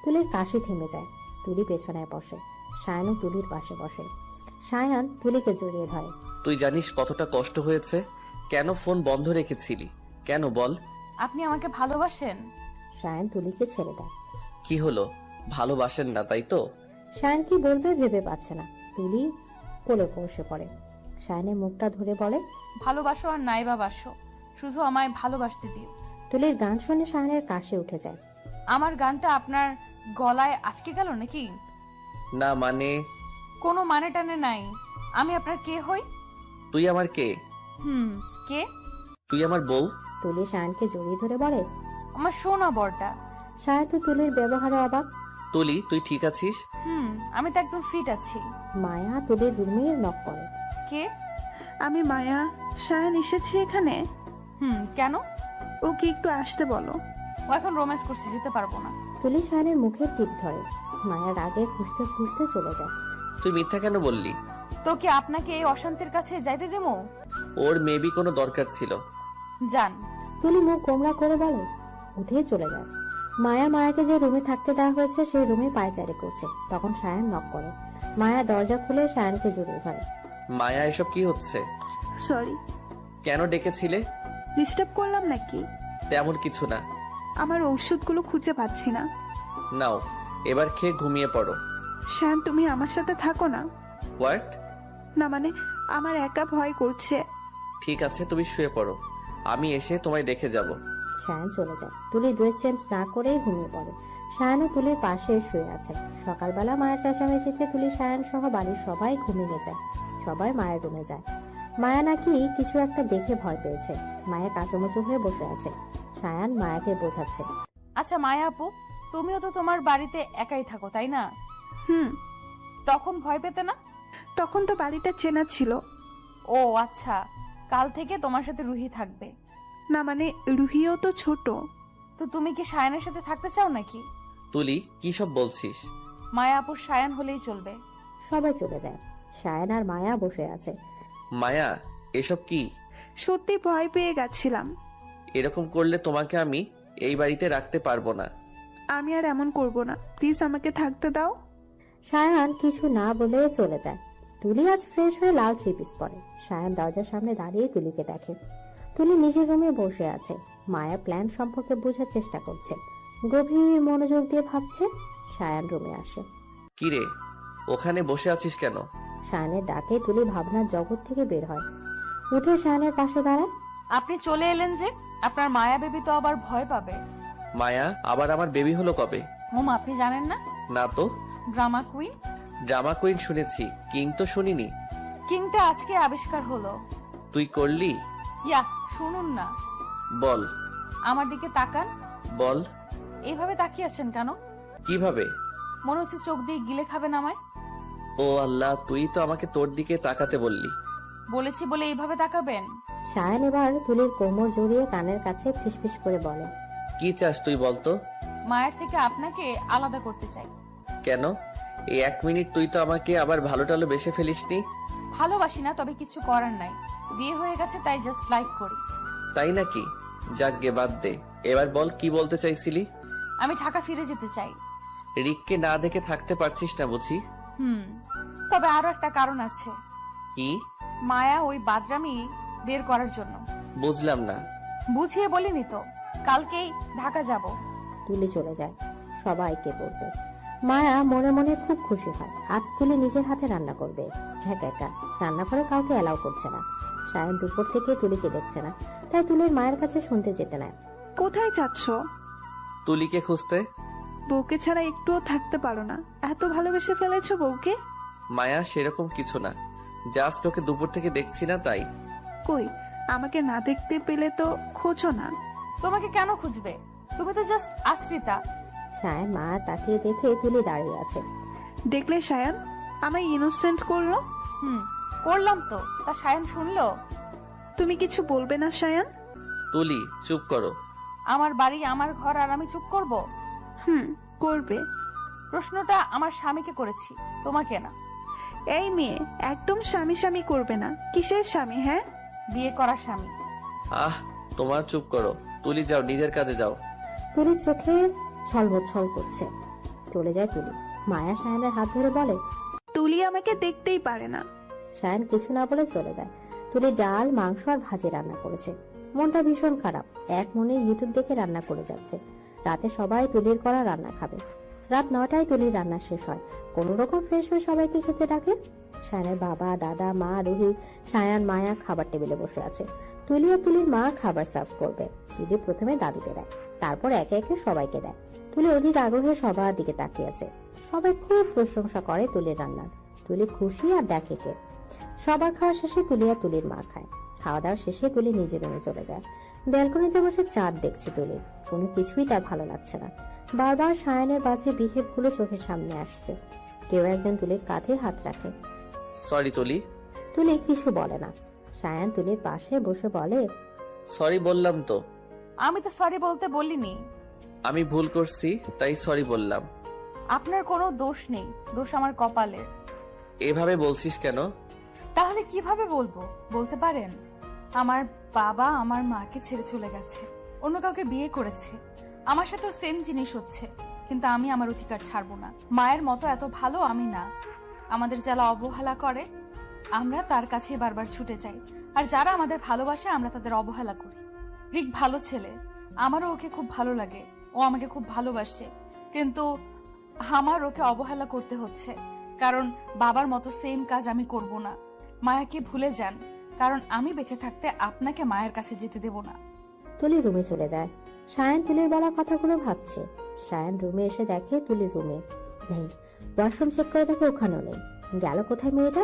তুলির কাশি থেমে যায়। তুলি পেছনে বসে। সায়ানও তুলির পাশে বসে। সায়ান তুলিকে জড়িয়ে ধরে। তুই জানিস কতটা কষ্ট হয়েছে? কেন ফোন বন্ধ রেখেছিলি? কেন বল? আপনি আমাকে ভালোবাসেন? সায়ান তুলিকে ছেড়ে দেয়। কি হলো, ভালোবাসেন না তাই তো? সায়ান কি বলবে ভেবে পাচ্ছে না। তুলি কোলে বসে পড়ে। সায়ানের মুখটা ধরে বলে, ভালোবাসো আর নাইবা বাসো, শুধু আমায় ভালোবাসতে দিও। তুলির গান শুনে সায়ানের কাশি উঠে যায়। আমার গানটা আপনার গলায় আটকে গেল নাকি? না মানে? কোনো মানে টানে নাই। আমি আপনার কে হই? তুই আমার কে? কে? তুই আমার বউ। তুলি সায়ানকে জড়িয়ে ধরে বলে, আমার সোনা বড়টা। সায়ান তো তুলির ব্যবহারে অবাক। তুলি তুই ঠিক আছিস? আমি তো একদম ফিট আছি। মায়া তুলির রুমে নক করে। কে? আমি মায়া। সায়ান এসেছে এখানে? কেন? ওকে একটু আসতে বলো। ও এখন রোম্যান্স করছে, যেতে পারবো না। তুলি সায়ানের মুখে টিপ ধরে। মায়া রাগে খুঁজতে খুঁজতে চলে যায়। তুই মিথ্যা কেন বললি? তোকে আপনাকে এই অশান্তির কাছে যাইতে দেবো? ওর মেবি কোনো দরকার ছিল। জান। তুলি মুখ গোমরা করে বলে, উঠে চলে যায়। মায়াকে যে রুমে থাকতে দেওয়া হয়েছে সেই রুমে পায়চারি করছে। তখন সায়ান নক করে। মায়া দরজা খুলে সায়ানকে জড়িয়ে ধরে। মায়া এসব কি হচ্ছে? সরি। কেন ডেকেছিলে? ডিস্টার্ব করলাম নাকি? তেমন কিছু না। আমার ঔষধগুলো খুঁজে পাচ্ছি না। নাও, এবার খেয়ে ঘুমিয়ে পড়ো। শান, তুমি আমার সাথে থাকো না। হোয়াট? না মানে আমার একা ভয় করছে। ঠিক আছে, তুমি শুয়ে পড়ো, আমি এসে তোমায় দেখে যাব। সায়ান চলে যায়। তুলি ড্রেস চেঞ্জ না করেই ঘুমিয়ে পড়ে। সায়ানও তুলির পাশে শুয়ে আছে। সকালবেলা মায়ের চেঁচামেচিতে তুলি সায়ান সহ বাড়ির সবাই ঘুমিয়ে যায়। সবাই মায়ের রুমে যায়। মায়া নাকি কিছু একটা দেখে ভয় পেয়েছে। মায়া কাঁচুমুচু হয়ে বসে আছে। সায়ান মায়াকে বোঝাচ্ছে। আচ্ছা মায়া আপু, তুমিও তো তোমার বাড়িতে একাই থাকো তাই না? তখন ভয় পেতে না? তখন তো বাড়িটা চেনা ছিল। ও আচ্ছা, কাল থেকে তোমার সাথে রুহি থাকবে। না মানে রুহিও তো ছোট। তো তুমি কি সায়ানের সাথে থাকতে চাও নাকি? তুলি কি সব বলছিস? মায়া আপু সায়ান হলেই চলবে। সবাই চলে যায়। সায়ান আর মায়া বসে আছে। মায়া এসব কি? সত্যি ভয় পেয়ে গেছিলাম। এরকম করলে তোমাকে আমি এই বাড়িতে রাখতে পারবো না। আমি আর এমন করব না, প্লিজ আমাকে থাকতে দাও। সায়ান কিছু না বলে চলে যায়। তুলি আজ ফ্রেশ হয়ে লাল থ্রি পিস পরে। সায়ান দরজার সামনে দাঁড়িয়ে তুলিকে দেখে। তুলি নিজের রুমে বসে আছে। মায়া প্ল্যান সম্পর্কে বোঝার চেষ্টা করছে। গভীর মনোযোগ দিয়ে ভাবছে। সায়ান রুমে আসে। কি রে, ওখানে বসে আছিস কেন? সায়ানের ডাকে তুলি ভাবনার জগৎ থেকে বের হয়। উঠে সায়ানের পাশে দাঁড়ায়। আপনি চলে এলেন যে? আপনার মায়া বেবি তো আবার ভয় পাবে। মায়া আবার আমার বেবি হলো কবে? মোম আপনি জানেন না? না তো। Drama queen. ড্রামা কুইন শুনেছি, কিং তো শুনিনি। কিংটা আজকে আবিষ্কার হলো। তুই করলি? ইয়া, শুনুন না। বল। আমার দিকে তাকান। বল। এইভাবে তাকিয়ে আছেন কেন? কিভাবে? মনে হচ্ছে চোখ দিয়ে গিলে খাবেন আমায়। ও আল্লাহ, তুই তো আমাকে তোর দিকে তাকাতে বললি। বলেছি বলে এইভাবে তাকাবেন? সায়ান এবার তুলির কোমর জড়িয়ে কানের কাছে ফিসফিস করে বলে, কি চাস তুই বলতো? মায়ের থেকে আপনাকে আলাদা করতে চাই। কেন? এই 1 মিনিট তুই তো আমাকে আবার ভালো টালো বেসে ফেলিসনি। ভালোবাসি না, তবে কিছু করার নাই। বিয়ে হয়ে গেছে তাই জাস্ট লাইক করি। তাই নাকি? যাক গে, বাদ দে। এবার বল, কি বলতে চাইছিলি? আমি ঢাকা ফিরে যেতে চাই। রিককে না দেখে থাকতে পারছিস না বুঝি? তবে আরো একটা কারণ আছে। কি? মায়া ওই বাদরামি বের করার জন্য। বুঝলাম না। বুঝিয়ে বলিনি তো, কালকেই ঢাকা যাব। তুলি চলে যায় সবাইকে বলতে। মায়া মনে মনে খুব খুশি হয়। আজ তুলি নিজের হাতে রান্না করবে, একা একা। রান্নাঘরে কাউকে অ্যালাউ করছে না। সায়ন দুপুর থেকে তুলিকে দেখছে না, তাই তুলির মায়ের কাছে শুনতে যেতে নেয়। কোথায় যাচ্ছ? তুলিকে খুঁজতে। বউকে ছাড়া একটুও থাকতে পারো না? এত ভালোবেসে ফেলেছো বউকে? মায়া, সেরকম কিছু না, জাস্ট ওকে দুপুর থেকে দেখছি না তাই। কই, আমাকে না দেখতে পেলে তো খোঁজো না। তোমাকে কেন খুঁজবে? তুমি তো জাস্ট আশ্রিতা। সায়ন মা তাকিয়ে দেখে তুলি দাঁড়িয়ে আছে। দেখলে সায়ান আমায় ইনোসেন্ট করলো? করলাম তো, তা সায়ন শুনলো? তুমি কিছু বলবে না সায়ান? তুলি, চুপ করো। আমার বাড়ি, আমার ঘর, আর আমি চুপ করব? করবে। প্রশ্নটা আমার স্বামীকে করেছি, তোমাকে না। এই মেয়ে, একদম স্বামী স্বামী করবে না। কিসের স্বামী? হ্যাঁ, বিয়ে করা স্বামী। তোমার চুপ করো। তুলি যাও, নিজের কাজে যাও। তুলির চোখে ছলবছল করছে। চলে যায় তুলি। মায়া সায়নের হাত ধরে বলে, তুলি আমাকে দেখতেই পারে না। সায়ন কিছু না বলে চলে যায়। তুলি ডাল, মাংস আর ভাজি রান্না করেছে। মনটা ভীষণ খারাপ। এক মনে ইউটিউব দেখে রান্না করে যাচ্ছে। রাতে সবাই তুলির করা রান্না খাবে। রাত 9টায় তুলির রান্না শেষ হয়। কোন রকম ফ্রেশ হয়ে সবাইকে খেতে ডাকে। সায়নের বাবা, দাদা, মা, রুহি, সায়ন, মায়া খাবার টেবিলে বসে আছে। তুলি আর তুলির মা খাবার সার্ভ করবে। তুলি প্রথমে দাদুকে দেয়, তারপর একে একে সবাইকে দেয়। তুলি অধিক আগ্রহে সবার দিকে তাকিয়ে আছে। সবাই খুব প্রশংসা করে তুলির রান্নার। তুলি খুশি আর দেখে কে। সবার খাওয়া শেষে তুলি আর তুলির মা খায়। খাওয়া দাওয়া শেষে তুলি নিজের রুমে চলে যায়। ব্যালকনিতে বসে চাঁদ দেখছে তুলি। কোনো কিছুই তার ভালো লাগছে না। বারবার সায়নের বাজে বিহেভ গুলো চোখের সামনে আসছে। কেউ একজন তুলির কাঁধে হাত রাখে। সরি তুলি। তুলি কিছু বলে না। সায়ন তুলির পাশে বসে বলে, সরি বললাম তো। আমি তো সরি বলতে বলিনি। আমি ভুল করছি তাই সরি বললাম। আপনার কোনো দোষ নেই, দোষ আমার কপালের। এভাবে বলছিস কেন? তাহলে কিভাবে বলবো? বলতে পারেন, আমার বাবা আমার মাকে ছেড়ে চলে গেছে, অন্য কাউকে বিয়ে করেছে। আমার সাথেও সেম জিনিস হচ্ছে, কিন্তু আমি আমার অধিকার ছাড়বো না। মায়ের মতো এত ভালো আমি না। আমাদের যারা অবহেলা করে আমরা তার কাছে বারবার ছুটে যাই, আর যারা আমাদের ভালোবাসে আমরা তাদের অবহেলা করি। রিক ভালো ছেলে, আমারও ওকে খুব ভালো লাগে, ও আমাকে খুব ভালোবাসে, কিন্তু আমার ওকে অবহেলা করতে হচ্ছে, কারণ বাবার মতো সেম কাজ আমি করব না। মায়াকে ভুলে যান, কারণ আমি বেঁচে থাকতে আপনাকে মায়ের কাছে যেতে দেব না। তুলি রুমে চলে যায়। সায়ন তুলির বলা কথাগুলো ভাবছে। সায়ন রুমে এসে দেখে তুলি রুমে নেই। ওয়াশরুম চেক করে দেখে ওখানেও নেই। গেল কোথায় মেয়েটা?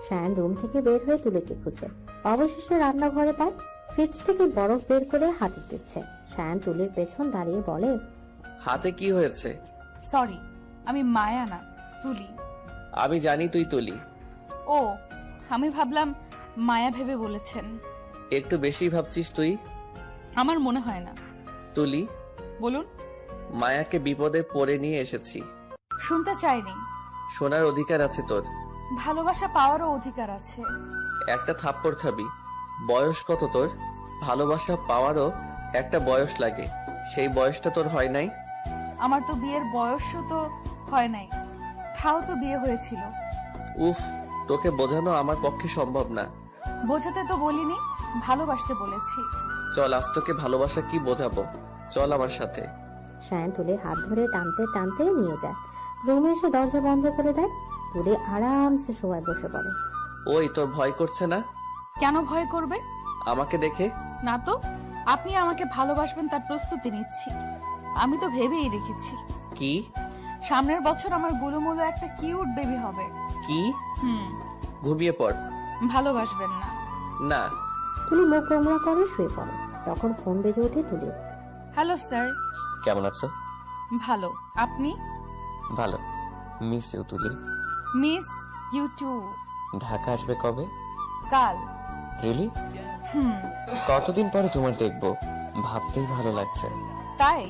সায়ন রুম থেকে বের হয়ে তুলিকে খুঁজে অবশেষে রান্নাঘরে পায়। ফ্রিজ থেকে বরফ বের করে হাতে দিচ্ছে। সায়ন তুলির পেছন দাঁড়িয়ে বলে, হাতে কি হয়েছে? সরি, আমি মায়া না, তুলি। আমি জানি তুই তুলি। ও, আমি ভাবলাম মায়া ভেবে বলেছেন। একটু বেশি ভাবছিস তুই। আমার মনে হয় না। তুলি, বলুন। মায়াকে বিপদে পড়ে নিয়ে এসেছি। শুনতে চাইনি। শোনার অধিকার আছে তোর। ভালোবাসা পাওয়ারও অধিকার আছে। একটা থাপ্পড় খাবি। বয়স কত তোর? ভালোবাসা পাওয়ারও একটা বয়স লাগে, সেই বয়সটা তোর হয় নাই। আমার তো বিয়ের বয়সও তো হয় নাই, তাও তো বিয়ে হয়েছিল। উফ, তোকে বোঝানো আমার পক্ষে সম্ভব না। বোঝাতে তো বলিনি, ভালোবাসতে বলেছি। চল, আজ তোকে ভালোবাসা কি বোঝাবো, চল আমার সাথে। সায়ন তুলির হাত ধরে টানতে টানতে নিয়ে যায়। রুমে এসে দরজা বন্ধ করে দেয়। তুলি আরামসে শোয়ায় বসে পড়ে। ওই, তোর ভয় করছে না? কেন ভয় করবে? আমাকে দেখে? না তো, আপনি আমাকে ভালোবাসবেন তার প্রস্তুতি নিচ্ছি। আমি তো ভেবেই রেখেছি। কি? সামনের বছর আমার গুলুমুলু একটা কিউট বেবি হবে। কি? ঘুমিয়ে পড়। ভালোবাসবেন না? না। তুলি মুখ গোমরা করে শুয়ে পড়ে। তখন ফোন বেজে ওঠে তুলি। Hello sir. কেমন আছো? ভালো, আপনি? ভালো। Miss you Tuli. Miss you too. Dhaka আসবে কবে? কাল। রিয়েলি? কতদিন পরে তোমার দেখবো, ভাবতেই ভালো লাগছে। তাই?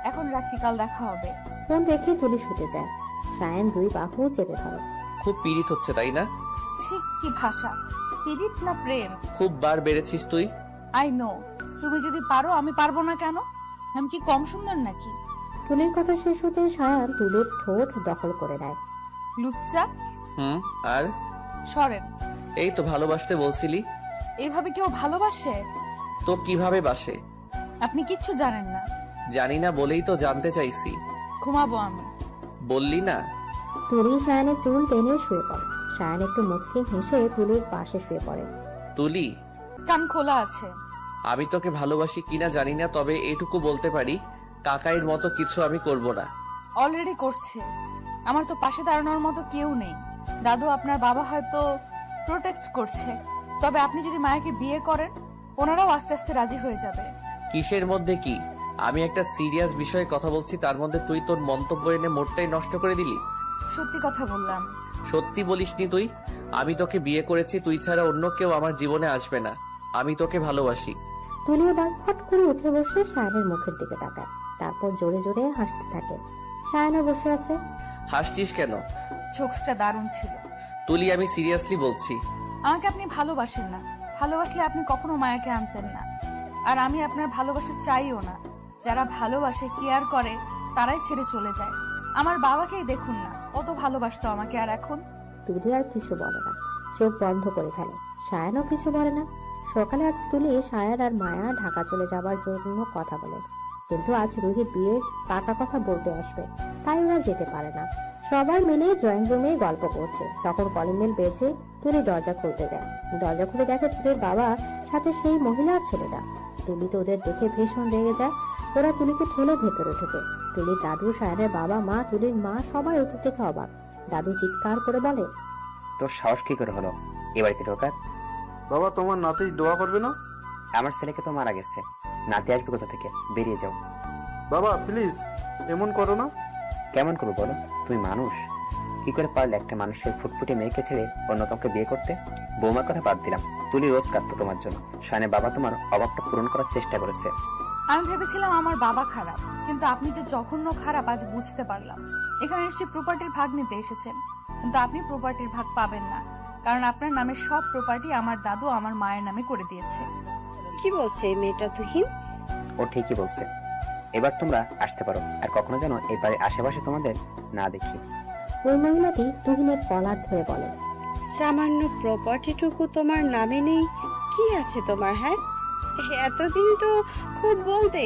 এখন রাখি, কাল দেখা হবে। ফোন রেখে তুলি শুতে যায়। সায়ন দুই বাহু চেপে ধরে। খুব পীড়িত হচ্ছে তাই না? ছি, কি ভাষা! পীড়িত না প্রেম? খুব বার বেড়েছিস তুই। আই নো, তুমি যদি পারো আমি পারবো না কেন? আমি কি কম সুন্দর নাকি? তুলির কথা শেষ হতে সায়ান তুলির ঠোঁট দখল করে নেয়। লুচ্চা। আর সরেন। এই তো ভালোবাসতে বলছিলি। এইভাবে কেউ ভালোবাসে? তো কিভাবে বাসে? আপনি কিচ্ছু জানেন না। জানি না বলেই তো জানতে চাইছি। ঘুমাবো আমি। বললি না? তুলি সায়ানের চুল টেনে শুয়ে পড়ে। সায়ান একটু মুচকি হেসে তুলির পাশে শুয়ে পড়ে। তুলি, কান খোলা আছে। আমি তোকে ভালোবাসি কিনা জানি না, তবে এটুকু বলতে পারি কাকাইয়ের মতো কিছু আমি করব না। অলরেডি করছে। আমার তো পাশে দাঁড়ানোর মতো কেউ নেই। দাদু আপনার বাবা হয়তো প্রোটেক্ট করছে, তবে আপনি যদি মায়াকে বিয়ে করেন ওনারাও আস্তে আস্তে রাজি হয়ে যাবে। কিসের মধ্যে কি? আমি একটা সিরিয়াস বিষয়ে কথা বলছি, তার মধ্যে তুই তোর মন্তব্য এনে মোড়টাই নষ্ট করে দিলি। সত্যি কথা বললাম। সত্যি বলিসনি তুই? আমি তোকে বিয়ে করেছি, তুই ছাড়া অন্য কেউ আমার জীবনে আসবে না। আমি তোকে ভালোবাসি। তুলি এবার ফট করে উঠে বসে সায়ানের মুখের দিকে তাকায়, তারপর জোরে জোরে হাসতে থাকে। সায়ানও বসে আছে। হাসছিস কেন? জোকসটা দারুণ ছিল। তুলি, আমি সিরিয়াসলি বলছি। আমাকে আপনি ভালোবাসেন না। ভালোবাসলে আপনি কখনো মায়াকে আনতেন না। আর আমি আপনার ভালোবাসা চাইও না। যারা ভালোবাসে, কেয়ার করে, তারাই ছেড়ে চলে যায়। আমার বাবাকেই দেখুন না, কত ভালোবাসতো আমাকে, আর এখন। তুলি আর কিছু বলে না, চোখ বন্ধ করে ফেলে। সায়ানও কিছু বলে না। সকালে আজ তুলি সায়ান আর মায়া ঢাকা চলে যাবার জন্য কথা বলে, কিন্তু আজ রুহি বিয়ের পাকা কথা বলতে আসবে, তাই ওরা যেতে পারে না। সবাই মিলে ড্রয়িং রুমে গল্প করছে, তখন কলিং বেল বেজে তুলি দরজা খুলতে যায়। দরজা খুলে দেখে তুলির বাবা সাথে সেই মহিলার ছেলেটা। তুলি তো ওদের দেখে ভীষণ রেগে যায়। ওরা তুলিকে ঠেলে ভেতরে ঢুকে। তুলির দাদু, সায়ানের বাবা মা, তুলির মা সবাই ওদের দেখে অবাক। দাদু চিৎকার করে বলে, তোর সাহস কি করে হলো এ বাড়িতে ঢোকার? বাবা, তোমার নাতি দোয়া করবে না? আমার ছেলেকে তো মারা গেছে, নাতি আসবে কোথা থেকে? বেরিয়ে যাও। বাবা প্লিজ, এমন করো না। কেমন করবো বলো? তুমি মানুষ? কি করে পারলে একটা মানুষের ফুটফুটে মেয়েকে ছেড়ে অন্য কাউকে বিয়ে করতে? বৌমার কথা বাদ দিলাম, তুলি রোজ কাঁদতো তোমার জন্য। শায়নের বাবা তোমার অভাবটা পূরণ করার চেষ্টা করেছে। আমি ভেবেছিলাম আমার বাবা খারাপ, কিন্তু আপনি যে জঘন্য খারাপ আজ বুঝতে পারলাম। এখানে নিশ্চয়ই প্রপার্টির ভাগ নিতে এসেছেন, কিন্তু আপনি প্রপার্টির ভাগ পাবেন না, কারণ আপনার নামের সব প্রপার্টি আমার দাদু আমার মায়ের নামে করে দিয়েছে। কি বলছে এই মেয়েটা তুহিন? ও ঠিকই বলছে। এবার তোমরা আসতে পারো, আর কখনো যেন এই বাড়ির আশেপাশে তোমাদের না দেখি। ওই মহিলাটি তুহিনের কলার ধরে বলে, সামান্য প্রপার্টিটুকু তোমার নামে নেই? কি আছে তোমার? হ্যাঁ, এতদিন তো খুব বলতে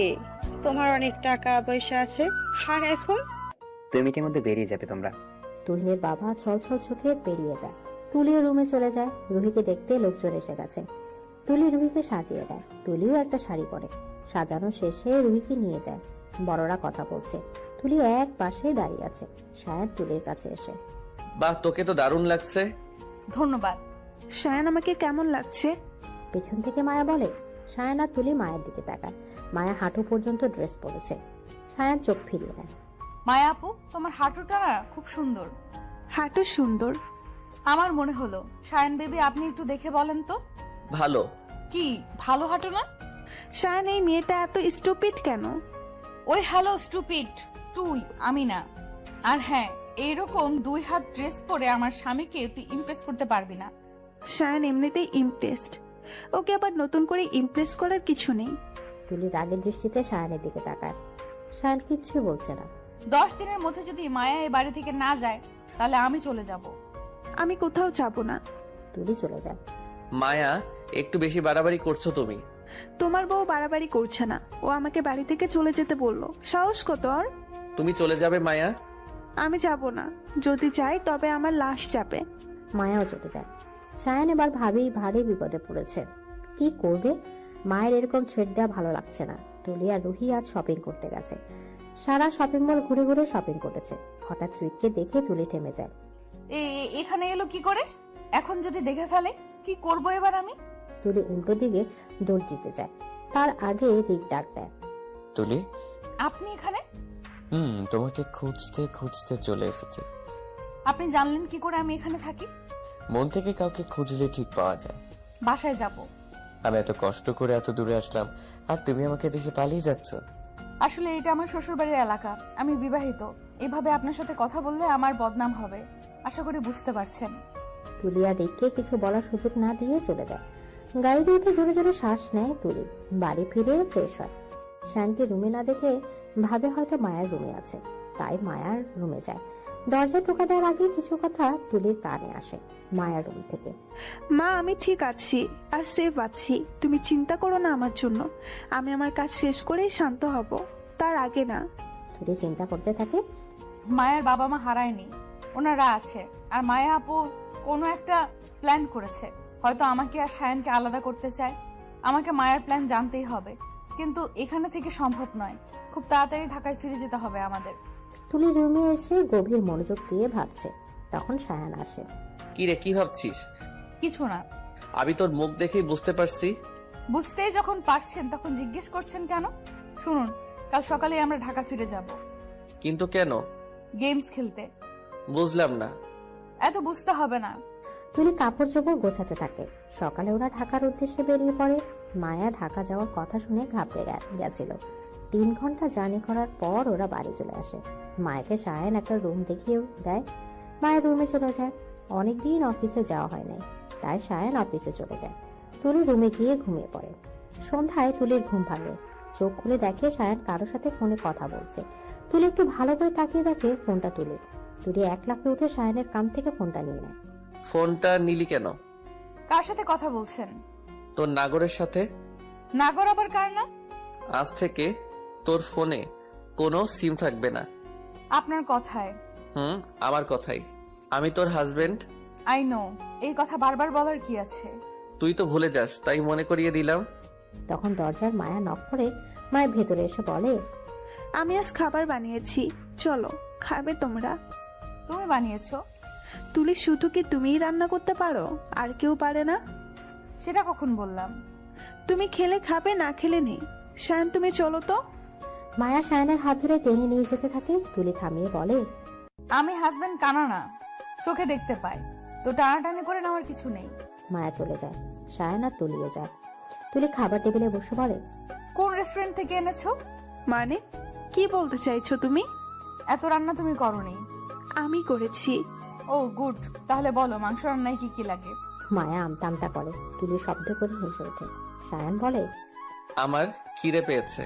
তোমার অনেক টাকা পয়সা আছে, আর এখন 2 মিনিটের মধ্যে বেরিয়ে যাবে তোমরা। তুহিনের বাবা ছলছল চোখে বেরিয়ে যায়। তুলিও রুমে চলে যায়। রুহিকে দেখতে লোকজন এসে গেছে। তুলি রুহিকে সাজিয়ে দেয়। তুলিও একটা শাড়ি পরে। সাজানো শেষে রুহিকে নিয়ে যায়। বড়রা কথা বলছে। তুলি এক পাশে দাঁড়িয়ে আছে। সায়ান তুলির কাছে এসে, বাহ, তোকে তো দারুণ লাগছে। ধন্যবাদ। সায়ান, আমাকে কেমন লাগছে? পেছন থেকে মায়া বলে। সায়ান আর তুলি মায়ের দিকে তাকায়। মায়া হাঁটু পর্যন্ত ড্রেস পরেছে। সায়ান চোখ ফিরিয়ে নেয়। মায়া আপু, তোমার হাঁটুটা না খুব সুন্দর। হাঁটু সুন্দর? আমার মনে হলো। সায়ান বেবি, আপনি একটু দেখে বলেন তো। ভালো। কি ভালো হাঁটু না? সায়ান, এই মেয়েটা এত স্টুপিড কেন? ওই হ্যালো স্টুপিড তুই, আমি না। আর হ্যাঁ, এইরকম 2 হাত ড্রেস পরে আমার স্বামীকে তুই ইমপ্রেস করতে পারবি না। সায়ান এমনিতেই ইমপ্রেসড, ওকে আবার নতুন করে ইমপ্রেস করার কিছু নেই। তুলি রাগের দৃষ্টিতে সায়ানের দিকে তাকায়। সায়ান কিচ্ছু বলছে না। 10 দিনের মধ্যে যদি মায়া এই বাড়ি থেকে না যায়, তাহলে আমি চলে যাব। আমি কোথাও যাব না। তুলি চলে যায়। মায়া, একটু বেশি বাড়াবাড়ি করছো তুমি। তোমার বউ বাড়াবাড়ি করছে না, ও আমাকে বাড়ি থেকে চলে যেতে বললো। সাহস কত ওর? তুমি চলে যাবে মায়া? আমি যাব না। যদি যাই তবে আমার লাশ যাবে। মায়াও চলে যায়। সায়ান এবার ভারী বিপদে পড়েছে। কি করবে? মায়ের এরকম ছেড়ে দেওয়া ভালো লাগছে না। তুলি আর রুহি আজ শপিং করতে গেছে। সারা শপিং মল ঘুরে ঘুরে শপিং করেছে। হঠাৎ ট্রিককে দেখে তুলি থেমে যায়। এখানে এলো কি করে? এখন যদি দেখে ফেলে কি করব এবার আমি? তুলি উল্টো দিকে দৌড় দিতে যায়। তার আগে রিক ডাক দেয়, তুলি, আপনি এখানে? তোমাকে খুঁজতে খুঁজতে চলে এসেছে। আপনি জানলেন কি করে আমি এখানে থাকি? মন থেকে কাউকে খুঁজলে ঠিক পাওয়া যায়। বাসায় যাব। আমি এত কষ্ট করে এত দূরে আসলাম, আর তুমি আমাকে দেখে পালিয়ে যাচ্ছ। আসলে এটা আমার শ্বশুরবাড়ির এলাকা, আমি বিবাহিত। এভাবে আপনার সাথে কথা বললে আমার বদনাম হবে, আশা করি বুঝতে পারছেন। তুলি আর রিককে কিছু বলার সুযোগ না দিয়ে চলে যায়। গাড়িতে উঠে জোরে জোরে শ্বাস নেয় তুলি। বাড়ি ফিরে ফ্রেশ হয়। শায়নকে রুমে না দেখে ভাবে হয়তো মায়ার রুমে আছে, তাই মায়ার রুমে যায়। দরজা টোকা দেওয়ার আগে কিছু কথা তুলির কানে আসে মায়ার রুম থেকে। মা, আমি ঠিক আছি আর সেফ আছি, তুমি চিন্তা করো না আমার জন্য। আমি আমার কাজ শেষ করেই শান্ত হব, তার আগে না। তুলি চিন্তা করতে থাকে। মায়ের বাবা মা হারায়নি, ওনারা আছে। আর মায়া আপু কোনো একটা প্ল্যান করেছে, হয়তো আমাকে আর সায়নকে আলাদা করতে চায়। আমাকে মায়ের প্ল্যান জানতেই হবে, কিন্তু এখানে থেকে সম্ভব নয়। খুব তাড়াতাড়ি ঢাকায় ফিরে যেতে হবে আমাদের। তুলি রুমে এসে গভীর মনোযোগ দিয়ে ভাবছে। তখন সায়ান আসে। কি রে, কি ভাবছিস? কিছু না। আমি তোর মুখ দেখেই বুঝতে পারছি। বুঝতেই যখন পারছেন তখন জিজ্ঞেস করছেন কেন? শুনুন, কাল সকালে আমরা ঢাকা ফিরে যাব। কিন্তু কেন? গেমস খেলতে। বুঝলাম না। এত বুঝতে হবে না। তুলি কাপড় চোপড় গোছাতে থাকে। সকালে ওরা ঢাকার উদ্দেশ্যে বেরিয়ে পড়ে। মায়া ঢাকা যাওয়ার কথা শুনে ঘাবড়ে গেছিল। 3 ঘন্টা জার্নি করার পর ওরা বাড়ি চলে আসে। মায়াকে সায়ন একটা রুম দেখিয়ে দেয়। মায়ের রুমে চলে যায়। অনেকদিন অফিসে যাওয়া হয় নাই, তাই সায়ন অফিসে চলে যায়। তুলি রুমে গিয়ে ঘুমিয়ে পড়ে। সন্ধ্যায় তুলির ঘুম ভাঙে। চোখ খুলে দেখে সায়ন কারোর সাথে ফোনে কথা বলছে। তুলি একটু ভালো করে তাকিয়ে দেখে ফোনটা তুলি। তুলি 1 লাফে উঠে সায়নের কান থেকে ফোনটা নিয়ে নেয়। ফোনটা নিলি কেন? কার সাথে কথা বলছেন? তোর নাগরের সাথে। নাগর আবার কার না? আজ থেকে তোর ফোনে কোনো সিম থাকবে না। আপনার কথায়। আমার কথাই। আমি তোর হাজবেন্ড। I know. এই কথা বারবার বলার কি আছে? তুই তো ভুলে যাস, তাই মনে করিয়ে দিলাম। তখন দরজার মায়া নক করে। মায়ের ভেতরে এসে বলে, আমি আজ খাবার বানিয়েছি, চলো খাবে তোমরা। তুমি বানিয়েছো? তুলি, শুধু কি তুমিই রান্না করতে পারো, আর কেউ পারে না? সেটা কখন বললাম? তুমি খেলে খাবে, না খেলে নেই। শায়ন, তুমি চলো তো। মায়া সায়নের হাত ধরে টেনে নিয়ে যেতে থাকে। তুলি থামিয়ে বলে, আমি হাজবেন্ড কানা না, চোখে দেখতে পাই, তো টানাটানি করে নেওয়ার কিছু নেই। মায়া চলে যায়। সায়ন আর তুলিও যায়। তুলি খাবার টেবিলে বসে বলে, কোন রেস্টুরেন্ট থেকে এনেছো? মানে কি বলতে চাইছো তুমি? এত রান্না তুমি করোনি? আমি করেছি। ও গুড, তাহলে বলো মাংস রান্নায় কি কি লাগে? মায়া আমতামটা করে। তুলি শব্দ করে হেসে ওঠে। সায়ন বলে, আমার খিদে পেয়েছে।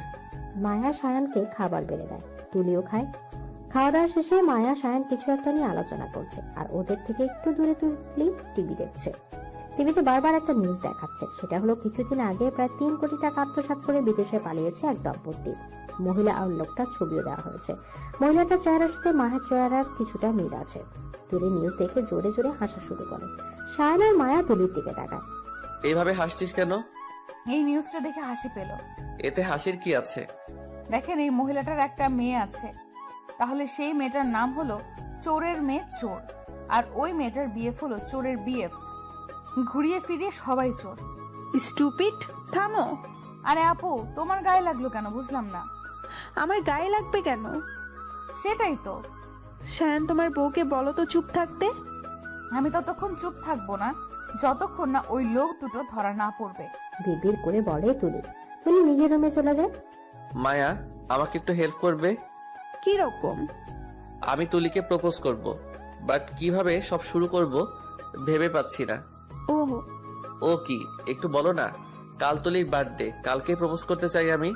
মায়া সায়নকে খাবার বেড়ে দেয়। তুলিও খায়। খাওয়া দাওয়া শেষে মায়া সায়ন কিছু একটা নিয়ে আলোচনা করছে, আর ওদের থেকে একটু দূরে তুলি টিভি দেখছে। টিভিতে বারবার একটা নিউজ দেখাচ্ছে। সেটা হলো কিছুদিন আগে প্রায় 3 কোটি টাকা আত্মসাৎ করে বিদেশে পালিয়েছে এক দম্পতি। মহিলা আর লোকটার ছবিও দেওয়া হয়েছে। মহিলাটার চেহারার সাথে মায়ের চেহারার কিছুটা মিল আছে। তুলি নিউজ দেখে জোরে জোরে হাসা শুরু করে। সায়ন আর মায়া তুলির দিকে তাকায়। এইভাবে হাসছিস কেন? এই নিউজটা দেখে হাসি পেল। এতে হাসির কি আছে? দেখেন, এই মহিলাটার একটা মেয়ে আছে, তাহলে সেই মেয়েটার নাম হলো চোরের মেয়ে চোর, আর ওই মেয়েটার বিএফ হলো চোরের বিএফ। ঘুরিয়ে ফিরিয়ে সবাই চোর। স্টুপিড, থামো। আরে আপু, তোমার গায়ে লাগলো কেন বুঝলাম না। আমার গায়ে লাগবে কেন? সেটাই তো। শায়ন, তোমার বউকে বলো তো চুপ থাকতে। আমি ততক্ষণ চুপ থাকবো না যতক্ষণ না ওই লোক দুটো ধরা না পড়বে। বিড়বিড় করে বলে তুলি। তুলি নিজের রুমে চলে যায়। মায়া, আমাকে একটু হেল্প করবে? কি রকম? আমি তুলিকে প্রপোজ করব, বাট কিভাবে সব শুরু করব ভেবে পাচ্ছি না। ও কি, একটু বলো না। কাল তুলির বার্থডে, কালকে প্রপোজ করতে চাই আমি।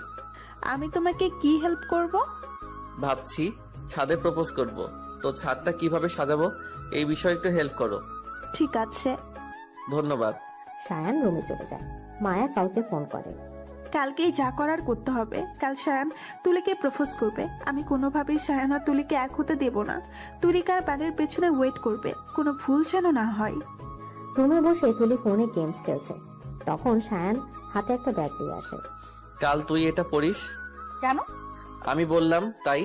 আমি তোমাকে কি হেল্প করব? ভাবছি ছাদে প্রপোজ করব, তো ছাদটা কিভাবে সাজাবো এই বিষয়ে একটু হেল্প করো। ঠিক আছে, ধন্যবাদ। সায়ান রুমে চলে যায়। মায়া কাউকে ফোন করে। কালকেই যা করার করতে হবে। কাল শায়ান তুলিকে প্রপোজ করবে। আমি কোনোভাবেই শায়ান আর তুলিকে এক হতে দেব না। তুলিকার বাড়ির পেছনে ওয়েট করবে, কোনো ভুল যেন না হয়। রুমে বসে তুলি ফোনে গেমস খেলছে। তখন সায়ান হাতে একটা ব্যাগ দিয়ে আসে। কাল তুই এটা পড়িস। কেন? আমি বললাম তাই।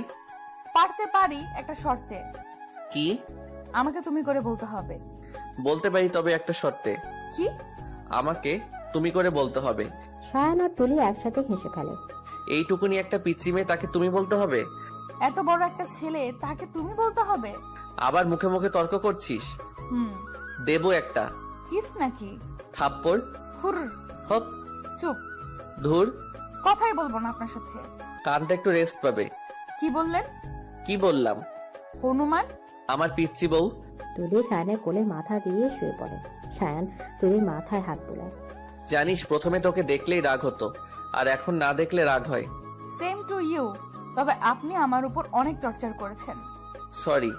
পারতে পারি একটা শর্তে। কি? আমাকে তুমি করে বলতে হবে। বলতে পারি, তবে একটা শর্তে। কি? আমাকে তুমি করে বলতে হবে। সায়ান আর তুলি একসাথে হেসে ফেলে। এইটুকুনি একটা পিচ্চি মেয়ে, তাকে তুমি বলতে হবে? এত বড় একটা ছেলে, তাকে তুমি বলতে হবে? আবার মুখে মুখে তর্ক করছিস। দেবো একটা। কিস নাকি? থাপ্পড়। হুর। হপ। চুপ। ধুর। কথাই বলবো না আপনার সাথে। কানটা একটু রেস্ট পাবে। কি বললেন? কি বললাম? হনুমান। আমার পিচ্চি বউ। তুলি সায়ানের কোলে মাথা দিয়ে শুয়ে পড়ে। সায়ান তুলির মাথায় হাত বোলায়। জানিস প্রথমে তোকে দেখলেই রাগ হতো, আর এখন না দেখলে রাগ হয়। Same to you. তবে আপনি আমার উপর অনেক টর্চার করেছেন, সরি।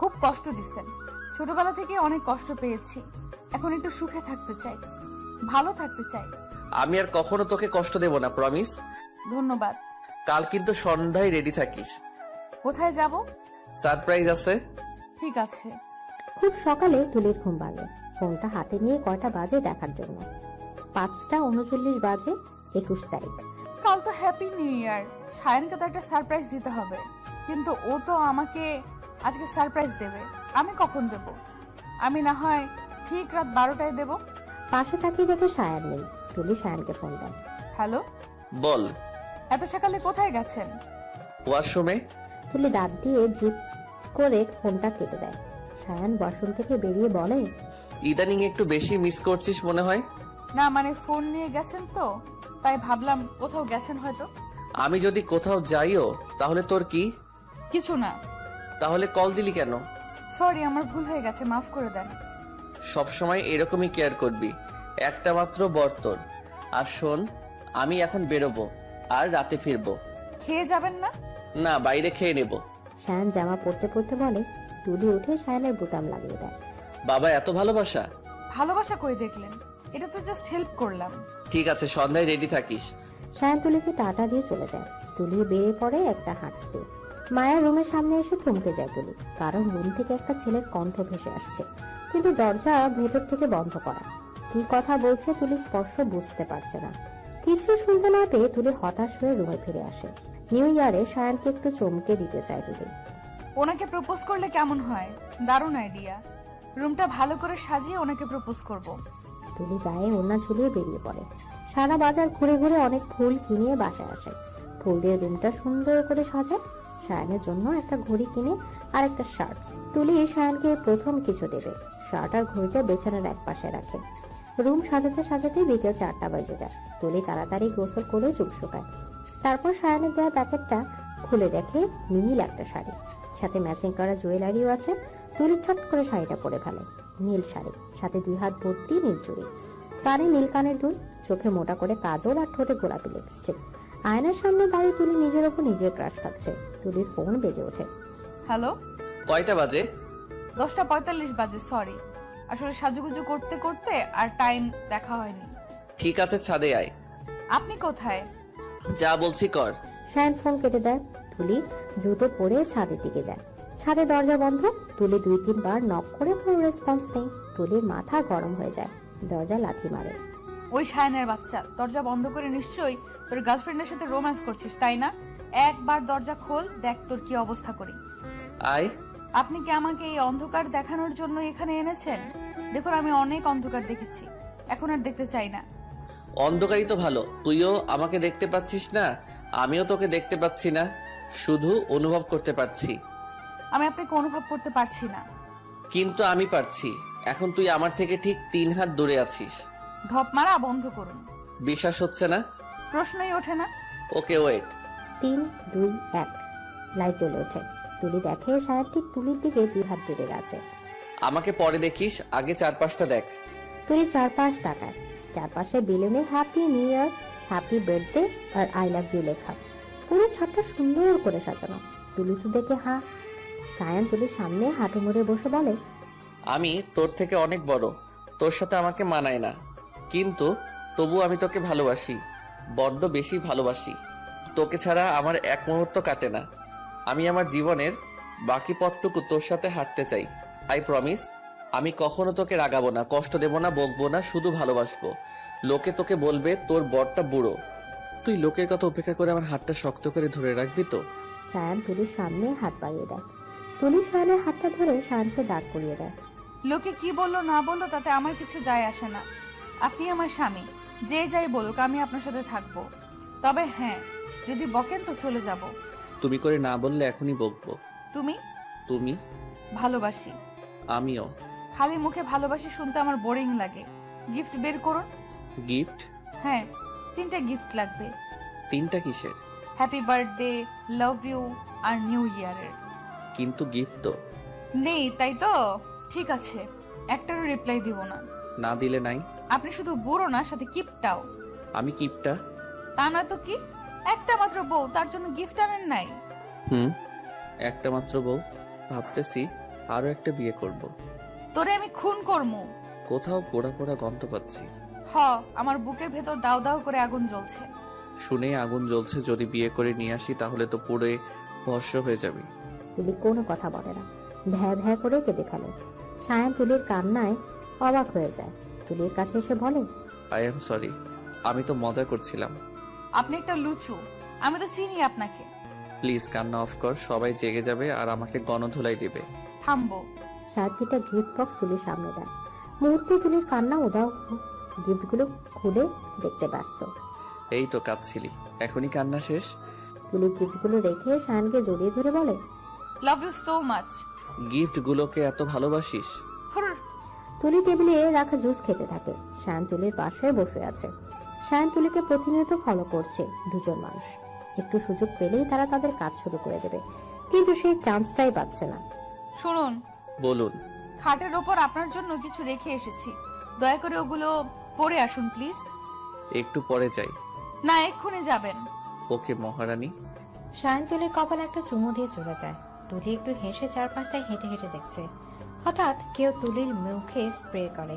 খুব কষ্ট দিচ্ছেন। ছোটবেলা থেকে অনেক কষ্ট পেয়েছি, এখন একটু সুখে থাকতে চাই, ভালো থাকতে চাই। আমি আর কখনো তোকে কষ্ট দেব না, প্রমিস। ধন্যবাদ। কাল কিন্তু সন্ধ্যায় রেডি থাকিস। কোথায় যাব? সারপ্রাইজ আছে। ঠিক আছে। খুব সকালে তুলির ঘুম ভাঙে। ফোনটা হাতে নিয়ে কয়টা বাজে দেখার জন্য। 5:39 বাজে, 21 তারিখ। কাল তো হ্যাপি নিউ ইয়ার। সায়নকে তো একটা সারপ্রাইজ দিতে হবে, কিন্তু ও তো আমাকে আজকে সারপ্রাইজ দেবে। আমি কখন দেব? আমি না হয় ঠিক রাত 12টায় দেব। পাশে তাকিয়ে দেখে সায়ান নেই। তুলি সায়ানকে ফোন দেয়। হ্যালো, বল। এত সকালে কোথায় গেছেন? ওয়াশরুমে। তুলি দাঁত দিয়ে জিপ করে ফোনটা কেটে দেয়। সায়ান ওয়াশরুম থেকে বেরিয়ে বলে, ইদানিং একটু বেশি মিস করছিস মনে হয়। না মানে ফোন নিয়ে গেছেন তো, তাই ভাবলাম কোথাও গেছেন হয়তো। আমি যদি কোথাও যাইও তাহলে তোর কি? কিছু না। তাহলে কল দিলি কেন? সরি, আমার ভুল হয়ে গেছে, মাফ করে দেন। সব সময় এরকমই কেয়ার করবি। একটা মাত্র বর তোর। আর শোন, আমি এখন বেরোবো, আর রাতে ফিরবো। খেয়ে যাবেন না? না, বাইরে খেয়ে নেব। সায়ান জামা পরতে পরতে বলে। তুলি উঠে সায়ানের বোতাম লাগিয়ে দেয়। বাবা এত ভালোবাসা? ভালোবাসা করে দেখলেন? এটা তো জাস্ট হেল্প করলাম। ঠিক আছে, সন্ধ্যায় রেডি থাকিস। সায়ান তুলিকে টাটা দিয়ে চলে যায়। তুলি বেরিয়ে পড়ে একটা হাঁটতে। মায়ের রুমের সামনে এসে থমকে যায় তুলি, কারণ রুম থেকে একটা ছেলের কণ্ঠ ভেসে আসছে, কিন্তু দরজা ভেতর থেকে বন্ধ করা। কি কথা বলছে তুলি স্পষ্ট বুঝতে পারছে না। কিছু শুনতে না পেয়ে তুলি হতাশ হয়ে রুমে ফিরে আসে। নিউ ইয়ারে সায়ানকে একটু চমকে দিতে চায় তুলি। ওনাকে প্রপোজ করলে কেমন হয়? দারুণ আইডিয়া। রুমটা ভালো করে সাজিয়ে ওনাকে প্রপোজ করব। তুলি গায়ে ওড়না ঝুলিয়ে বেরিয়ে পড়ে। সারা বাজার ঘুরে ঘুরে অনেক ফুল কিনে বাসায় আসে। ফুল দিয়ে রুমটা সুন্দর করে সাজায়। সায়ানের জন্য একটা ঘড়ি কিনে আর একটা শার্ট। তুলি সায়ানকে প্রথম কিছু দেবে। শার্ট আর ঘড়িটা বেছানার এক পাশে রাখে। রুম সাজাতে সাজাতে বিকেল 4টা বাজে যায়। তুলি তাড়াতাড়ি গোসল করে চুপ শুকায়। তারপর সায়ানের দেওয়া প্যাকেটটা খুলে দেখে নীল একটা শাড়ি, সাথে ম্যাচিং করা জুয়েলারিও আছে। তুলি চট করে শাড়িটা পরে ফেলে। নীল শাড়ি, সাথে 2 হাত ভর্তি নীল চুড়ি, কানে নীল কানের দুল, চোখে মোটা করে কাজল আর ঠোঁটে গোলাপি লিপস্টিক। আয়নার সামনে দাঁড়িয়ে তুলি নিজের ওপর নিজের ক্রাশ খাচ্ছে। তুলির ফোন বেজে ওঠে। হ্যালো। কয়টা বাজে? 10:45 বাজে। সরি, আসলে সাজুগুজু করতে করতে আর টাইম দেখা হয়নি। ঠিক আছে, ছাদে আয়। আপনি কোথায়? যা বলছি কর। সায়ান ফোন কেটে দেয়। তুলি জুতো পরে ছাদের দিকে যায়। ছাদে দরজা বন্ধ। তুলি 2-3 বার নক করে কোনো রেসপন্স নেই। তুলির মাথা গরম হয়ে যায়। দরজা লাথি মারে। ওই সায়নের বাচ্চা, দরজা বন্ধ করে নিশ্চয়ই তোর গার্লফ্রেন্ডের সাথে রোম্যান্স করছিস, তাই না? একবার দরজা খোল, দেখ তোর কি অবস্থা করি। আয়। আপনি কি আমাকে এই অন্ধকার দেখানোর জন্য এখানে এনেছেন? দেখুন, আমি অনেক অন্ধকার দেখেছি, এখন আর দেখতে চাই না। অন্ধকারই তো ভালো। তুইও আমাকে দেখতে পাচ্ছিস না, আমিও তোকে দেখতে পাচ্ছি না, শুধু অনুভব করতে পারছি। আমি আপনাকে অনুভব করতে পারছি না। কিন্তু আমি পারছি। এখন তুই আমার থেকে ঠিক 3 হাত দূরে আছিস। ঢপ মারা বন্ধ করুন। বিশ্বাস হচ্ছে না? প্রশ্নই ওঠে না। ওকে, ওয়েট। 3, 2, 1 লাইট জ্বলে ওঠে। তুলি দেখে সায়ান ঠিক তুলির দিকে 2 হাত দূরে আছে। আমাকে পরে দেখিস, আগে চারপাশটা দেখ। তুলি চারপাশ তাকায়। চারপাশে বেলুনে happy new year, happy birthday আর আই লাভ ইউ লেখা। পুরো ছাদটা সুন্দর করে সাজানো। তুলি তো দেখে হা। সায়ান তুলির সামনে হাঁটু মুড়ে বসে বলে, আমি তোর থেকে অনেক বড়, তোর সাথে আমাকে মানায় না, কিন্তু তবু আমি তোকে ভালোবাসি, বড্ড বেশি ভালোবাসি। তোকে ছাড়া আমার এক মুহূর্ত কাটে না। আমি আমার জীবনের বাকি পথটুকু তোর সাথে হাঁটতে চাই। আই প্রমিস, আমি কখনো তোকে রাগাবো না, কষ্ট দেব না, বকবো না, শুধু ভালোবাসবো। লোকে তোকে বলবে তোর বরটা বুড়ো, তুই লোকের কথা উপেক্ষা করে আমার হাতটা শক্ত করে ধরে রাখবি তো? সায়ান তুলির সামনে হাত বাড়িয়ে দেয়। তুলি সায়ানের হাতটা ধরে সায়ানকে দাঁড় করিয়ে দেয়। লোকে কি বললো না বললো তাতে আমার কিছু যায় আসে না। আপনি আমার স্বামী, যে যাই বলুক আমি আপনার সাথে থাকবো। তবে হ্যাঁ, যদি বকেন তো চলে যাব। তুমি করে না বললে এখনই বকবো। তুমি? তুমি? ভালোবাসি। আমিও। খালি মুখে ভালোবাসি শুনতে আমার বোরিং লাগে। গিফট বের করুন। গিফট? হ্যাঁ, 3টা গিফট লাগবে। 3টা কিসের? হ্যাপি বার্থডে, লাভ ইউ আর নিউ ইয়ারের। কিন্তু গিফট তো নেই, তাই তো? ঠিক আছে, একটারও রিপ্লাই দিব না। না দিলে নাই। আপনি শুধু বুড়ো না, সাথে কিপটাও। আমি কিপটা? তা না তো কি, একটা মাত্র বউ, তার জন্য গিফট আনেন নাই? একটা মাত্র বউ, ভাবতেছি আরো একটা বিয়ে করব। তোরে আমি খুন করমু। কোথাও পোড়া পোড়া গন্ধ পাচ্ছি। আমার বুকের ভেতর দাউ দাউ করে আগুন জ্বলছে। শুনে আগুন জ্বলছে, যদি বিয়ে করে নিয়ে আসি তাহলে তো পুড়ে ভস্ম হয়ে যাবে। তুলি কোনো কথা বলে না, ভ্যা ভ্যা করে কেঁদে ফেলে। সায়ান তুলির কান্নায় অবাক হয়ে যায়। তুলির কাছে এসে বলে, আই এম সরি, আমি তো মজা করছিলাম। আপনি একটা লুচু, আমি তো চিনি আপনাকে। প্লিজ কান্না অফ কর, সবাই জেগে যাবে আর আমাকে গণধোলাই দিবে। থামবো। সায়ান দুটা গিফট বক্স তুলির সামনে দেয়। মুহূর্তে তুলির কান্না উদাও, গিফটগুলো খুলে দেখতে ব্যস্ত। এই তো কাঁদছিলি, এখনই কান্না শেষ? তুলি গিফটগুলো রেখে সায়ানকে জড়িয়ে ধরে বলে, লাভ ইউ সো মাচ। গিফটগুলোকে এত ভালোবাসিস? তুলি টেবিলে রাখা জুস খেতে থাকে। সায়ান তুলির পাশে বসে আছে। সায়ান তুলিকে প্রতিনিয়ত ফলো করছে। দুজন মানুষ একটু সুযোগ পেলেই তারা তাদের কাজ শুরু করে দেবে, কিন্তু সেই চান্সটাই পাচ্ছে না। শুনুন। বলুন। খাটের ওপর আপনার জন্য কিছু রেখে এসেছি, দয়া করে ওগুলো পরে আসুন প্লিজ। একটু পরে যাই। না, এক্ষুনি যাবেন। ওকে মহারানী। সায়ান তুলির কপালে একটা চুমু দিয়ে চলে যায়। তুলি একটু হেসে চারপাশটায় হেঁটে হেঁটে দেখছে। হঠাৎ কেউ তুলির মুখে স্প্রে করে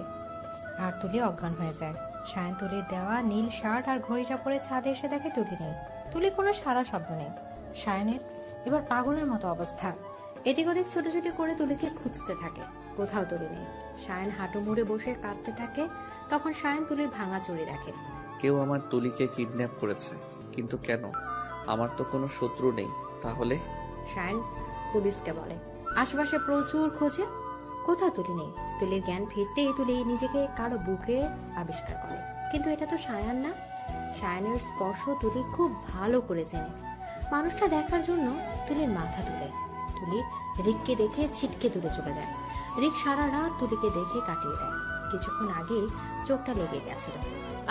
আর তুলি অজ্ঞান হয়ে যায়। সায়ান তুলির দেওয়া নীল শার্ট আর ঘড়িটা পরে ছাদে এসে দেখে তুলি নেই। তুলি কোনো সারা শব্দ নেই। সায়ানের এবার পাগলের মতো অবস্থা। এদিক ওদিক ছোটাছুটি করে তুলিকে খুঁজতে থাকে, কোথাও তুলি নেই। সায়ান হাঁটু মুড়ে বসে কাঁদতে থাকে। তখন সায়ান তুলির ভাঙা চুড়ি দেখে। কেউ আমার তুলিকে কিডন্যাপ করেছে, কিন্তু কেন? আমার তো কোনো শত্রু নেই। তাহলে? সায়ান পুলিশকে বলে। আশেপাশে প্রচুর খোঁজে, কোথাও তুলি নেই। তুলির জ্ঞান ফিরতেই তুলি নিজেকে কারো বুকে আবিষ্কার করে, কিন্তু এটা তো সায়ান না। সায়ানের স্পর্শ তুলি খুব ভালো করে চেনে। মানুষটা দেখার জন্য তুলির মাথা তুলে। তুলি রিককে দেখে ছিটকে তুলে চলে যায়। রিক সারা রাত তুলিকে দেখে কাটিয়ে দেয়। কিছুক্ষণ আগেই চোখটা লেগে গেছিল।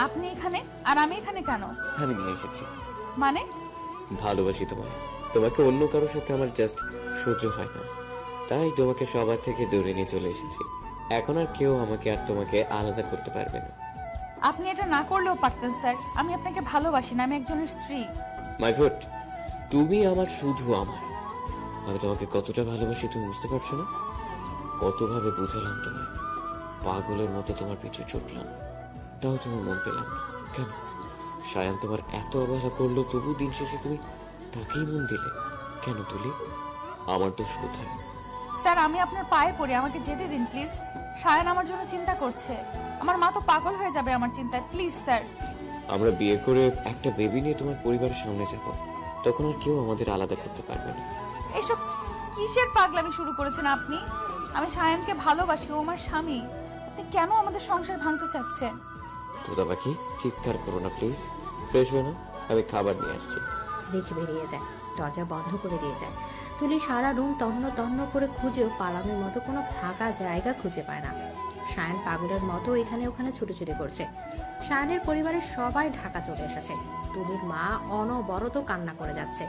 আপনি এখানে আর আমি এখানে কেন? আমি নিয়ে এসেছি। মানে? ভালোবাসি তোমায়, তোমাকে অন্য কারোর সাথে আমার জাস্ট সহ্য হয় না, তাই তোমাকে সবার থেকে দূরে নিয়ে চলে এসেছি। এখন আর কেউ আমাকে আর তোমাকে আলাদা করতে পারবে না। আপনি এটা না করলেও পারতেন স্যার, আমি আপনাকে ভালোবাসি না, আমি একজনের স্ত্রী। মাই ফুট, তুমি আমার শুধু আমার। আমি তোমাকে কতটা ভালোবাসি তুমি বুঝতে পারছো না? কতভাবে বুঝালাম তোমায়, পাগলের মতো তোমার পিছু ছুটলাম, তাও তোমার মন পেলাম না। কেন? সায়ান তোমার এত অবহেলা করলো, তবু দিন শেষে তুমি তাকেই মন দিলে কেন? তুলি, আমার দোষ কোথায়? স্যার, আমি আপনার পায়ে পড়ি, আমাকে যেতে দিন প্লিজ। সায়ান আমার জন্য চিন্তা করছে, আমার মা তো পাগল হয়ে যাবে আমার চিন্তায়, প্লিজ স্যার। আমরা বিয়ে করে একটা বেবি নিয়ে তোমার পরিবারের সামনে যাব, তখন আর কেউ আমাদের আলাদা করতে পারবে না। এসব কিসের পাগলামি শুরু করেছেন আপনি? আমি সায়ানকে ভালোবাসি, ও আমার স্বামী। আপনি কেন আমাদের সংসার ভাঙতে চাচ্ছেন? তোদা পাখি, চিৎকার করো না প্লিজ। ফ্রেশ হয়ে না, আমি খাবার নিয়ে আসছি। রিক বেরিয়ে যায়, দরজা বন্ধ করে দিয়ে যায়। তুলি সারা রুম তন্ন তন্ন করে খুঁজেও পালানোর মতো কোনো ফাঁকা জায়গা খুঁজে পায় না। সায়ান পাগলের মতো এখানে ওখানে ছুটোছুটি করছে। সায়ানের পরিবারের সবাই ঢাকা চলে এসেছে। তুলির মা অনবরত কান্না করে যাচ্ছে।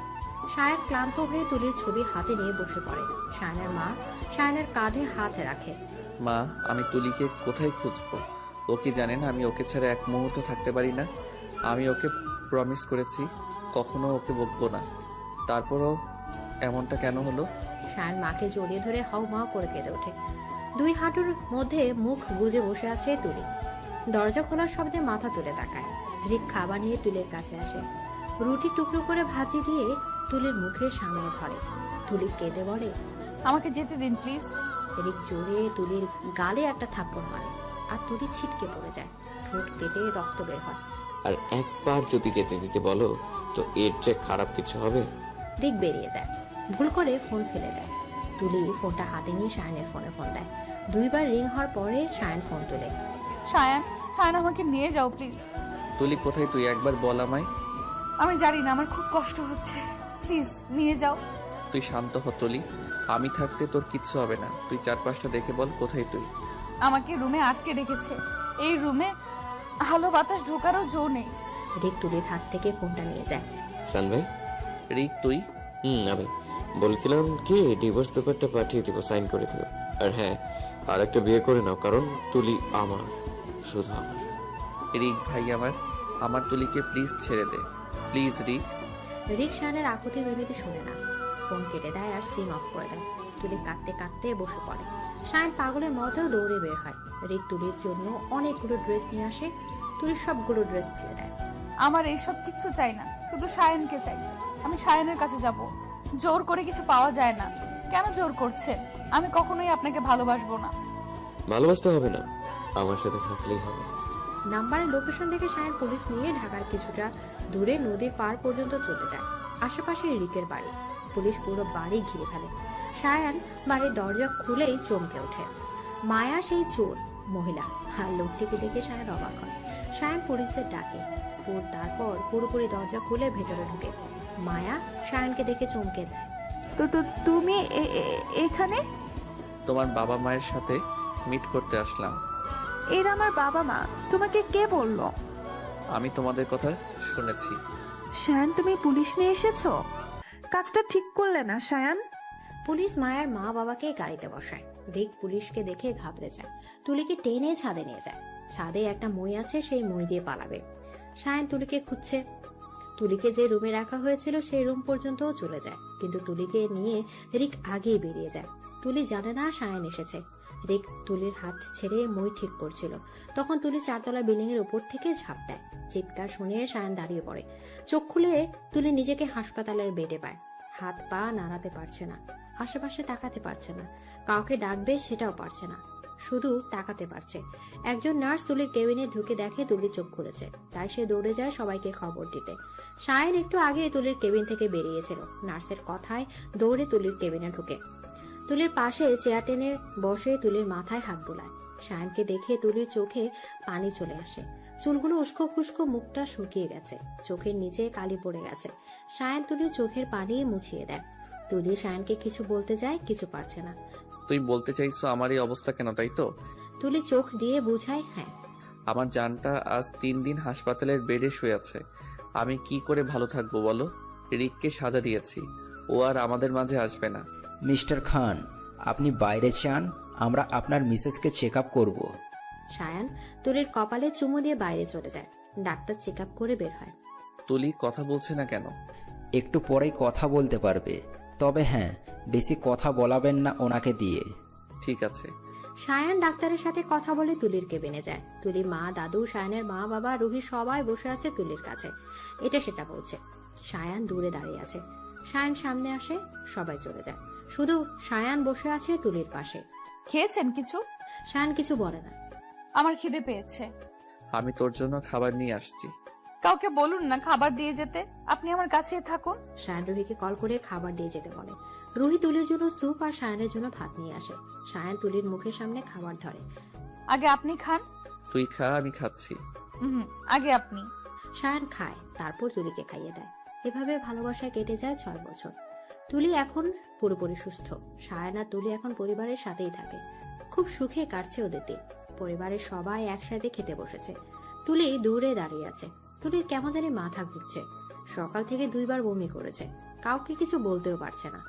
সায়ান ক্লান্ত হয়ে তুলির ছবি হাতে নিয়ে বসে পড়ে। সায়ানের মা সায়ানের কাঁধে হাত রাখে। মা, আমি তুলিকে কোথায় খুঁজবো? ও কি জানে না আমি ওকে ছাড়া এক মুহূর্ত থাকতে পারি না? আমি ওকে প্রমিস করেছি কখনো ওকে বকবো না, তারপরও এমনটা কেন হলো? সায়ান মাকে জড়িয়ে ধরে হাউমাউ করে কেঁদে ওঠে। দুই হাঁটুর মধ্যে মুখ গুজে বসে আছে তুলি। দরজা খোলার শব্দে মাথা তুলে তাকায়। রিক খাবার নিয়ে তুলির কাছে আসে। রুটি টুকরো করে ভাজি দিয়ে তুলির মুখের সামনে ধরে। তুলি কেঁদে বলে, আমাকে যেতে দিন প্লিজ। রিক জোরে তুলির গালে একটা থাপ্পড় মারে আর তুলি ছিটকে পড়ে যায়। ঠোঁট কেটে রক্ত বের হয়। আর একবার যদি যেতে দিতে বলো তো এর চেয়ে খারাপ কিছু হবে? রিক বেরিয়ে যায়, ভুল করে ফোন ফেলে যায়। তুলি ফোনটা হাতে নিয়ে সায়ানের ফোনে ফোন দেয়। দুইবার রিং হওয়ার পরে সায়ান ফোন তুলে। সায়ান, সায়ান আমাকে নিয়ে যাও প্লিজ। তুলি কোথায় তুই একবার বল আমায়। আমি জানি না, আমার খুব কষ্ট হচ্ছে, প্লিজ নিয়ে যাও। তুই শান্ত হ তুলি, আমি থাকতে তোর কিচ্ছু হবে না। তুই চারপাশটা দেখে বল কোথায় তুই। আমাকে রুমে আটকে রেখেছে, এই রুমে আলো বাতাস ঢোকারও জো নেই। রিক তুলির হাত থেকে ফোনটা নিয়ে যায়। শান ভাই। রিক তুই? আমি বলেছিলাম কি ডিভোর্স পেপারটা পাঠিয়ে দিব, সাইন করে দিও। আর হ্যাঁ, আর একটা বিয়ে করে নাও, কারণ তুলি আমার। শুধু আমার। রিক ভাই আমার তুলিকে প্লিজ ছেড়ে দে, প্লিজ রিক। রিক শায়ানের আকুতি বিনতি শুনে না, ফোন কেটে দেয় আর সিম অফ করে দেয়। তুলি কাঁদতে কাঁদতে বসে পড়ে। শায়ান পাগলের মতো দৌড়ে বের হয়। রিক তুলির জন্য অনেকগুলো ড্রেস নিয়ে আসে। তুলি সবগুলো ড্রেস ফেলে দেয়। আমার এইসব কিচ্ছু চাই না, শুধু শায়ানকে চাই। আমি শায়ানের কাছে যাব। জোর করে কিছু পাওয়া যায় না। কেন জোর করছেন? আমি কখনোই আপনাকে ভালোবাসবো না। ভালোবাসতে হবে না, আমার সাথে থাকলেই হবে। নাম্বারের লোকেশন দেখে শায়ান পুলিশ নিয়ে ঢাকার কিছুটা দূরে নদীর পার পর্যন্ত চলে যায়। আশেপাশে রিকের বাড়ি। পুলিশ পুরো বাড়ি ঘিরে ফেলে। শায়ান বাড়ির দরজা খুলেই চমকে ওঠে। মায়া সেই চোর মহিলা আর লোকটিকে দেখে শায়ান অবাক হয়। শায়ান পুলিশদের ডাকে। তারপর পুরোপুরি দরজা খুলে ভেতরে ঢুকে। মায়া শায়ানকে দেখে চমকে যায়। তো তুমি এখানে? তোমার বাবা মায়ের সাথে মিট করতে আসলাম। এরা আমার বাবা মা। তোমাকে কে বললো? আমি তোমাদের কথা শুনেছি। শায়ান, তুমি পুলিশ নিয়ে এসেছো? কাজটা ঠিক করলে না শায়ান। পুলিশ মায়ের মা বাবাকে গাড়িতে বসায়। রিক পুলিশকে দেখে ঘাবড়ে যায়। তুলিকে টেনে ছাদে নিয়ে যায়। ছাদে একটা মই আছে, সেই মই দিয়ে পালাবে। শায়ান তুলিকে খুঁজছে। তুলিকে যে রুমে রাখা হয়েছিল সেই রুম পর্যন্তও চলে যায়, কিন্তু তুলিকে নিয়ে রিক আগেই বেরিয়ে যায়। তুলি জানে না শায়ান এসেছে। রিক তুলির হাত ছেড়ে মই ঠিক করছিল, তখন তুলি 4 তলা বিল্ডিং এর উপর থেকে ঝাঁপ দেয়। চিৎকার শুনে শায়ান দাঁড়িয়ে পড়ে। চোখ খুলে তুলি নিজেকে হাসপাতালের বেডে পায়। হাত পা নাড়াতে পারছে না, আশেপাশে তাকাতে পারছে না, কাউকে ডাকবে সেটাও পারছে না, শুধু তাকাতে পারছে। একজন নার্স তুলির কেবিনে ঢুকে দেখে তুলি চোখ খুলেছে, তাই সে দৌড়ে যায় সবাইকে খবর দিতে। শায়ান একটু আগে তুলির কেবিন থেকে বেরিয়েছিল। নার্সের কথায় দৌড়ে তুলির কেবিনে ঢুকে তুলির পাশে চেয়ার টেনে বসে তুলির মাথায় হাত বোলায়। শায়ানকে দেখে তুলির চোখে পানি চলে আসে। চুলগুলো উস্কো খুস্কো, মুখটা শুকিয়ে গেছে, চোখের নিচে কালি পড়ে গেছে। শায়ান তুলির চোখের পানি মুছিয়ে দেয়। তুলি শায়ানকে কিছু বলতে যায়, কিছু পারছে না। তুই বলতে চাইছো আমার এই অবস্থা কেন, তাই তো? তুলি চোখ দিয়ে বুঝায়, হ্যাঁ। আমার জানটা আজ 3 দিন হাসপাতালের বেডে শুয়ে আছে। আমি কি করে ভালো থাকবো বলো? রিককে সাজা দিয়েছি, ও আর আমাদের মাঝে আসবে না। মিস্টার খান, আপনি বাইরে চান? আমরা আপনার মিসেসকে চেক আপ করবো। শায়ান তুলির কপালে চুমু দিয়ে বাইরে চলে যায়। ডাক্তার চেক আপ করে বের হয়। তুলি কথা বলছে না কেন? একটু পরেই কথা বলতে পারবে, তবে হ্যাঁ, বেশি কথা বলাবেন না ওনাকে দিয়ে। ঠিক আছে। শায়ান ডাক্তারের সাথে কথা বলে তুলির কেবিনে যায়। তুলি মা, দাদু, শায়ানের মা বাবা, রুহি সবাই বসে আছে তুলির কাছে। এটা সেটা বলছে। শায়ান দূরে দাঁড়িয়ে আছে। শায়ান সামনে আসে, সবাই চলে যায়। শুধু শায়ান বসে আছে তুলির পাশে। খেয়েছেন কিছু? শায়ান কিছু বলে না। আমার খিদে পেয়েছে। আমি তোর জন্য খাবার নিয়ে আসছি। কাউকে বলুন না খাবার দিয়ে যেতে, আপনি আমার কাছেই থাকুন। শায়ান রুহিকে কল করে খাবার দিয়ে যেতে বলে। রুহি তুলির জন্য স্যুপ আর শায়ানের জন্য ভাত নিয়ে আসে। শায়ান তুলির মুখের সামনে খাবার ধরে। আগে আপনি খান। তুই খা, আমি খাচ্ছি। আগে আপনি। শায়ান খায়, তারপর তুলিকে খাইয়ে দেয়। এভাবে ভালোবাসায় কেটে যায় 6 বছর। তুলি এখন পুরোপুরি সুস্থ। শায়ান আর তুলি এখন পরিবারের সাথেই থাকে। খুব সুখে কাটছে ওদের দিন। পরিবারের সবাই একসাথে খেতে বসেছে। তুলি দূরে দাঁড়িয়ে আছে। তুলির কেমন জানি মাথা ঘুরছে। সকাল থেকে 2 বার বমি করেছে। কাউকে কিছু বলতেও পারছে না।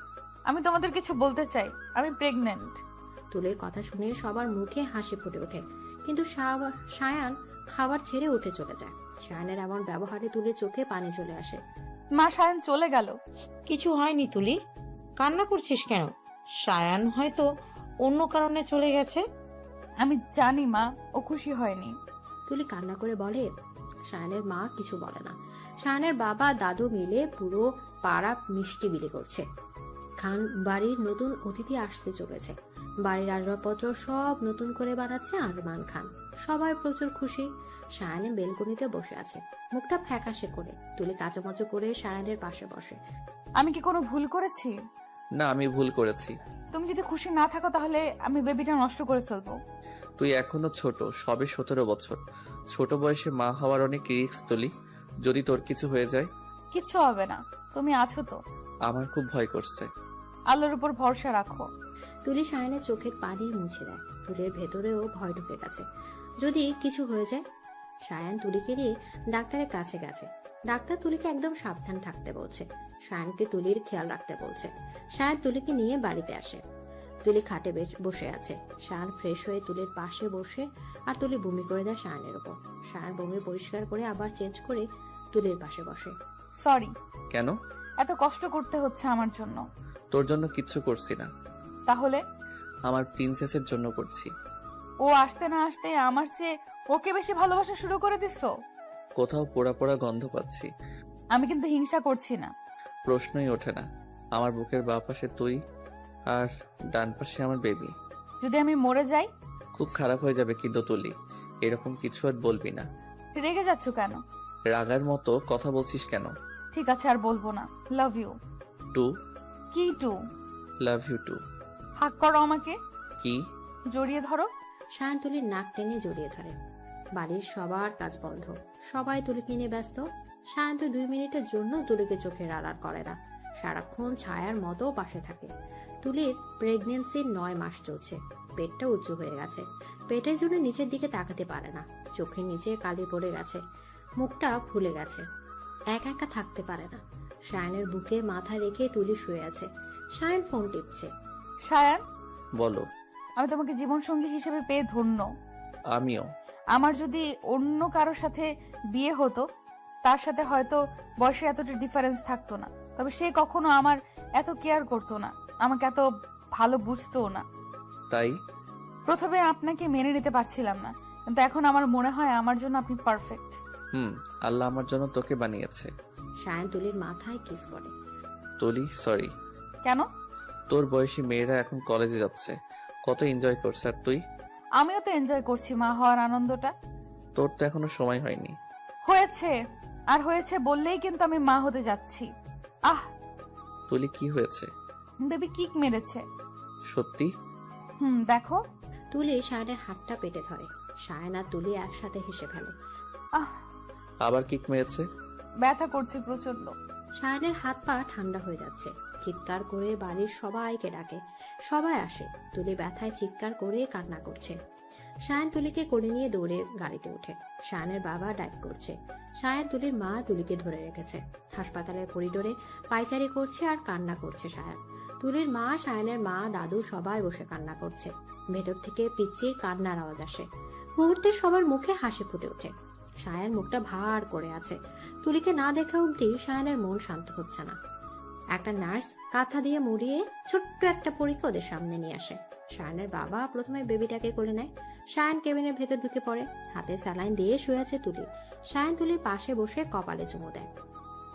আমি তোমাদের কিছু বলতে চাই, আমি প্রেগন্যান্ট। তুলির কথা শুনে সবার মুখে হাসি ফুটে ওঠে, কিন্তু শায়ান খাবার ছেড়ে উঠে চলে যায়। শায়ানের এমন ব্যবহারে তুলির চোখে পানি চলে আসে। মা, শায়ান চলে গেল। কিছু হয়নি তুলি, কান্না করছিস কেন? শায়ান হয়তো অন্য কারণে চলে গেছে। আমি জানি মা, ও খুশি হয়নি। তুলি কান্না করে বলে। শায়ানের মা কিছু বলে না। শায়ানের বাবা দাদু মিলে পুরো পাড়া মিষ্টি বিলি করছে। খান বাড়ির নতুন অতিথি আসতে চলেছে। বাড়ির আসবাবপত্র সব নতুন করে বানাচ্ছে আরমান খান। সবাই প্রচুর খুশি। শায়ানে বেলকনিতে বসে আছে, মুখটা ফ্যাকাশে করে। তুলি কাচুমাচু করে শায়ানের পাশে বসে। আমি কি কোনো ভুল করেছি? না, আমি ভুল করেছি। তুমি যদি খুশি না থাকো তাহলে আমি বেবিটা নষ্ট করে ফেলবো। তুই এখনো ছোট, সবে 17 বছর। ছোট বয়সে মা হওয়ার অনেক রিস্ক তুলি। যদি তোর কিছু হয়ে যায়? কিচ্ছু হবে না, তুমি আছো তো। আমার খুব ভয় করছে। আল্লাহর উপর ভরসা রাখো। তুলি শায়ানের চোখের পানি মুছে দেয়। তুলির ভেতরেও ভয় ঢুকে গেছে, যদি কিছু হয়ে যায়। শায়ান তুলিকে নিয়ে ডাক্তারের কাছে গেছে। ডাক্তার তুলিকে একদম সাবধান থাকতে বলছে। শায়ানকে তুলির খেয়াল রাখতে বলছে। শায়ান তুলিকে নিয়ে বাড়িতে আসে। তুলি খাটে বসে আছে। শায়ান ফ্রেশ হয়ে তুলির পাশে বসে আর তুলি বমি করে দেয় শায়ানের উপর। শায়ান বমি পরিষ্কার করে আবার চেঞ্জ করে তুলির পাশে বসে। সরি। কেন? এত কষ্ট করতে হচ্ছে আমার জন্য। তোর জন্য কিচ্ছু করছি না, তাহলে? আমার প্রিন্সেসের জন্য করছি। ও আসতে না আসতে আমার চেয়ে ওকে বেশি ভালোবাসা শুরু করে দিছো। কোথাও পোড়া পোড়া গন্ধ পাচ্ছি। আমি কিন্তু হিংসা করছি না। প্রশ্নই ওঠে না। আমার বুকের বাঁ পাশে তুই আর ডান পাশে আমার বেবি। যদি আমি মরে যাই? খুব খারাপ হয়ে যাবে কিন্তু তুলি, এরকম কিছু আর বলবি না। রেগে যাচ্ছ কেন? রাগার মতো কথা বলছিস কেন? ঠিক আছে, আর বলবো না। Love you too. কি too? Love you too. Hug করো আমাকে। কি? জড়িয়ে ধরো। শায়ান তুলির নাক টেনে জড়িয়ে ধরে। বাড়ির সবার কাজ বন্ধ, সবাই তুলিকে নিয়ে ব্যস্ত। শায়ান তো 2 মিনিটের জন্য তুলিকে চোখের আড়াল করে না, সারাক্ষণ ছায়ার মতো পাশে থাকে। তুলির প্রেগনেন্সির 9 মাস চলছে, পেটটা উঁচু হয়ে গেছে, পেটের জন্য নিচের দিকে তাকাতে পারে না, চোখের নিচে কালি পড়ে গেছে, মুখটা ফুলে গেছে, একা একা থাকতে পারে না। শায়ানের বুকে মাথা রেখে তুলি শুয়ে আছে। শায়ান ফোন টিপছে। শায়ান, বলো। আমি তোমাকে জীবন সঙ্গী হিসেবে পেয়ে ধন্য। আমিও। আমার যদি অন্য কারোর সাথে বিয়ে হতো, তার সাথে হয়তো বয়সে এতটা ডিফারেন্স থাকতো না, তবে সে কখনো আমার এত কেয়ার করতো না, আমাকে এত ভালো বুঝতো না। তাই প্রথমে আপনাকে মেনে নিতে পারছিলাম না, কিন্তু এখন আমার মনে হয় আমার জন্য আপনি পারফেক্ট। আল্লাহ আমার জন্য তোকে বানিয়েছে। শায়ান তুলির মাথায় কিস করে। তুলি, সরি। কেন? তোর বয়সী মেয়েরা এখন কলেজে যাচ্ছে, কত এনজয় করছে, আর তুই? আমিও তো এনজয় করছি মা হওয়ার আনন্দটা। তোর তো এখনো সময় হয়নি। হয়েছে, আর হয়েছে বললেই কিন্তু আমি মা হতে যাচ্ছি। আহ! তুলি, কি হয়েছে? বেবি কিক মেরেছে। সত্যি? দেখো। তুলি শায়ানের হাতটা পেটে ধরে। শায়ান আর তুলি একসাথে হেসে ফেলে। আহ! আবার কিক মেরেছে? ব্যথা করছে প্রচন্ড। শায়ানের হাত পা ঠান্ডা হয়ে যাচ্ছে, চিৎকার করে বাড়ির সবাইকে ডাকে। সবাই আসে। তুলি ব্যথায় চিৎকার করে কান্না করছে। শায়ান তুলিকে কোলে নিয়ে দৌড়ে গাড়িতে ওঠে। শায়ানের বাবা ড্রাইভ করছে। শায়ান তুলির মা তুলিকে ধরে রেখেছে। হাসপাতালের করিডোরে পায়চারি করছে আর কান্না করছে শায়ান। তুলির মা, শায়ানের মা, দাদু সবাই বসে কান্না করছে। ভেতর থেকে পিচ্চির কান্নার আওয়াজ আসে। মুহূর্তে সবার মুখে হাসি ফুটে ওঠে। শায়ান মুখটা ভার করে আছে। তুলিকে না দেখা অবধি শায়ানের মন শান্ত হচ্ছে না। একটা নার্স কাঁথা দিয়ে মুড়িয়ে ছোট্ট একটা পরীকে ওদের সামনে নিয়ে আসে। শায়ানের বাবা প্রথমে বেবিটাকে কোলে নেয়। শায়ান কেবিনের ভেতর ঢুকে পড়ে। হাতে স্যালাইন দিয়ে শুয়ে আছে তুলি। শায়ান তুলির পাশে বসে কপালে চুমু দেয়।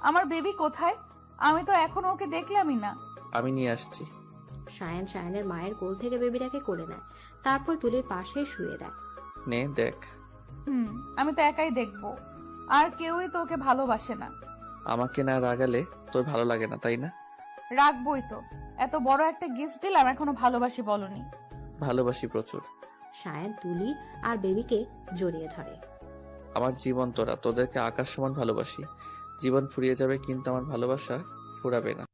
আমার বেবি কোথায়? আমি তো এখনো ওকে দেখলামই না। আমি নিয়ে আসছি। শায়ান শায়ানের মায়ের কোল থেকে বেবিটাকে কোলে নেয়, তারপর তুলির পাশে শুয়ে দেয়। নে দেখ। আমি তো একাই দেখবো, আর কেউই তো ওকে ভালোবাসে না। আমাকে না রাগালে তোর ভালো লাগে না, তাই না? রাখবই তো, এত বড় একটা গিফট দিলাম, এখনো ভালোবাসি বলনি? ভালোবাসি প্রচুর। শায়ান তুলি আর বেবিকে জড়িয়ে ধরে। আমার জীবন তোরা, তোদেরকে আকাশ সমান ভালোবাসি। জীবন ফুরিয়ে যাবে কিন্তু আমার ভালোবাসা ফুরাবে না।